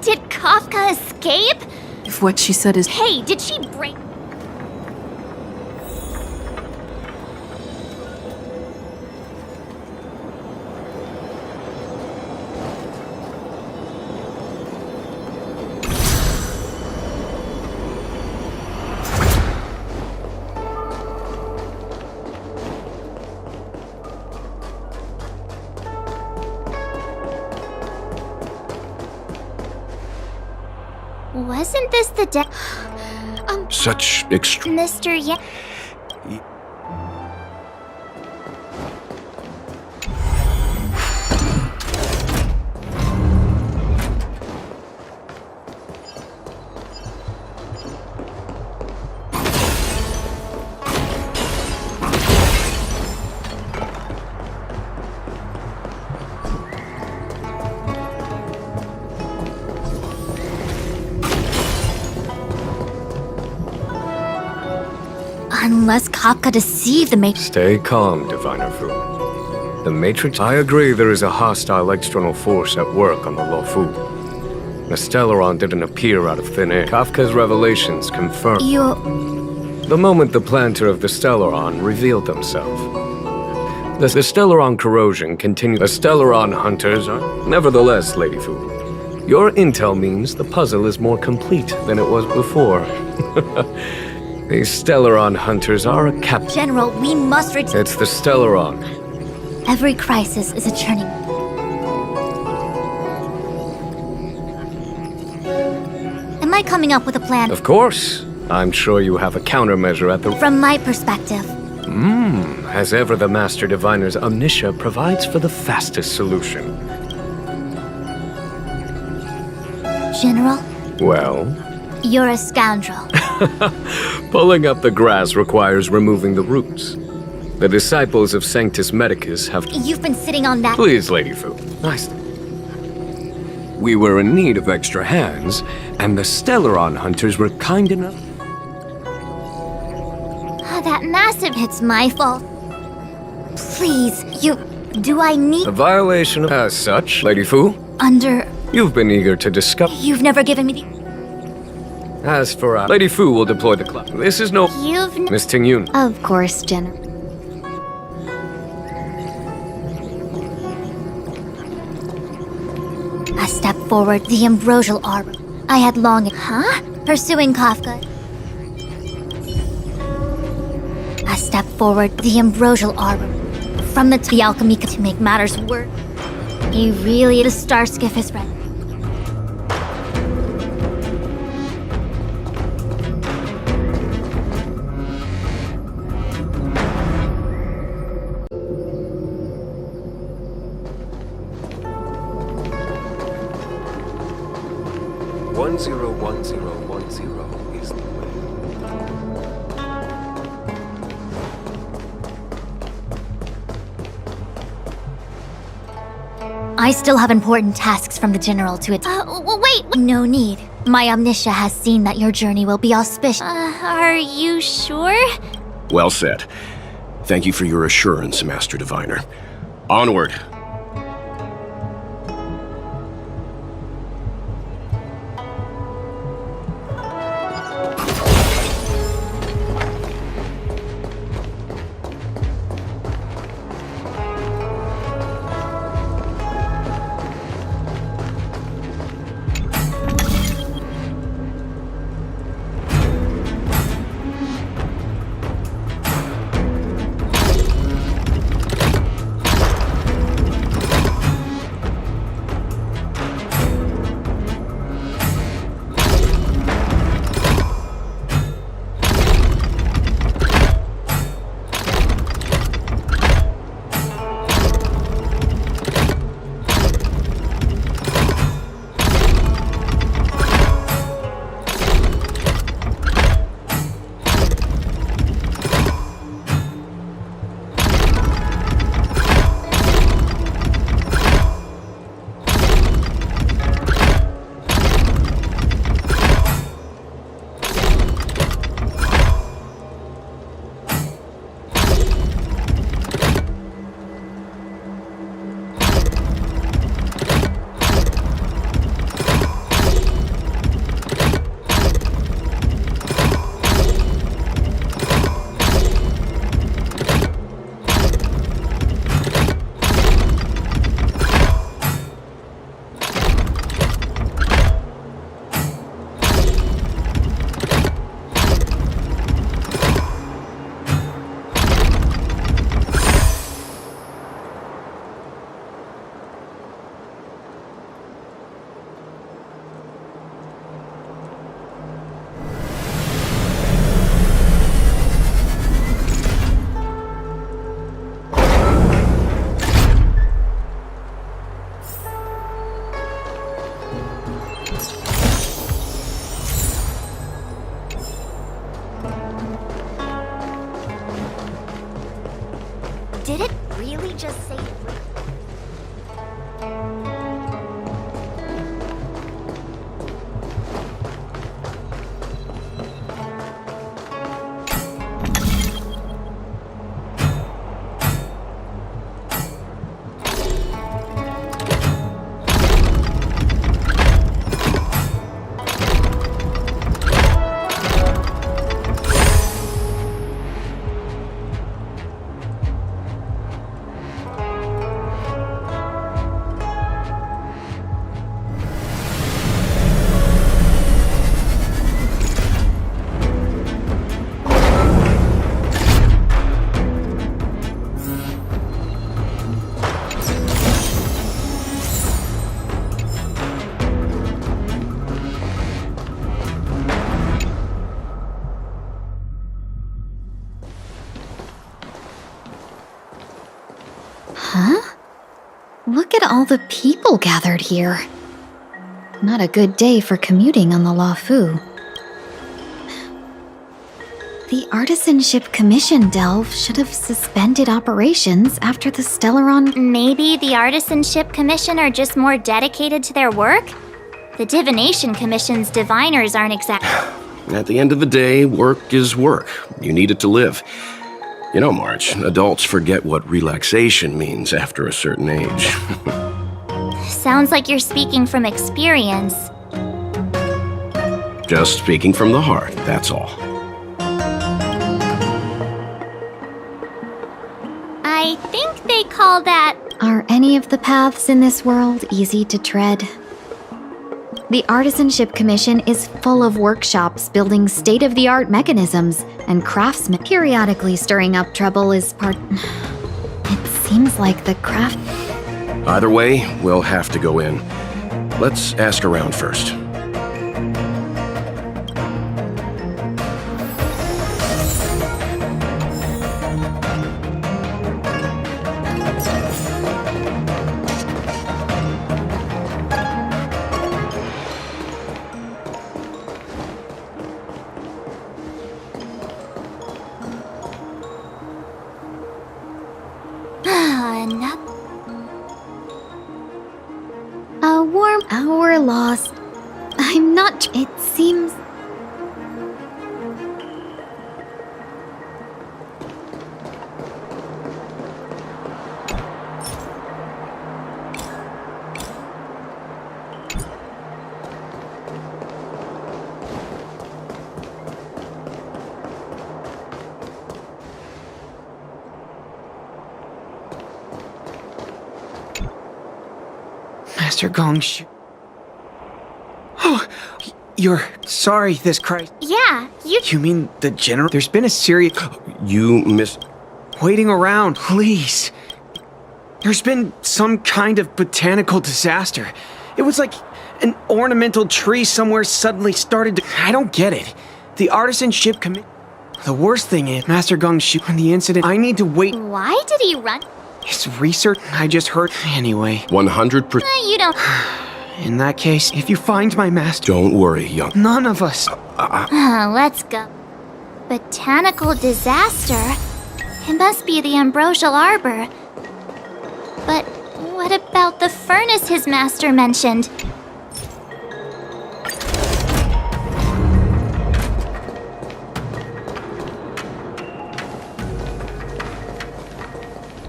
Speaker 6: Did Kafka escape?
Speaker 1: If what she said is...
Speaker 6: Hey, did she break... Wasn't this the
Speaker 3: Such extreme...
Speaker 6: Mr.
Speaker 15: Unless Kafka deceived the Matrix.
Speaker 2: Stay calm, Diviner Fu. The Matrix... I agree there is a hostile external force at work on the Luofu. The Stellaron didn't appear out of thin air. Kafka's revelations confirm... the moment the planter of the Stellaron revealed themselves. The Stellaron corrosion continues. The Stellaron hunters are... Nevertheless, Lady Fu, your intel means the puzzle is more complete than it was before. These Stellaron hunters are a
Speaker 15: General, we must
Speaker 2: It's the Stellaron.
Speaker 15: Every crisis is a turning. Am I coming up with a plan?
Speaker 2: Of course. I'm sure you have a countermeasure at the...
Speaker 15: From my perspective.
Speaker 2: As ever, the Master Diviner's Omniscia provides for the fastest solution.
Speaker 15: General?
Speaker 2: Well?
Speaker 15: You're a scoundrel.
Speaker 2: Pulling up the grass requires removing the roots. The disciples of Sanctus Medicus have...
Speaker 15: You've been sitting on that...
Speaker 2: Please, Lady Fu. Nice. We were in need of extra hands, and the Stellaron hunters were kind enough...
Speaker 15: That massive... It's my fault. Please, Do I need...
Speaker 2: A violation of... As such, Lady Fu...
Speaker 15: Under...
Speaker 2: You've been eager to discover...
Speaker 15: You've never given me the...
Speaker 2: As for... Lady Fu will deploy the clock. This is no... Miss Tingyun.
Speaker 15: Of course, General. A step forward, the ambrosial arbor. I had long... Huh? Pursuing Kafka. A step forward, the ambrosial arbor. From the alchemy to make matters worse. You really... The star skiff is ready.
Speaker 2: Is the way.
Speaker 15: I still have important tasks from the General to it. Wait! No need. My Omniscia has seen that your journey will be auspicious. Are you sure?
Speaker 8: Well said. Thank you for your assurance, Master Diviner. Onward.
Speaker 15: Did it really just say...
Speaker 1: Huh? Look at all the people gathered here. Not a good day for commuting on the Luofu. The Artisanship Commission Delve should have suspended operations after the Stellaron.
Speaker 6: Maybe the Artisanship Commission are just more dedicated to their work? The Divination Commission's diviners aren't exactly.
Speaker 8: At the end of the day, work is work. You need it to live. You know, Marge, adults forget what relaxation means after a certain age.
Speaker 6: Sounds like you're speaking from experience.
Speaker 8: Just speaking from the heart, that's all.
Speaker 6: I think they call that...
Speaker 1: Are any of the paths in this world easy to tread? The Artisanship Commission is full of workshops building state-of-the-art mechanisms, and craftsmen periodically stirring up trouble is part... It seems like the craft...
Speaker 8: Either way, we'll have to go in. Let's ask around first.
Speaker 1: A warm hour lost. I'm not... It seems...
Speaker 5: Master Gongshu. Oh, you're sorry this crisis.
Speaker 6: Yeah,
Speaker 5: You mean the general? There's been a serious...
Speaker 8: You
Speaker 5: Waiting around, please. There's been some kind of botanical disaster. It was like an ornamental tree somewhere suddenly started to... I don't get it. The Artisanship Committee... The worst thing is, Master Gongshu, on the incident, I need to wait...
Speaker 6: Why did he run?
Speaker 5: His research, I just heard... Anyway.
Speaker 8: 100%...
Speaker 6: You don't...
Speaker 5: In that case, if you find my master...
Speaker 8: Don't worry, young...
Speaker 5: None of us...
Speaker 6: Let's go. Botanical disaster? It must be the Ambrosial Arbor. But what about the furnace his master mentioned?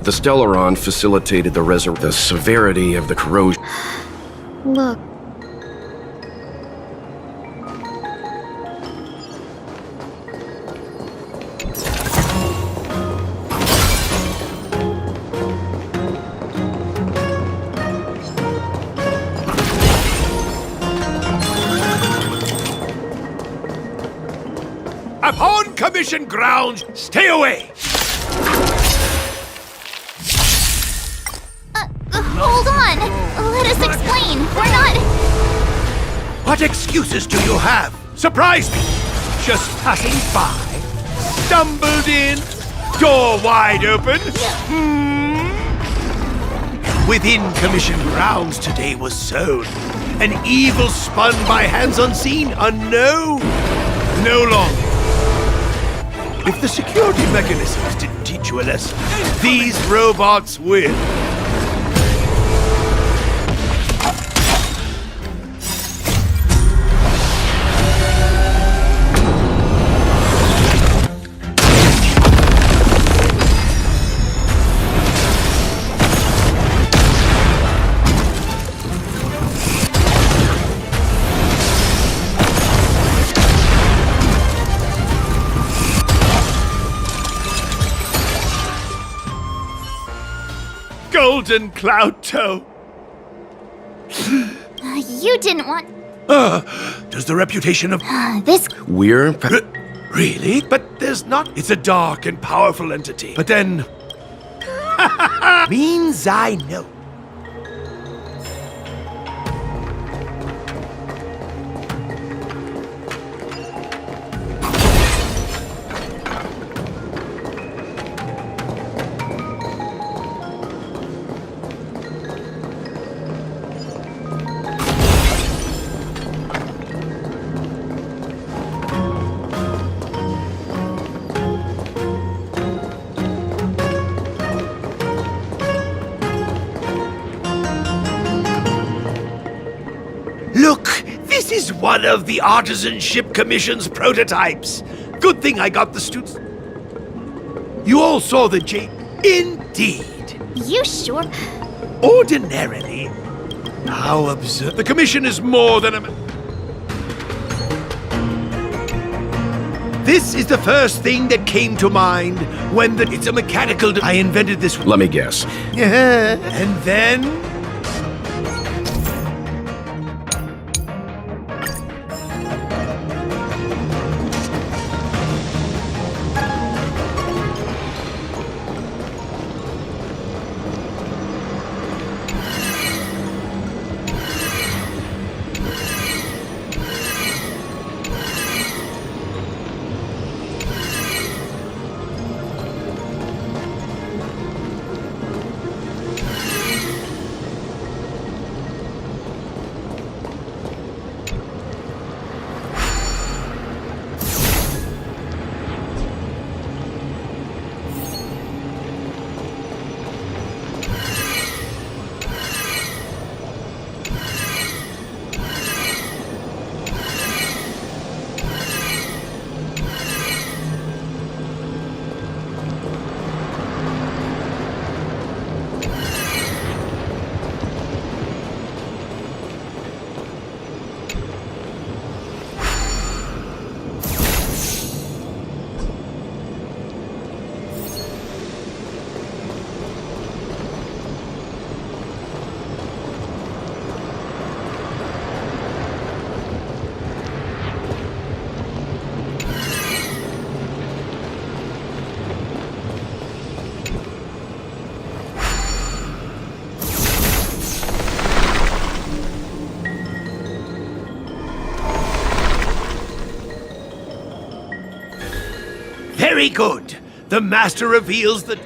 Speaker 8: The Stellaron facilitated the severity of the corrosion.
Speaker 1: Look.
Speaker 10: Upon commission grounds, stay away!
Speaker 6: Hold on! Let us explain. We're not...
Speaker 10: What excuses do you have? Surprise me! Just passing by? Stumbled in? Door wide open? Within commission grounds today was sown. An evil spun by hands unseen, unknown. No longer. If the security mechanisms didn't teach you a lesson, these robots will. Golden Cloud Toe.
Speaker 6: You didn't want...
Speaker 10: Does the reputation of...
Speaker 6: this...
Speaker 8: We're...
Speaker 10: Really? But there's not... It's a dark and powerful entity. But then... means I know. one of the Artisan Ship Commission's prototypes. Good thing I got the students. You all saw the Jade. Indeed.
Speaker 6: You sure?
Speaker 10: Ordinarily. How absurd. The Commission is more than a... This is the first thing that came to mind when the... It's a mechanical... I invented this...
Speaker 8: Let me guess.
Speaker 10: And then... Very good. The Master reveals that...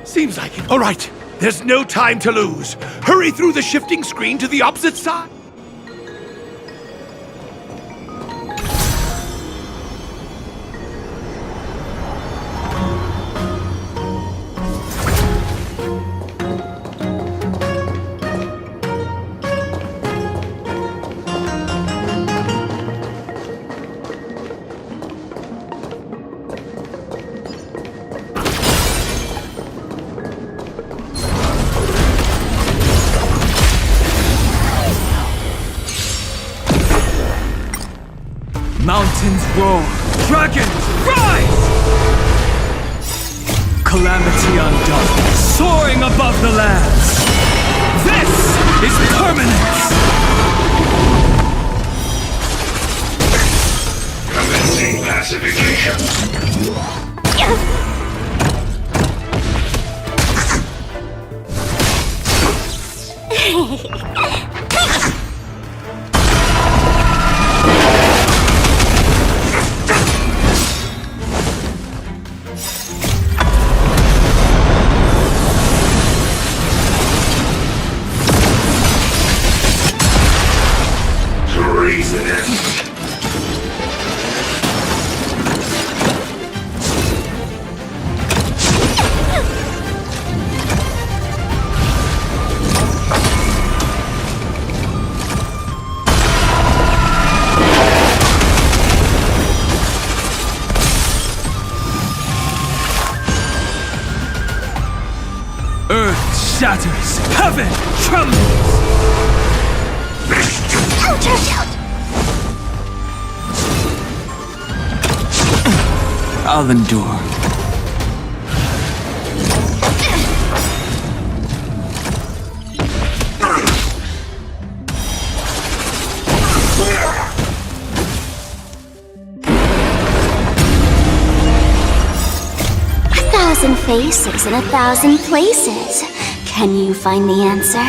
Speaker 10: Seems like it. All right. There's no time to lose. Hurry through the shifting screen to the opposite side.
Speaker 11: Mountains roar, dragons rise! Calamity undone, soaring above the lands. This is permanence!
Speaker 17: Commencing pacification.
Speaker 11: Earth shatters, heaven trembles! I'll endure.
Speaker 15: A thousand faces in a thousand places. Can you find the answer?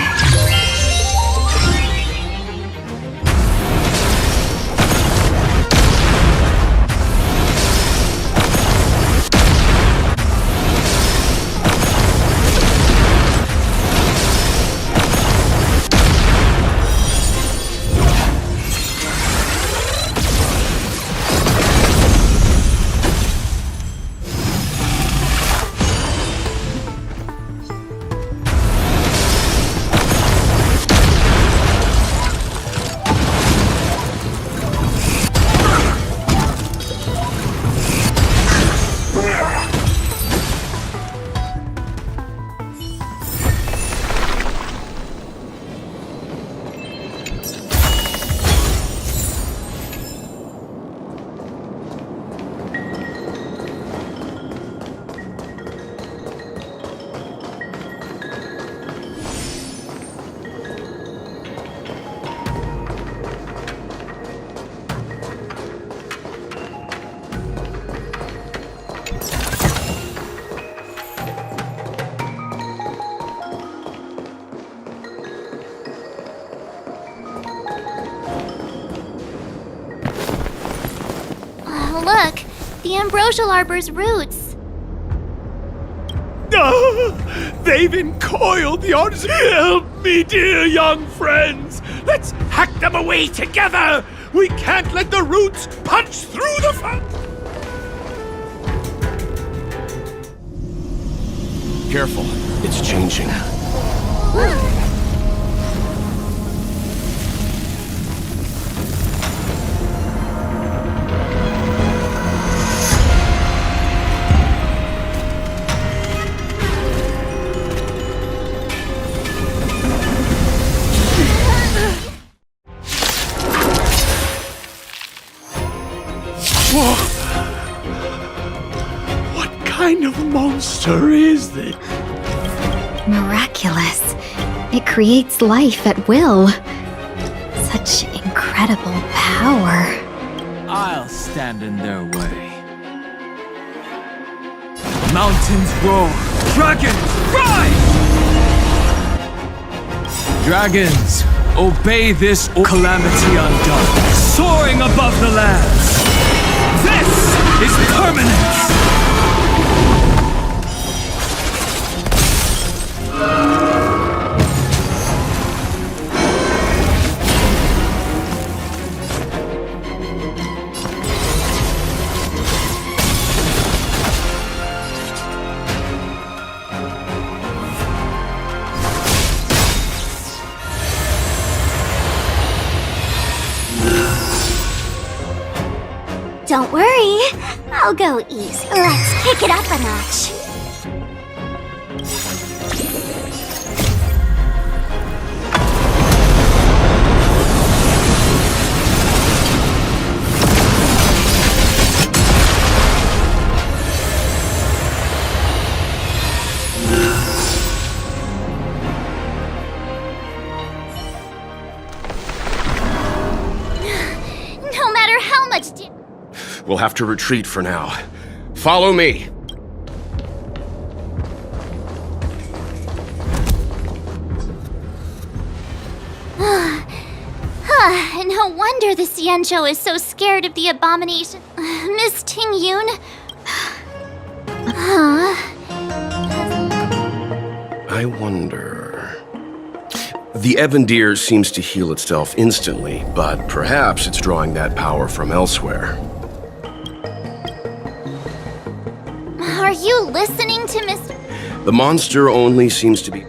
Speaker 6: look, the ambrosial arbor's roots.
Speaker 10: They've encoiled the artisan. Help me, dear young friends. Let's hack them away together. We can't let the roots punch through the
Speaker 8: Careful, it's changing.
Speaker 10: What kind of monster is this?
Speaker 1: Miraculous. It creates life at will. Such incredible power.
Speaker 11: I'll stand in their way. Mountains roar, dragons rise! Dragons, obey this calamity undone, soaring above the lands. This is permanence!
Speaker 15: Don't worry, I'll go easy. Let's pick it up a notch.
Speaker 6: No matter how much
Speaker 8: We'll have to retreat for now. Follow me.
Speaker 6: No wonder the Xianzhou is so scared of the abomination. Miss Ting Yun?
Speaker 8: I wonder... The Evandir seems to heal itself instantly, but perhaps it's drawing that power from elsewhere.
Speaker 6: Are you listening to Miss...
Speaker 8: The monster only seems to be...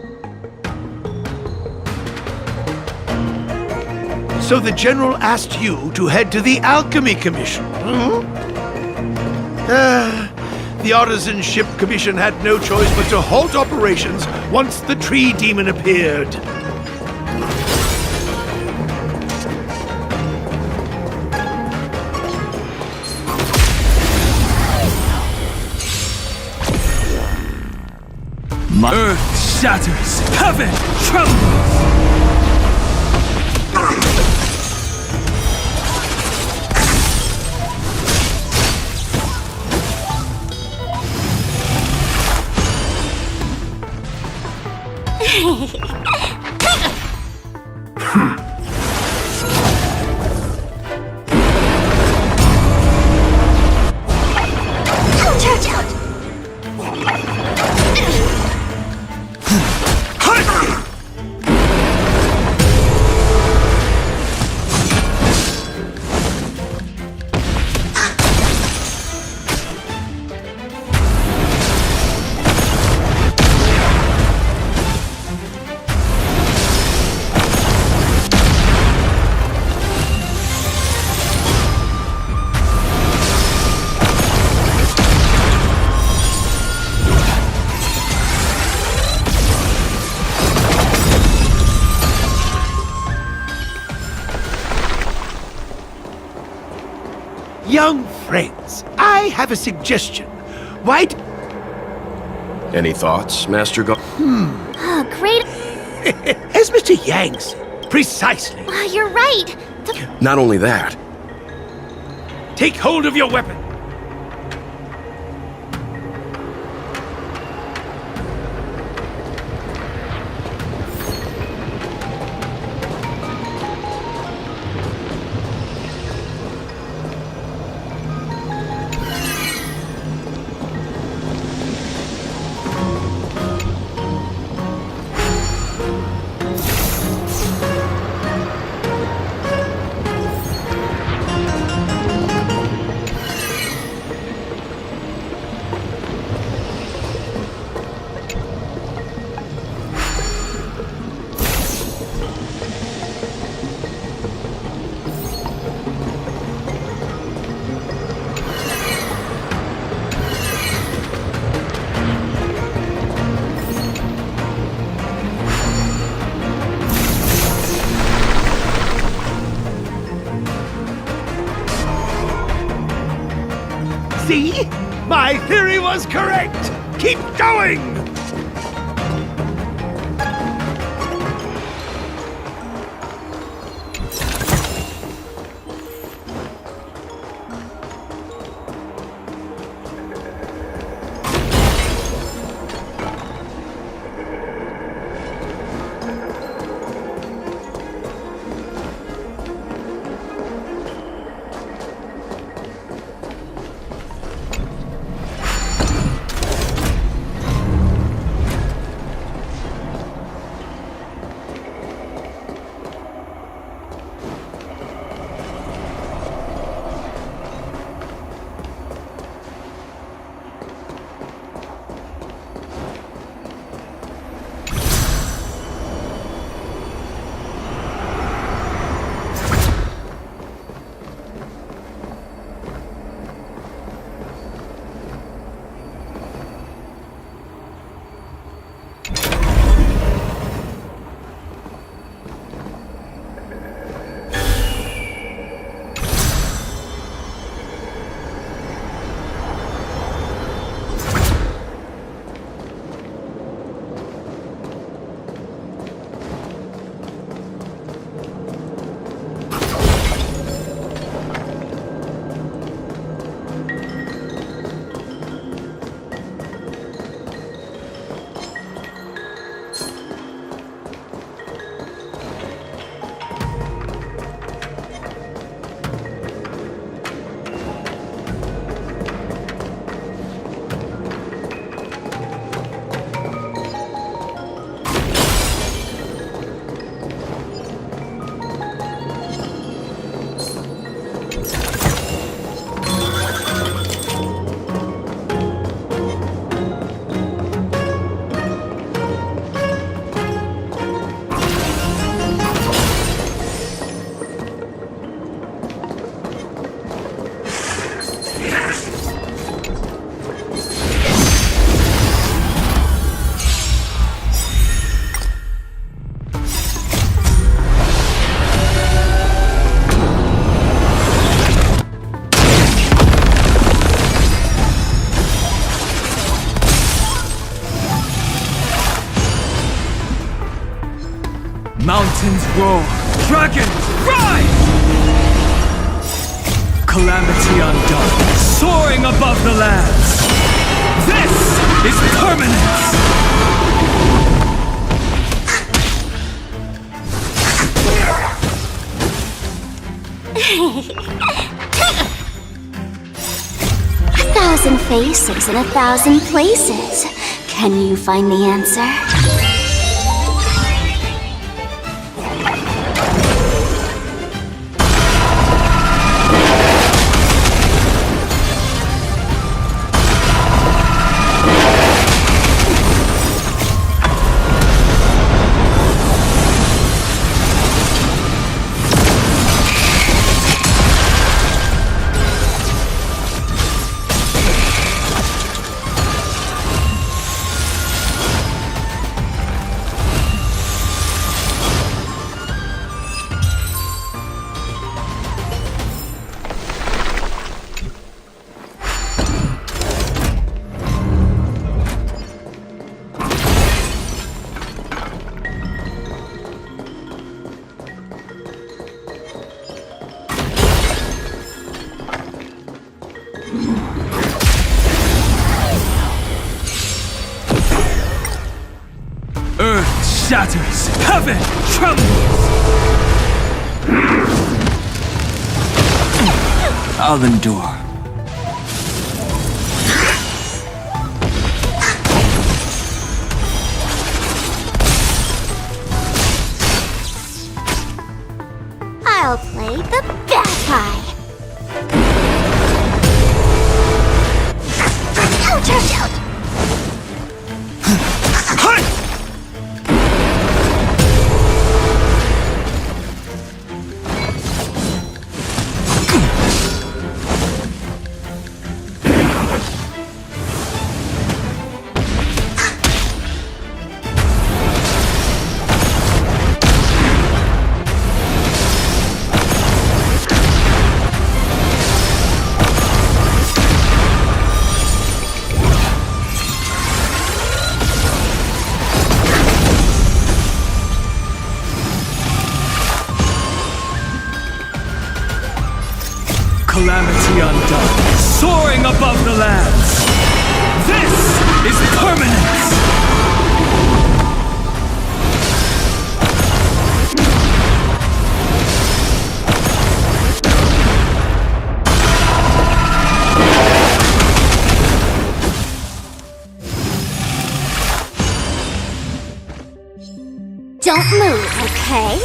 Speaker 10: So the General asked you to head to the Alchemy Commission, the Artisan Ship Commission had no choice but to halt operations once the tree demon appeared.
Speaker 11: My earth shatters, heaven trembles!
Speaker 15: Charge out!
Speaker 10: Young friends, I have a suggestion. Why
Speaker 8: Any thoughts, Master Go?
Speaker 6: Great.
Speaker 10: As Mr. Yang said, precisely.
Speaker 6: You're right.
Speaker 8: Not only that,
Speaker 10: Take hold of your weapon. See? My theory was correct! Keep going!
Speaker 11: Mountains roar, dragons rise! Calamity undone, soaring above the lands. This is permanence!
Speaker 15: A thousand faces in a thousand places. Can you find the answer?
Speaker 11: Earth shatters, heaven trembles! I'll endure.
Speaker 19: I'll play the bad guy. Out.
Speaker 11: Calamity undone, soaring above the lands. This is permanence!
Speaker 18: Don't move, okay?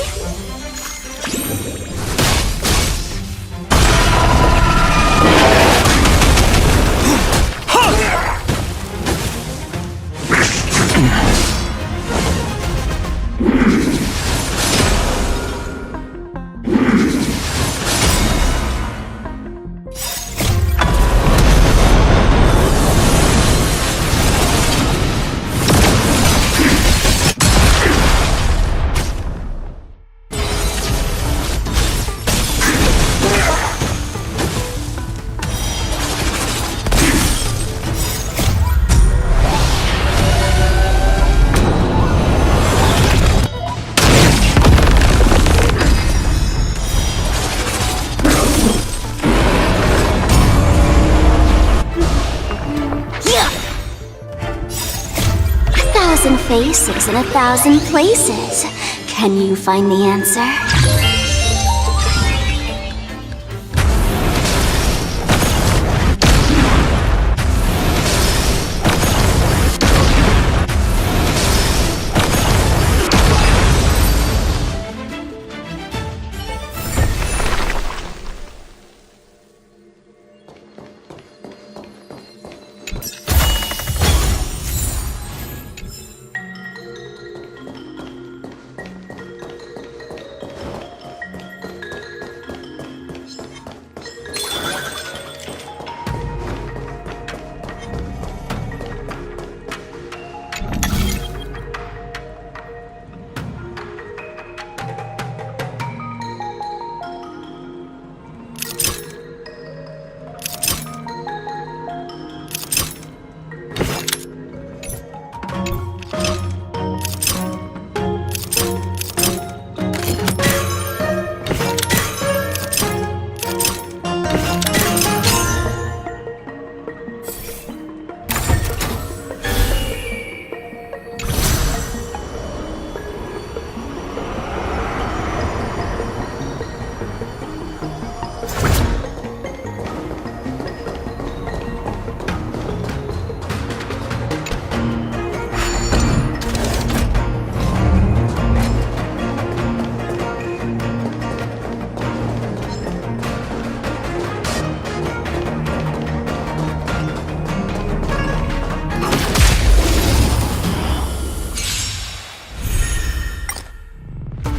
Speaker 18: Faces in 1,000 places. Can you find the answer?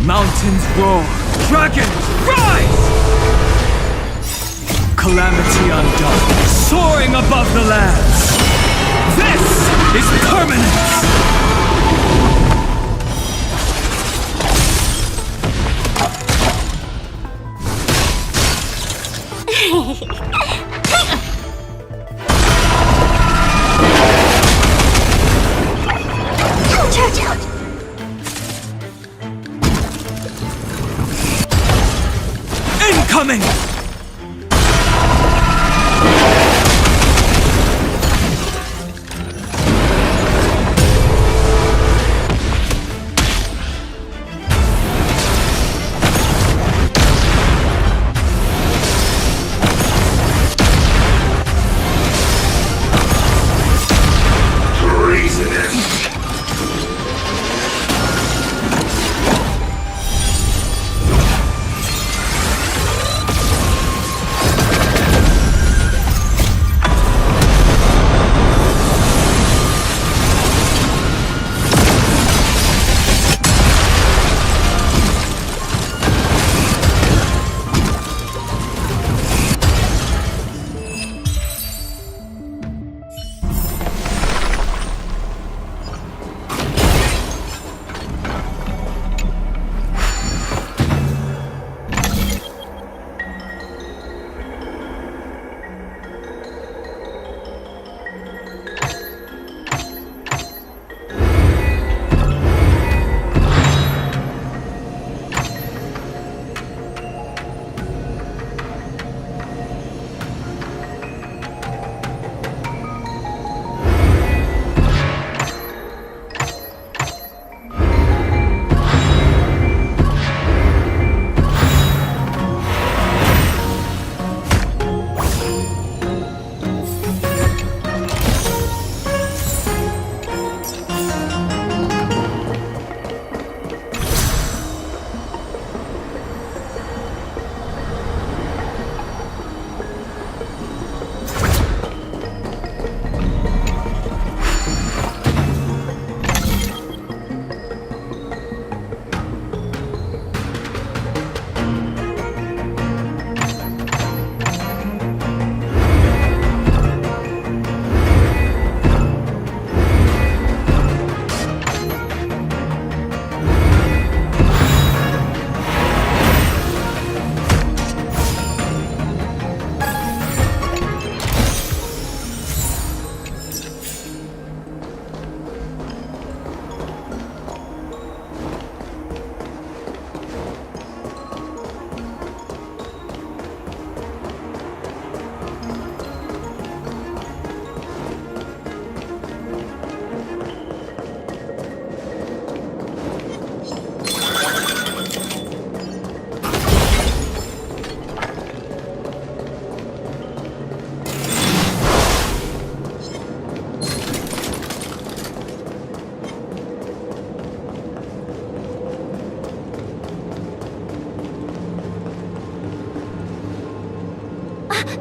Speaker 11: Mountains roar, dragons rise! Calamity undone, soaring above the lands. This is permanence! Incoming!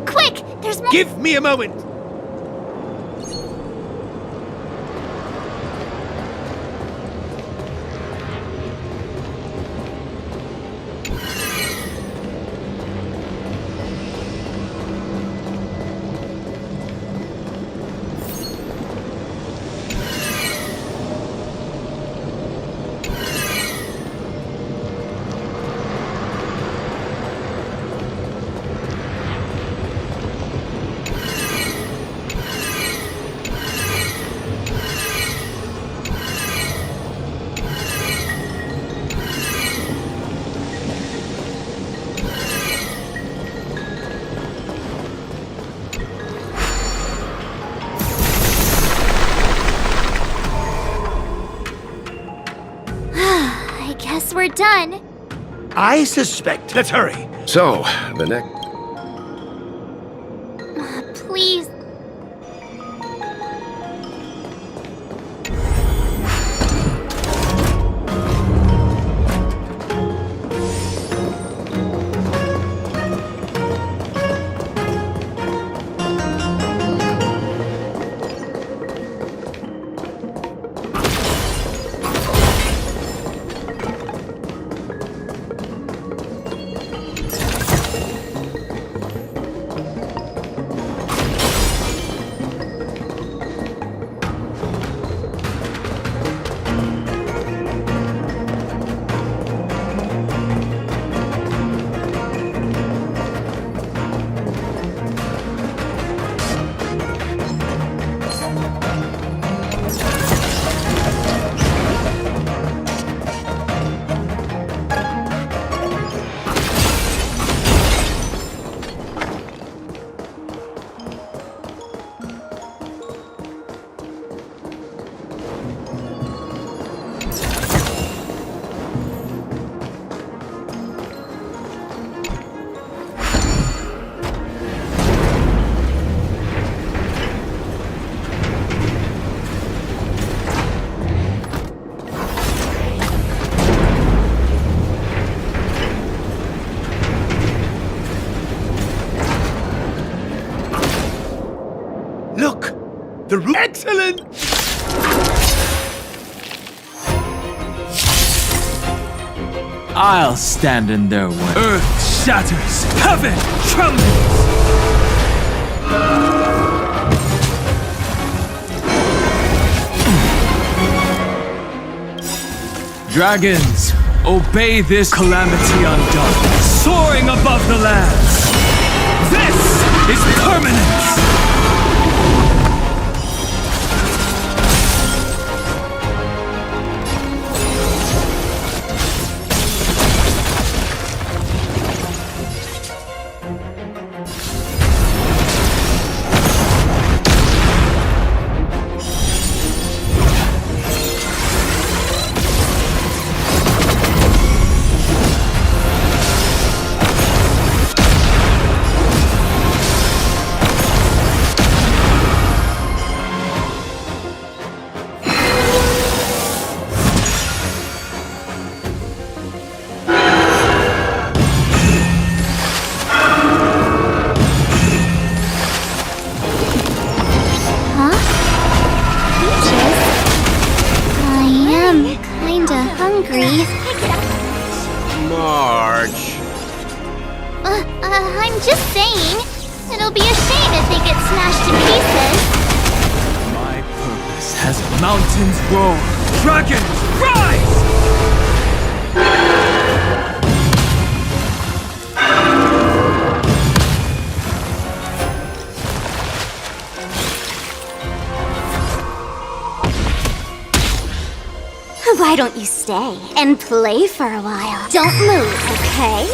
Speaker 6: Quick! There's more.
Speaker 10: Give me a moment!
Speaker 6: We're done.
Speaker 10: I suspect. Let's hurry.
Speaker 2: So, the next...
Speaker 6: Please.
Speaker 10: The room. Excellent!
Speaker 11: I'll stand in their way. Earth shatters, heaven trembles! Dragons, obey this calamity undone, soaring above the lands. This is permanence!
Speaker 6: I'm just saying. It'll be a shame if they get smashed to pieces.
Speaker 11: My purpose has mountains roar, dragons rise!
Speaker 15: Why don't you stay and play for a while? Don't move, okay?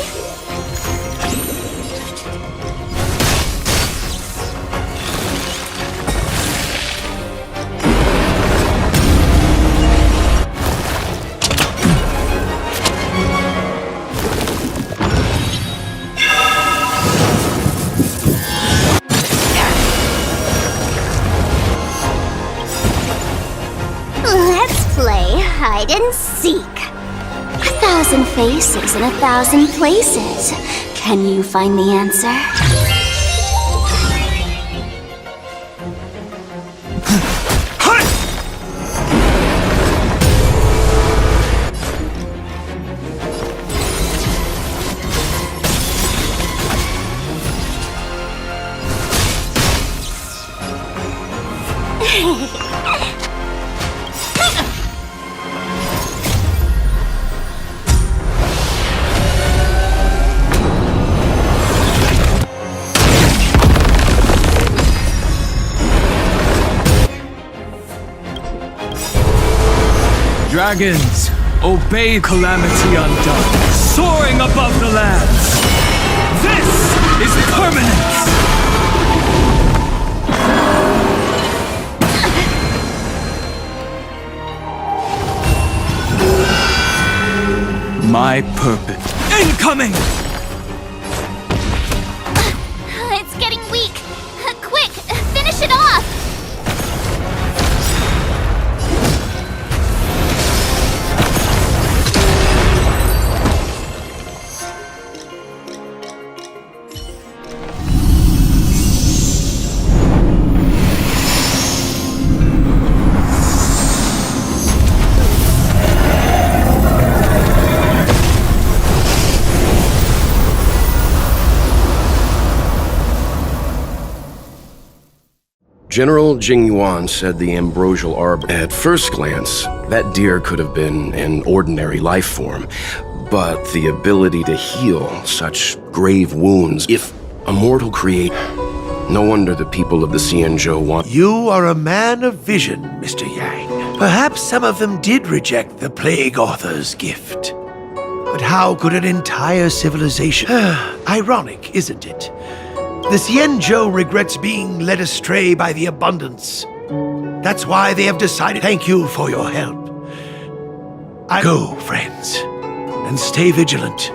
Speaker 15: Hide and seek. 1,000 faces in 1,000 places. Can you find the answer?
Speaker 11: Dragons, obey calamity undone, soaring above the lands. This is permanence! My purpose. Incoming!
Speaker 6: It's getting weak. Quick, finish it off!
Speaker 8: General Jingyuan said the ambrosial arbor. At first glance, that deer could have been an ordinary life form, but the ability to heal such grave wounds, if a mortal create, no wonder the people of the Xianzhou want.
Speaker 10: You are a man of vision, Mr. Yang. Perhaps some of them did reject the Plague Author's gift. But how could an entire civilization... Ironic, isn't it? The Xianzhou regrets being led astray by the abundance. That's why they have decided. Thank you for your help. Go, friends, and stay vigilant.